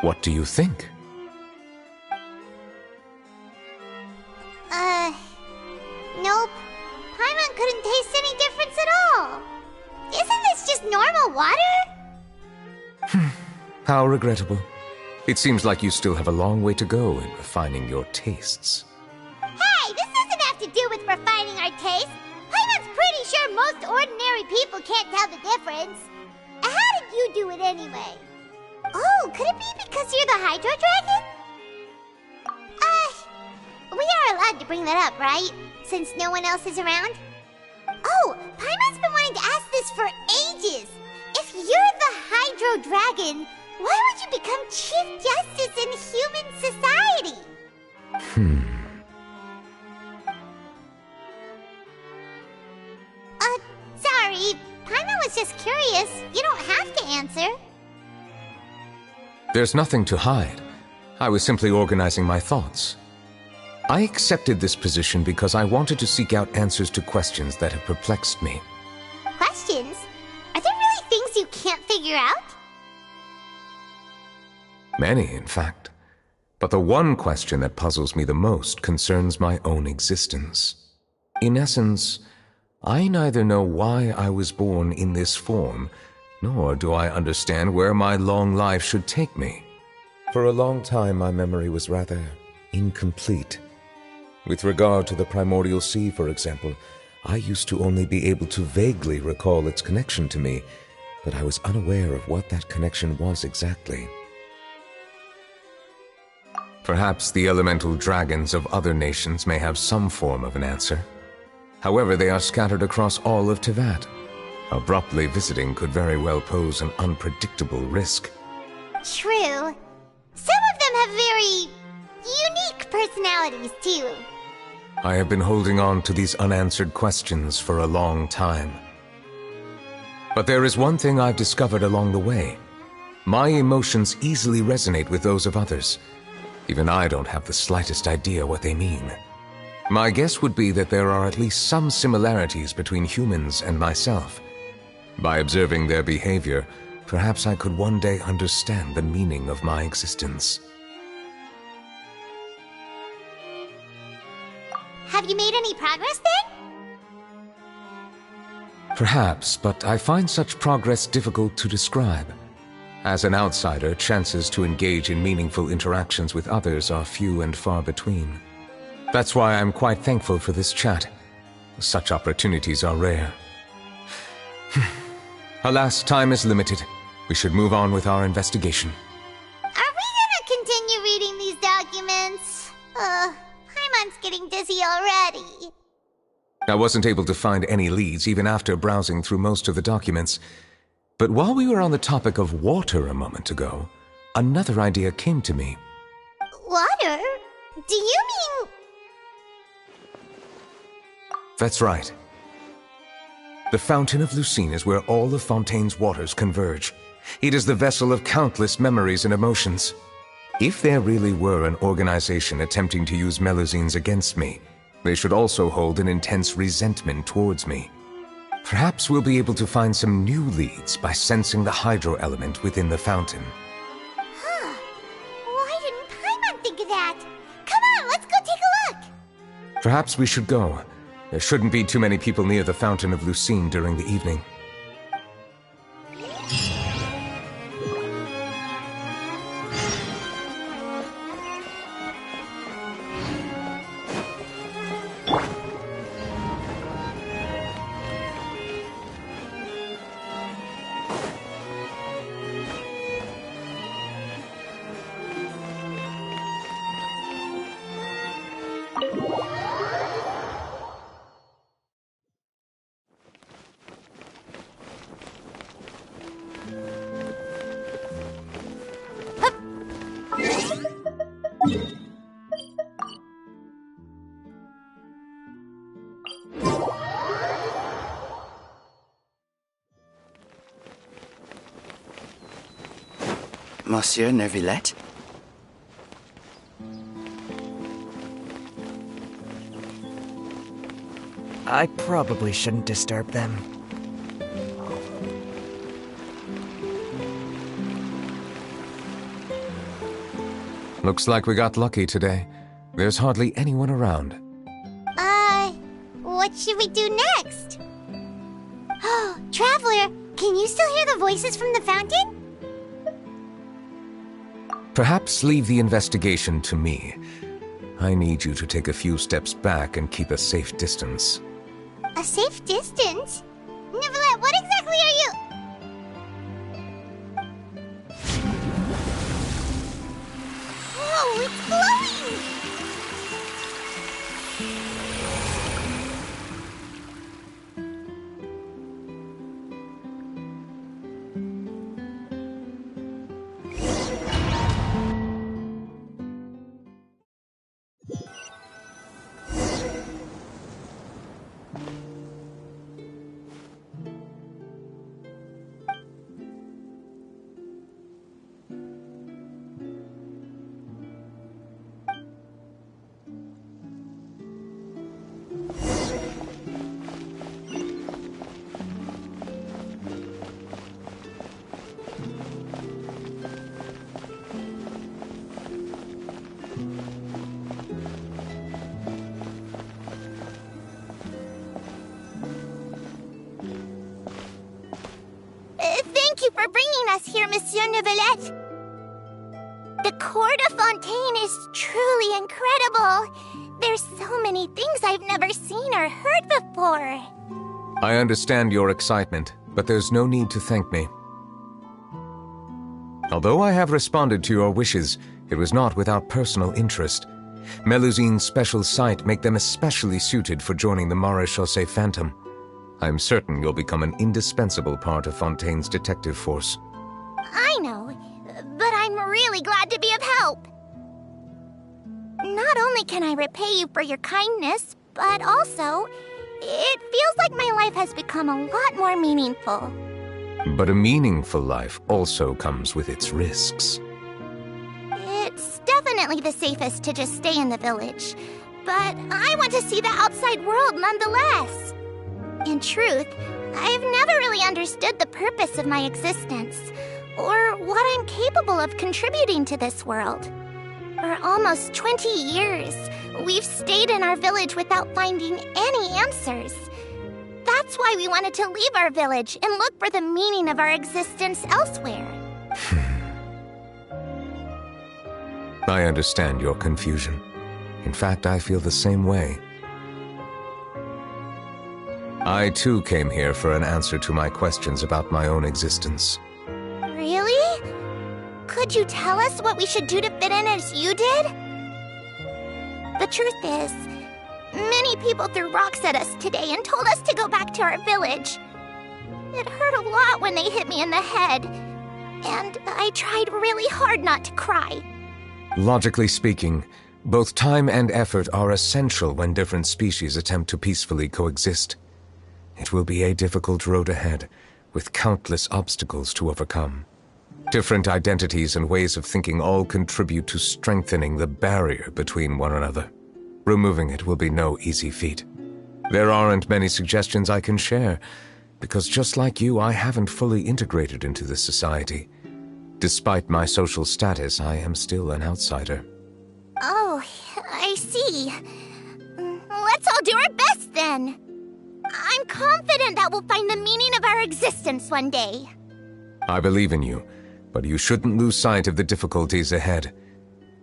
What do you think? Nope. Paimon couldn't taste any difference at all. Isn't this just normal water? How regrettable. It seems like you still have a long way to go in refining your tastes. Hey, this doesn't have to do with refining our taste. Paimon's pretty sure most ordinary people can't tell the difference. How did you do it anyway? Oh, could it be because you're the Hydro Dragon? We are allowed to bring that up, right? Since no one else is around? Oh, Paimon's been wanting to ask this for ages. If you're the Hydro Dragon, why would you become Chief Justice in human society? Sorry. Paimon was just curious. You don't have to answer. There's nothing to hide. I was simply organizing my thoughts. I accepted this position because I wanted to seek out answers to questions that have perplexed me. Questions? Are there really things you can't figure out? Many, in fact. But the one question that puzzles me the most concerns my own existence. In essence, I neither know why I was born in this form, nor do I understand where my long life should take me. For a long time, my memory was rather incomplete. With regard to the primordial sea, for example, I used to only be able to vaguely recall its connection to me, but I was unaware of what that connection was exactly. Perhaps the elemental dragons of other nations may have some form of an answer. However, they are scattered across all of Tevat. Abruptly visiting could very well pose an unpredictable risk. True. Some of them have very unique personalities, too. I have been holding on to these unanswered questions for a long time. But there is one thing I've discovered along the way. My emotions easily resonate with those of others. Even I don't have the slightest idea what they mean. My guess would be that there are at least some similarities between humans and myself. By observing their behavior, perhaps I could one day understand the meaning of my existence. Have you made any progress then? Perhaps, but I find such progress difficult to describe. As an outsider, chances to engage in meaningful interactions with others are few and far between. That's why I'm quite thankful for this chat. Such opportunities are rare. Alas, time is limited. We should move on with our investigation. Are we gonna continue reading these documents? Paimon's getting dizzy already. I wasn't able to find any leads even after browsing through most of the documents. But while we were on the topic of water a moment ago, another idea came to me. Water? Do you mean... That's right. The Fountain of Lucine is where all of Fontaine's waters converge. It is the vessel of countless memories and emotions. If there really were an organization attempting to use Melusines against me, they should also hold an intense resentment towards me. Perhaps we'll be able to find some new leads by sensing the hydro element within the fountain. Huh. Why didn't Paimon think of that? Come on, let's go take a look! Perhaps we should go. There shouldn't be too many people near the Fountain of Lucine during the evening. Monsieur Neuvillette? I probably shouldn't disturb them. Looks like we got lucky today. There's hardly anyone around. What should we do next? Oh, Traveler, can you still hear the voices from the fountain? Perhaps leave the investigation to me. I need you to take a few steps back and keep a safe distance. A safe distance? Neuvillette, what exactly are you... Whoa, it's glowing! Thank you for bringing us here, Monsieur Neuvillette. The Court of Fontaine is truly incredible. There's so many things I've never seen or heard before. I understand your excitement, but there's no need to thank me. Although I have responded to your wishes, it was not without personal interest. Melusine's special sight make them especially suited for joining the Maréchaussée Phantom. I'm certain you'll become an indispensable part of Fontaine's detective force. I know, but I'm really glad to be of help. Not only can I repay you for your kindness, but also, it feels like my life has become a lot more meaningful. But a meaningful life also comes with its risks. It's definitely the safest to just stay in the village, but I want to see the outside world nonetheless. In truth, I've never really understood the purpose of my existence, or what I'm capable of contributing to this world. For almost 20 years, we've stayed in our village without finding any answers. That's why we wanted to leave our village and look for the meaning of our existence elsewhere. I understand your confusion. In fact, I feel the same way. I too came here for an answer to my questions about my own existence. Really? Could you tell us what we should do to fit in as you did? The truth is, many people threw rocks at us today and told us to go back to our village. It hurt a lot when they hit me in the head, and I tried really hard not to cry. Logically speaking, both time and effort are essential when different species attempt to peacefully coexist. It will be a difficult road ahead, with countless obstacles to overcome. Different identities and ways of thinking all contribute to strengthening the barrier between one another. Removing it will be no easy feat. There aren't many suggestions I can share, because just like you, I haven't fully integrated into this society. Despite my social status, I am still an outsider. Oh, I see. Let's all do our best then. I'm confident that we'll find the meaning of our existence one day. I believe in you, but you shouldn't lose sight of the difficulties ahead.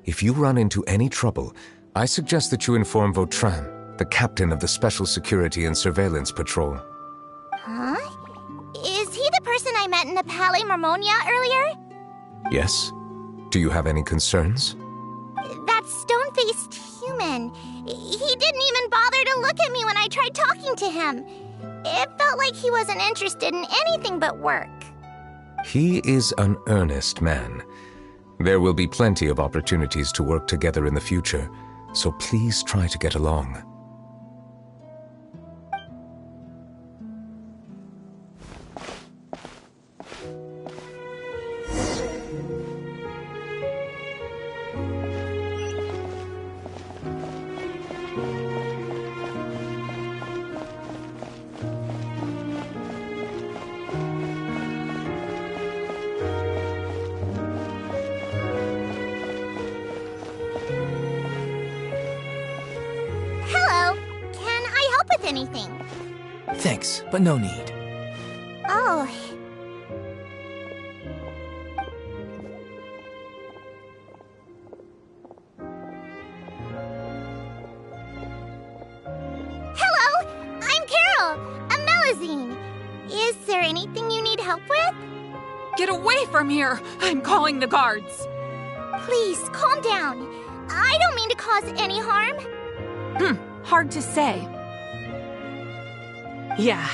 If you run into any trouble, I suggest that you inform Vautrin, the captain of the Special Security and Surveillance Patrol. Huh? Is he the person I met in the Palais Marmonia earlier? Yes? Do you have any concerns? That stone-faced human. He didn't even bother to look at me when I tried talking to him. It felt like he wasn't interested in anything but work. He is an earnest man. There will be plenty of opportunities to work together in the future, so please try to get along. Anything. Thanks, but no need. Oh. Hello, I'm Carol, a Melazine. Is there anything you need help with? Get away from here! I'm calling the guards. Please, calm down. I don't mean to cause any harm. Hard to say. Yeah,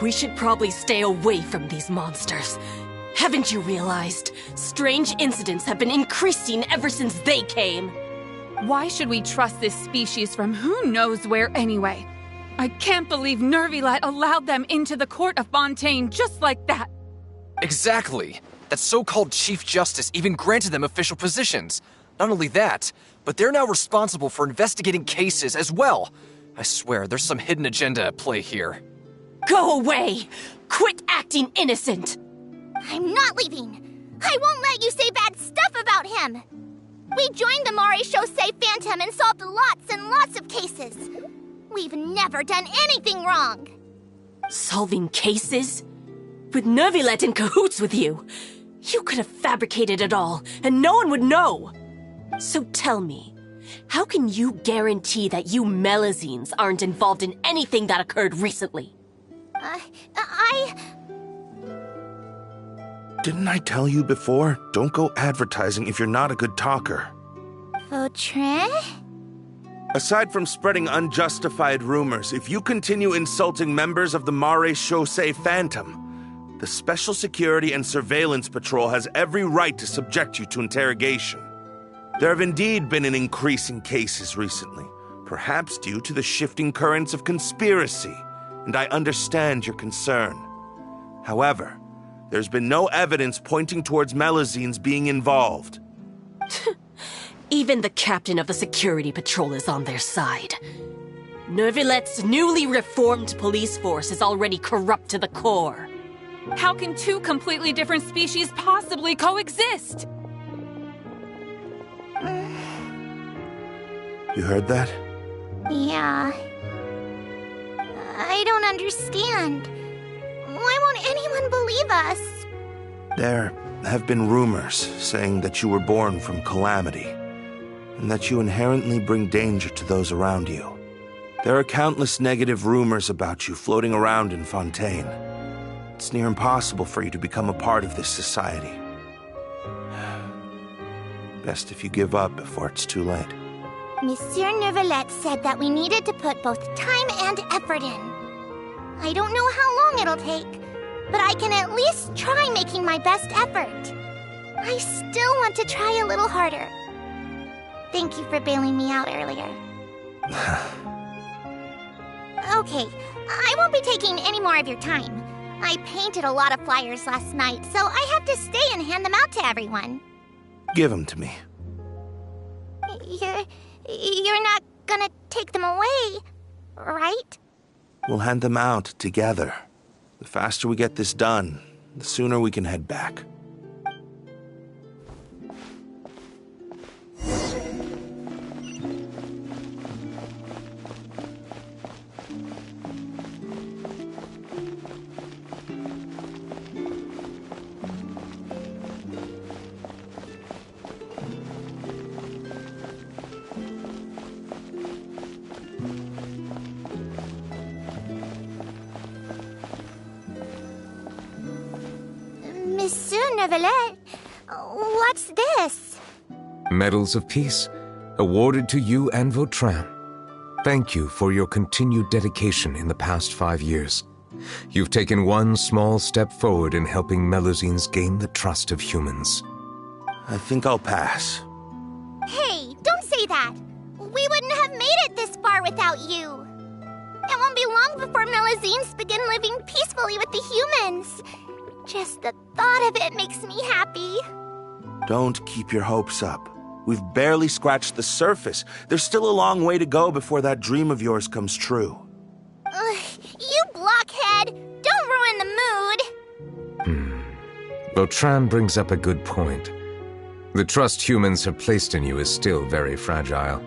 we should probably stay away from these monsters. Haven't you realized? Strange incidents have been increasing ever since they came. Why should we trust this species from who knows where anyway? I can't believe Nervilet allowed them into the court of Fontaine just like that. Exactly. That so-called Chief Justice even granted them official positions. Not only that, but they're now responsible for investigating cases as well. I swear, there's some hidden agenda at play here. Go away! Quit acting innocent! I'm not leaving! I won't let you say bad stuff about him! We joined the Maréchaussée Phantom and solved lots and lots of cases. We've never done anything wrong. Solving cases? With Nervilet in cahoots with you? You could have fabricated it all, and no one would know! So tell me, how can you guarantee that you Melazines aren't involved in anything that occurred recently? Didn't I tell you before? Don't go advertising if you're not a good talker. Vautrin? Aside from spreading unjustified rumors, if you continue insulting members of the Maréchaussée Phantom, the Special Security and Surveillance Patrol has every right to subject you to interrogation. There have indeed been an increase in cases recently, perhaps due to the shifting currents of conspiracy, and I understand your concern. However, there's been no evidence pointing towards Melazines being involved. Even the captain of the security patrol is on their side. Nervilet's newly reformed police force is already corrupt to the core. How can two completely different species possibly coexist? You heard that? Yeah. I don't understand. Why won't anyone believe us? There have been rumors saying that you were born from calamity, and that you inherently bring danger to those around you. There are countless negative rumors about you floating around in Fontaine. It's near impossible for you to become a part of this society. Best if you give up before it's too late. Monsieur Nervilet said that we needed to put both time and effort in. I don't know how long it'll take, but I can at least try making my best effort. I still want to try a little harder. Thank you for bailing me out earlier. Okay, I won't be taking any more of your time. I painted a lot of flyers last night, so I have to stay and hand them out to everyone. Give them to me. You're not gonna take them away, right? We'll hand them out together. The faster we get this done, the sooner we can head back. Monsieur Neuvillette, what's this? Medals of Peace, awarded to you and Vautrin. Thank you for your continued dedication in the past 5 years. You've taken one small step forward in helping Melusines gain the trust of humans. I think I'll pass. Hey, don't say that. We wouldn't have made it this far without you. It won't be long before Melusines begin living peacefully with the humans. Just the thought of it makes me happy. Don't keep your hopes up. We've barely scratched the surface. There's still a long way to go before that dream of yours comes true. You blockhead! Don't ruin the mood! Vautrin brings up a good point. The trust humans have placed in you is still very fragile.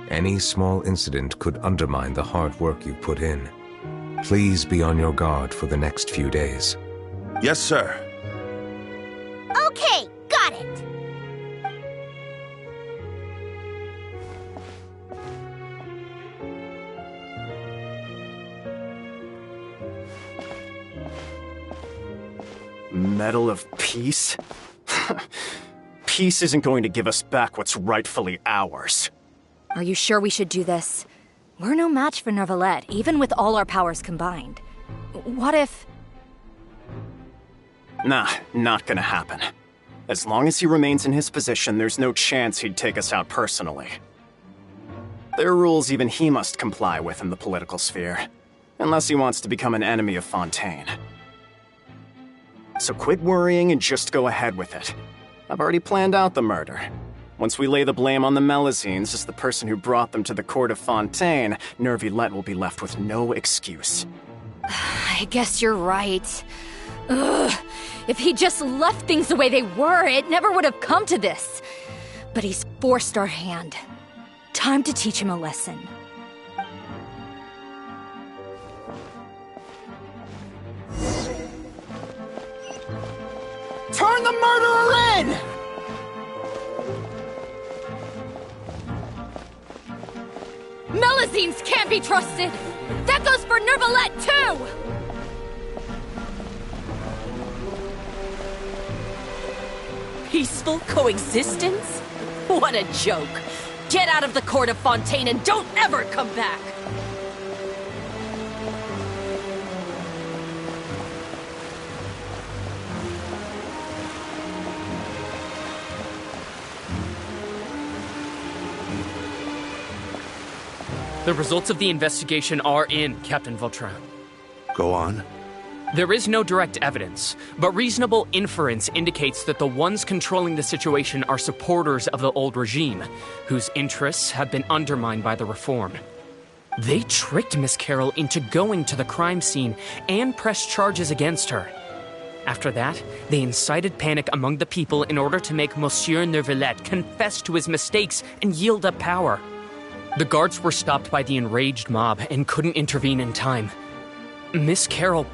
Any small incident could undermine the hard work you put in. Please be on your guard for the next few days. Yes, sir. Okay, got it. Medal of Peace? Peace isn't going to give us back what's rightfully ours. Are you sure we should do this? We're no match for Neuvillette, even with all our powers combined. What if... Nah, not gonna happen. As long as he remains in his position, there's no chance he'd take us out personally. There are rules even he must comply with in the political sphere, unless he wants to become an enemy of Fontaine. So quit worrying and just go ahead with it. I've already planned out the murder. Once we lay the blame on the Melusines as the person who brought them to the court of Fontaine, Neuvillette will be left with no excuse. I guess you're right. Ugh. If he just left things the way they were, it never would have come to this. But he's forced our hand. Time to teach him a lesson. Turn the murderer in! Melusines can't be trusted! That goes for Neuvillette, too! Peaceful coexistence? What a joke! Get out of the court of Fontaine and don't ever come back! The results of the investigation are in, Captain Vautrin. Go on. There is no direct evidence, but reasonable inference indicates that the ones controlling the situation are supporters of the old regime, whose interests have been undermined by the reform. They tricked Miss Carroll into going to the crime scene and pressed charges against her. After that, they incited panic among the people in order to make Monsieur Neuvillette confess to his mistakes and yield up power. The guards were stopped by the enraged mob and couldn't intervene in time. Miss Carroll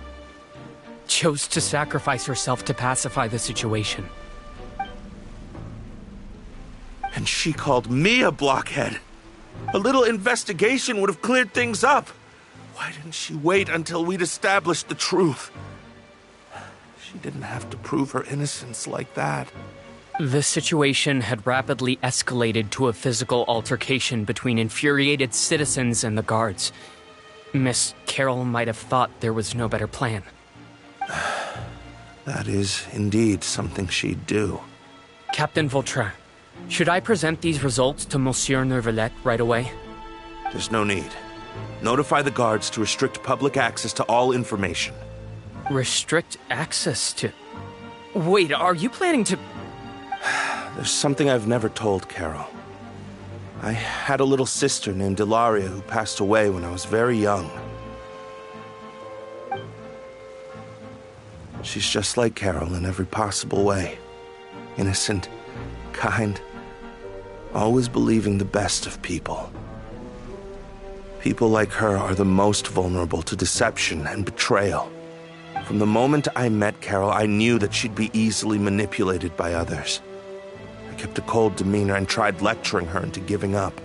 chose to sacrifice herself to pacify the situation. And she called me a blockhead. A little investigation would have cleared things up. Why didn't she wait until we'd established the truth? She didn't have to prove her innocence like that. The situation had rapidly escalated to a physical altercation between infuriated citizens and the guards. Miss Carroll might have thought there was no better plan. That is indeed something she'd do. Captain Vautrin, should I present these results to Monsieur Neuvillette right away? There's no need. Notify the guards to restrict public access to all information. Restrict access to... Wait, are you planning to... There's something I've never told Carol. I had a little sister named Ilaria who passed away when I was very young. She's just like Carol in every possible way. Innocent, kind, always believing the best of people. People like her are the most vulnerable to deception and betrayal. From the moment I met Carol, I knew that she'd be easily manipulated by others. I kept a cold demeanor and tried lecturing her into giving up.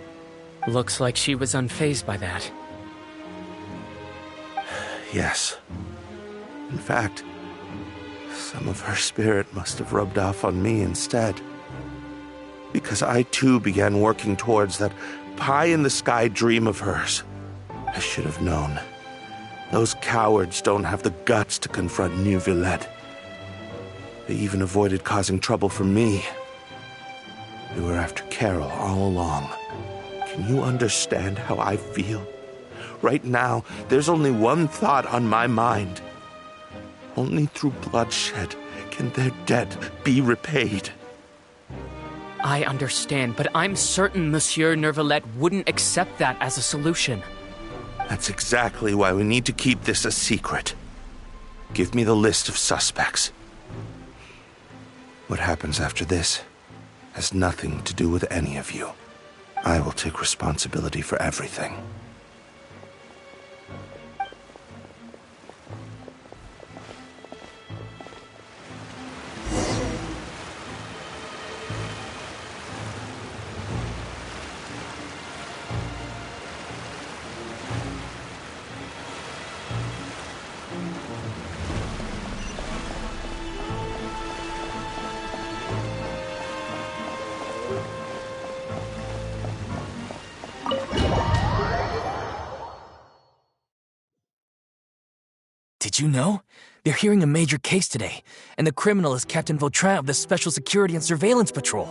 Looks like she was unfazed by that. Yes. In fact, some of her spirit must have rubbed off on me instead. Because I too began working towards that pie-in-the-sky dream of hers. I should have known. Those cowards don't have the guts to confront New Villette. They even avoided causing trouble for me. They were after Carol all along. Can you understand how I feel? Right now, there's only one thought on my mind. Only through bloodshed can their debt be repaid. I understand, but I'm certain Monsieur Nervalette wouldn't accept that as a solution. That's exactly why we need to keep this a secret. Give me the list of suspects. What happens after this has nothing to do with any of you. I will take responsibility for everything. Did you know? They're hearing a major case today, and the criminal is Captain Vautrin of the Special Security and Surveillance Patrol.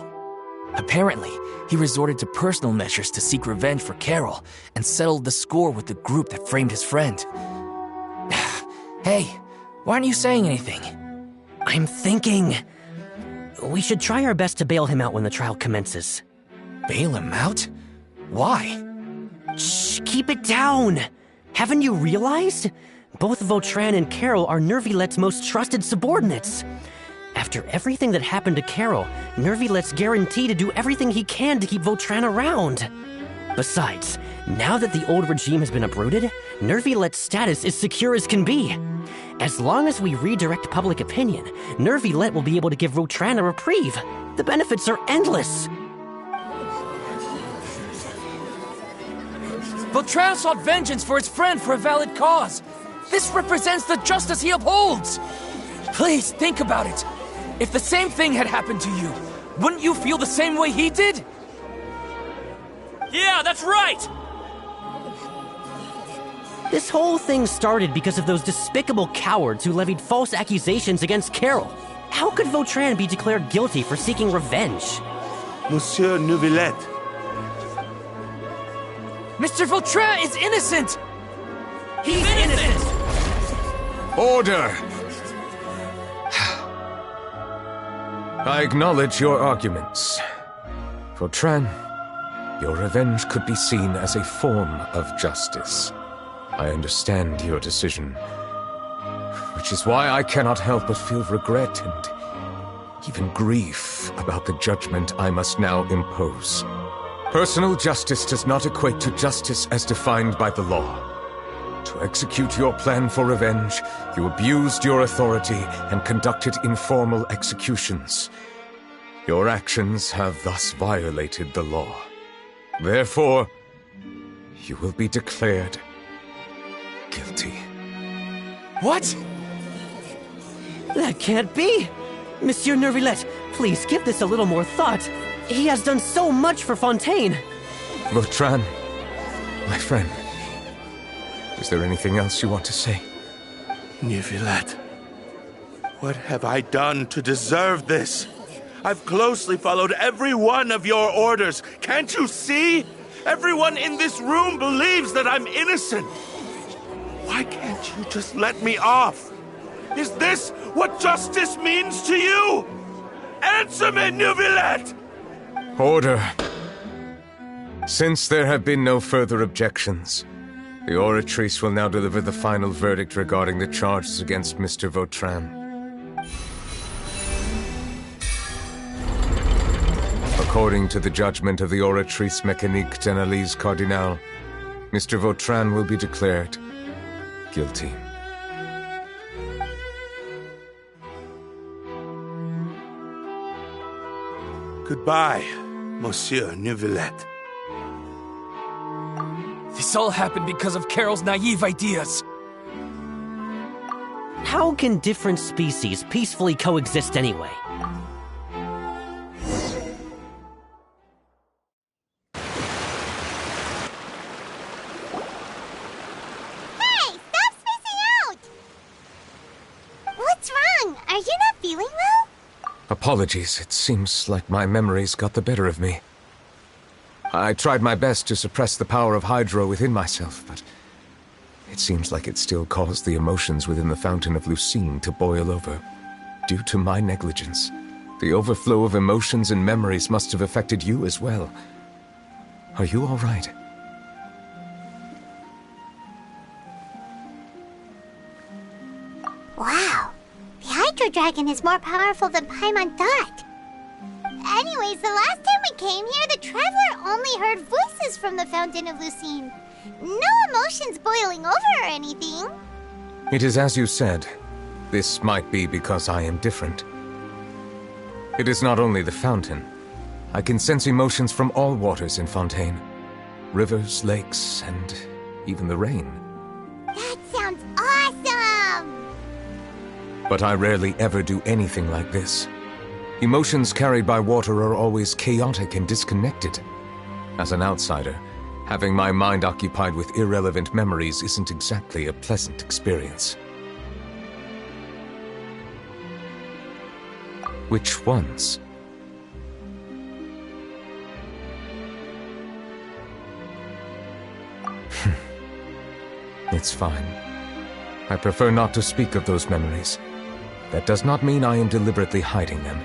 Apparently, he resorted to personal measures to seek revenge for Carol and settled the score with the group that framed his friend. Hey, why aren't you saying anything? I'm thinking... we should try our best to bail him out when the trial commences. Bail him out? Why? Shh, keep it down! Haven't you realized? Both Vautrin and Carol are Nervillette's most trusted subordinates. After everything that happened to Carol, Nervillette's guaranteed to do everything he can to keep Vautrin around. Besides, now that the old regime has been uprooted, Nervillette's status is secure as can be. As long as we redirect public opinion, Nervillette will be able to give Vautrin a reprieve. The benefits are endless. Vautrin sought vengeance for his friend for a valid cause. This represents the justice he upholds. Please think about it. If the same thing had happened to you, wouldn't you feel the same way he did? Yeah, that's right! This whole thing started because of those despicable cowards who levied false accusations against Carol. How could Vautrin be declared guilty for seeking revenge? Monsieur Neuvillette. Mr. Vautrin is innocent! He's innocent! Order! I acknowledge your arguments. Vautrin, your revenge could be seen as a form of justice. I understand your decision, which is why I cannot help but feel regret and even grief about the judgment I must now impose. Personal justice does not equate to justice as defined by the law. To execute your plan for revenge, you abused your authority and conducted informal executions. Your actions have thus violated the law. Therefore, you will be declared guilty. What? That can't be! Monsieur Nervillette, please give this a little more thought. He has done so much for Fontaine. Vautrin, my friend, is there anything else you want to say? Neuvillette, what have I done to deserve this? I've closely followed every one of your orders. Can't you see? Everyone in this room believes that I'm innocent. Why can't you just let me off? Is this what justice means to you? Answer me, Neuvillette! Order. Since there have been no further objections, the Oratrice will now deliver the final verdict regarding the charges against Mr. Vautrin. According to the judgment of the Oratrice Mécanique d'Analyse Cardinal, Mr. Vautrin will be declared guilty. Goodbye, Monsieur Neuvillette. This all happened because of Carol's naive ideas. How can different species peacefully coexist anyway? Hey, stop spacing out! What's wrong? Are you not feeling well? Apologies, it seems like my memories got the better of me. I tried my best to suppress the power of Hydro within myself, but it seems like it still caused the emotions within the Fountain of Lucine to boil over. Due to my negligence, the overflow of emotions and memories must have affected you as well. Are you all right? Wow. The Hydro Dragon is more powerful than Paimon thought. Anyways, the last time we came here, the Traveler only heard voices from the Fountain of Lucine. No emotions boiling over or anything. It is as you said. This might be because I am different. It is not only the fountain. I can sense emotions from all waters in Fontaine. Rivers, lakes, and even the rain. That sounds awesome! But I rarely ever do anything like this. Emotions carried by water are always chaotic and disconnected. As an outsider, having my mind occupied with irrelevant memories isn't exactly a pleasant experience. Which ones? It's fine. I prefer not to speak of those memories. That does not mean I am deliberately hiding them.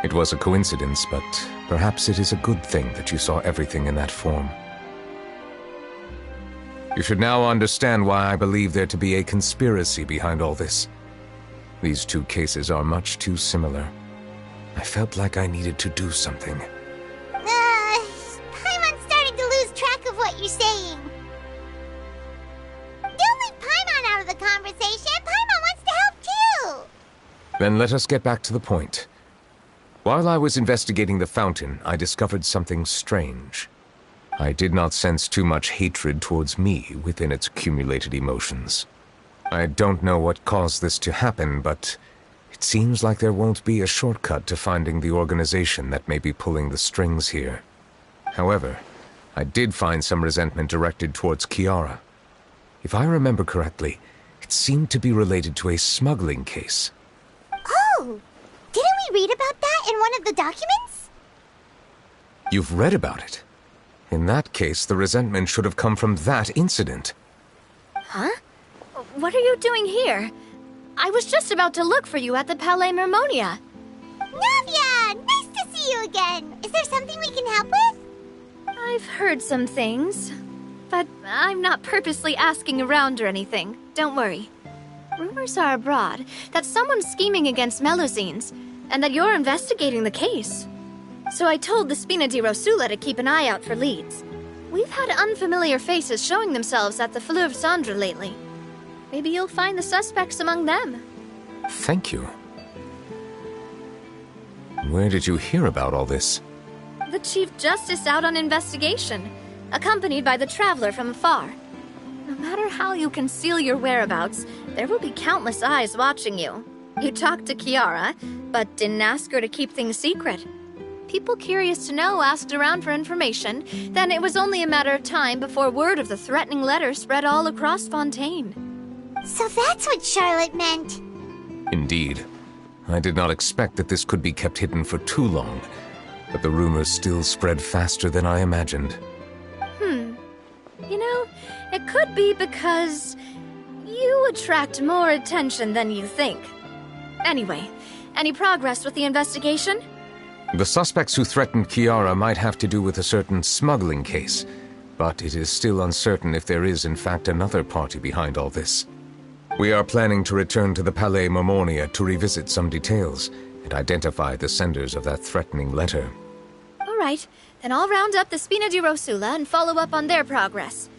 It was a coincidence, but perhaps it is a good thing that you saw everything in that form. You should now understand why I believe there to be a conspiracy behind all this. These two cases are much too similar. I felt like I needed to do something. Paimon's starting to lose track of what you're saying. Don't leave Paimon out of the conversation. Paimon wants to help too. Then let us get back to the point. While I was investigating the fountain, I discovered something strange. I did not sense too much hatred towards me within its accumulated emotions. I don't know what caused this to happen, but it seems like there won't be a shortcut to finding the organization that may be pulling the strings here. However, I did find some resentment directed towards Kiara. If I remember correctly, it seemed to be related to a smuggling case. Oh! Didn't we read about that in one of the documents? You've read about it? In that case, the resentment should have come from that incident. Huh? What are you doing here? I was just about to look for you at the Palais Mermonia. Navia! Nice to see you again! Is there something we can help with? I've heard some things, but I'm not purposely asking around or anything. Don't worry. Rumors are abroad that someone's scheming against Melusines, and that you're investigating the case. So I told the Spina di Rosula to keep an eye out for leads. We've had unfamiliar faces showing themselves at the Fleuve Cendre lately. Maybe you'll find the suspects among them. Thank you. Where did you hear about all this? The Chief Justice out on investigation, accompanied by the Traveler from afar. No matter how you conceal your whereabouts, there will be countless eyes watching you. You talked to Kiara, but didn't ask her to keep things secret. People curious to know asked around for information, then it was only a matter of time before word of the threatening letter spread all across Fontaine. So that's what Charlotte meant. Indeed. I did not expect that this could be kept hidden for too long, but the rumors still spread faster than I imagined. could be because you attract more attention than you think. Anyway, any progress with the investigation? The suspects who threatened Kiara might have to do with a certain smuggling case, but it is still uncertain if there is in fact another party behind all this. We are planning to return to the Palais Marmonia to revisit some details and identify the senders of that threatening letter. All right, then I'll round up the Spina di Rosula and follow up on their progress.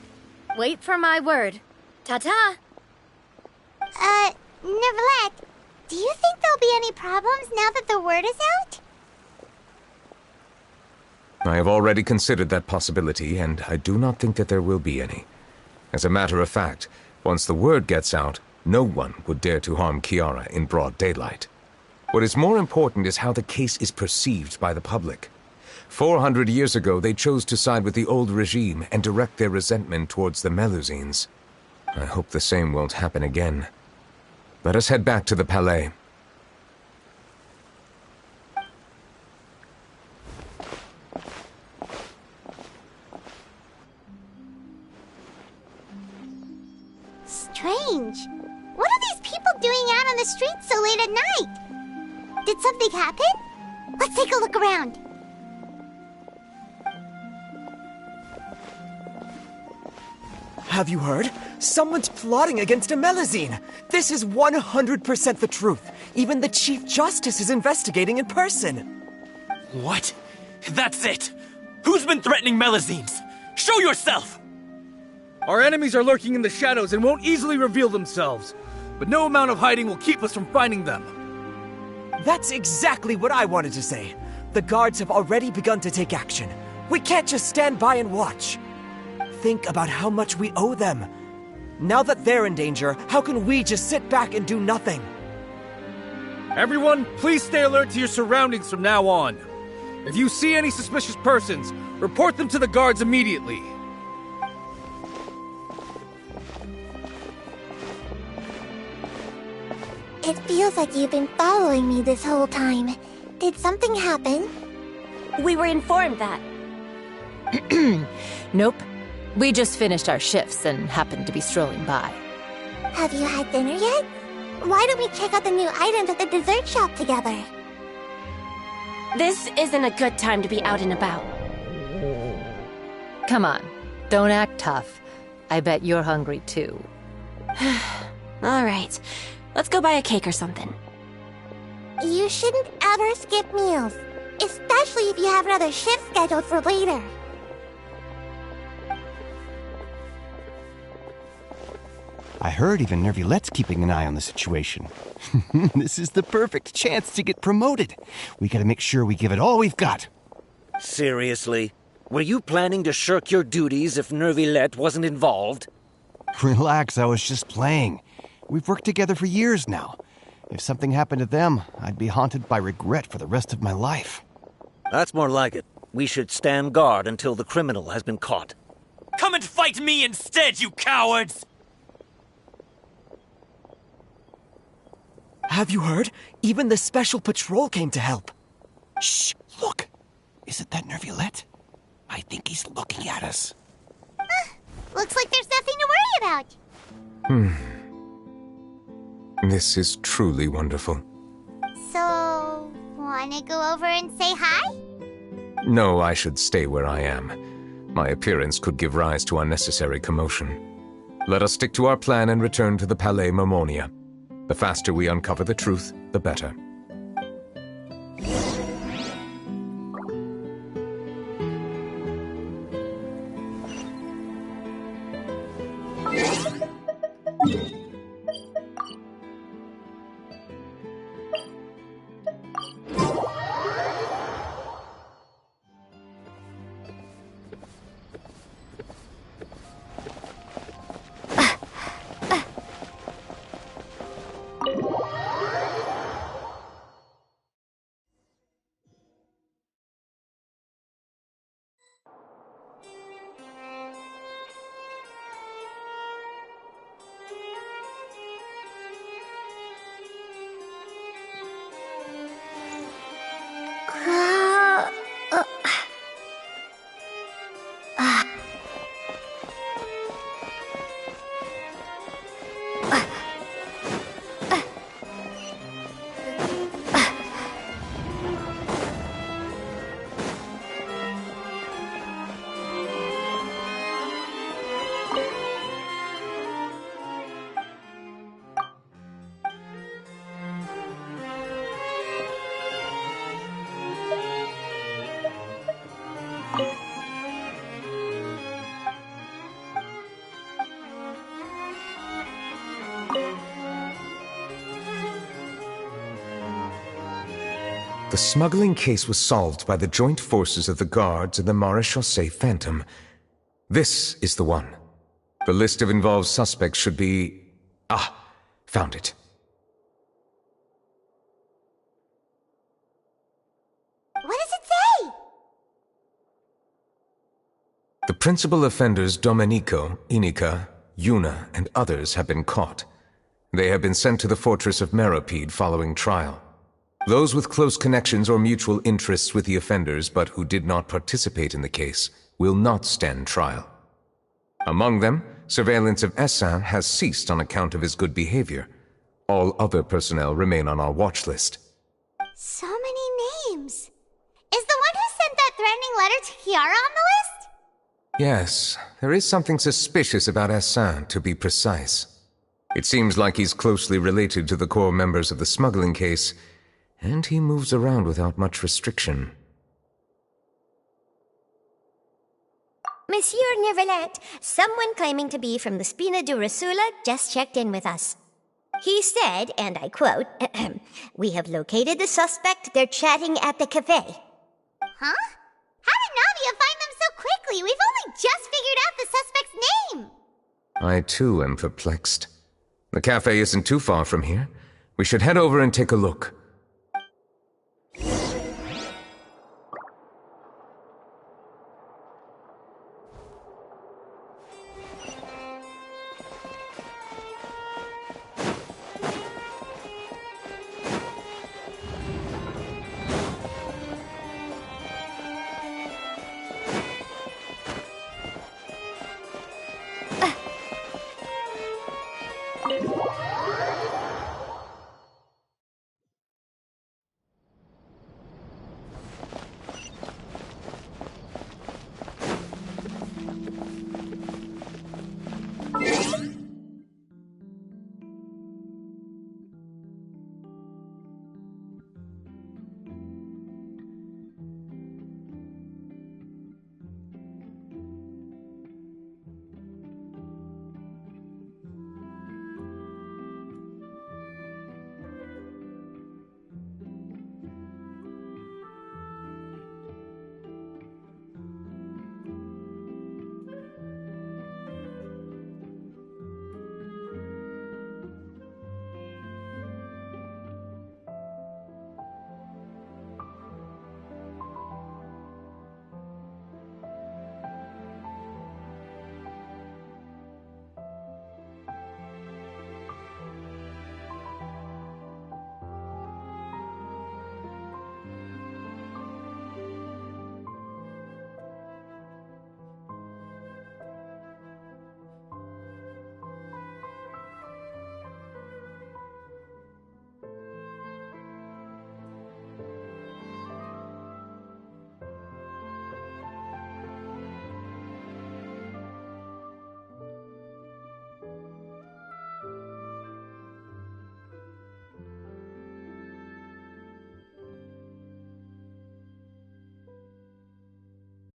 Wait for my word. Ta-ta! Neverlet, do you think there'll be any problems now that the word is out? I have already considered that possibility, and I do not think that there will be any. As a matter of fact, once the word gets out, no one would dare to harm Kiara in broad daylight. What is more important is how the case is perceived by the public. 400 years ago, they chose to side with the old regime and direct their resentment towards the Melusines. I hope the same won't happen again. Let us head back to the Palais. Strange. What are these people doing out on the streets so late at night? Did something happen? Let's take a look around. Have you heard? Someone's plotting against a Melusine. This is 100% the truth. Even the Chief Justice is investigating in person. What? That's it! Who's been threatening Melusines? Show yourself! Our enemies are lurking in the shadows and won't easily reveal themselves. But no amount of hiding will keep us from finding them. That's exactly what I wanted to say. The guards have already begun to take action. We can't just stand by and watch. Think about how much we owe them. Now that they're in danger, how can we just sit back and do nothing? Everyone, please stay alert to your surroundings from now on. If you see any suspicious persons, report them to the guards immediately. It feels like you've been following me this whole time. Did something happen? We were informed that. Nope. We just finished our shifts and happened to be strolling by. Have you had dinner yet? Why don't we check out the new items at the dessert shop together? This isn't a good time to be out and about. Come on, don't act tough. I bet you're hungry too. All right, let's go buy a cake or something. You shouldn't ever skip meals, especially if you have another shift scheduled for later. I heard even Nervilette's keeping an eye on the situation. This is the perfect chance to get promoted. We gotta make sure we give it all we've got. Seriously? Were you planning to shirk your duties if Nervilette wasn't involved? Relax, I was just playing. We've worked together for years now. If something happened to them, I'd be haunted by regret for the rest of my life. That's more like it. We should stand guard until the criminal has been caught. Come and fight me instead, you cowards! Have you heard? Even the Special Patrol came to help. Shh, look. Isn't that Nervilette? I think he's looking at us. Looks like there's nothing to worry about. This is truly wonderful. So, wanna go over and say hi? No, I should stay where I am. My appearance could give rise to unnecessary commotion. Let us stick to our plan and return to the Palais Marmonia. The faster we uncover the truth, the better. The smuggling case was solved by the joint forces of the guards and the Maréchaussée Phantom. This is the one. The list of involved suspects should be... Ah, found it. What does it say? The principal offenders Domenico, Inica, Yuna, and others have been caught. They have been sent to the fortress of Meropide following trial. Those with close connections or mutual interests with the offenders but who did not participate in the case will not stand trial. Among them, surveillance of Essin has ceased on account of his good behavior. All other personnel remain on our watch list. So many names. Is the one who sent that threatening letter to Kiara on the list? Yes, there is something suspicious about Essin, to be precise. It seems like he's closely related to the core members of the smuggling case, and he moves around without much restriction. Monsieur Neuvillette, someone claiming to be from the Spina Durasula just checked in with us. He said, and I quote, "We have located the suspect. They're chatting at the cafe." Huh? How did Navia find them so quickly? We've only just figured out the suspect's name. I too am perplexed. The cafe isn't too far from here. We should head over and take a look.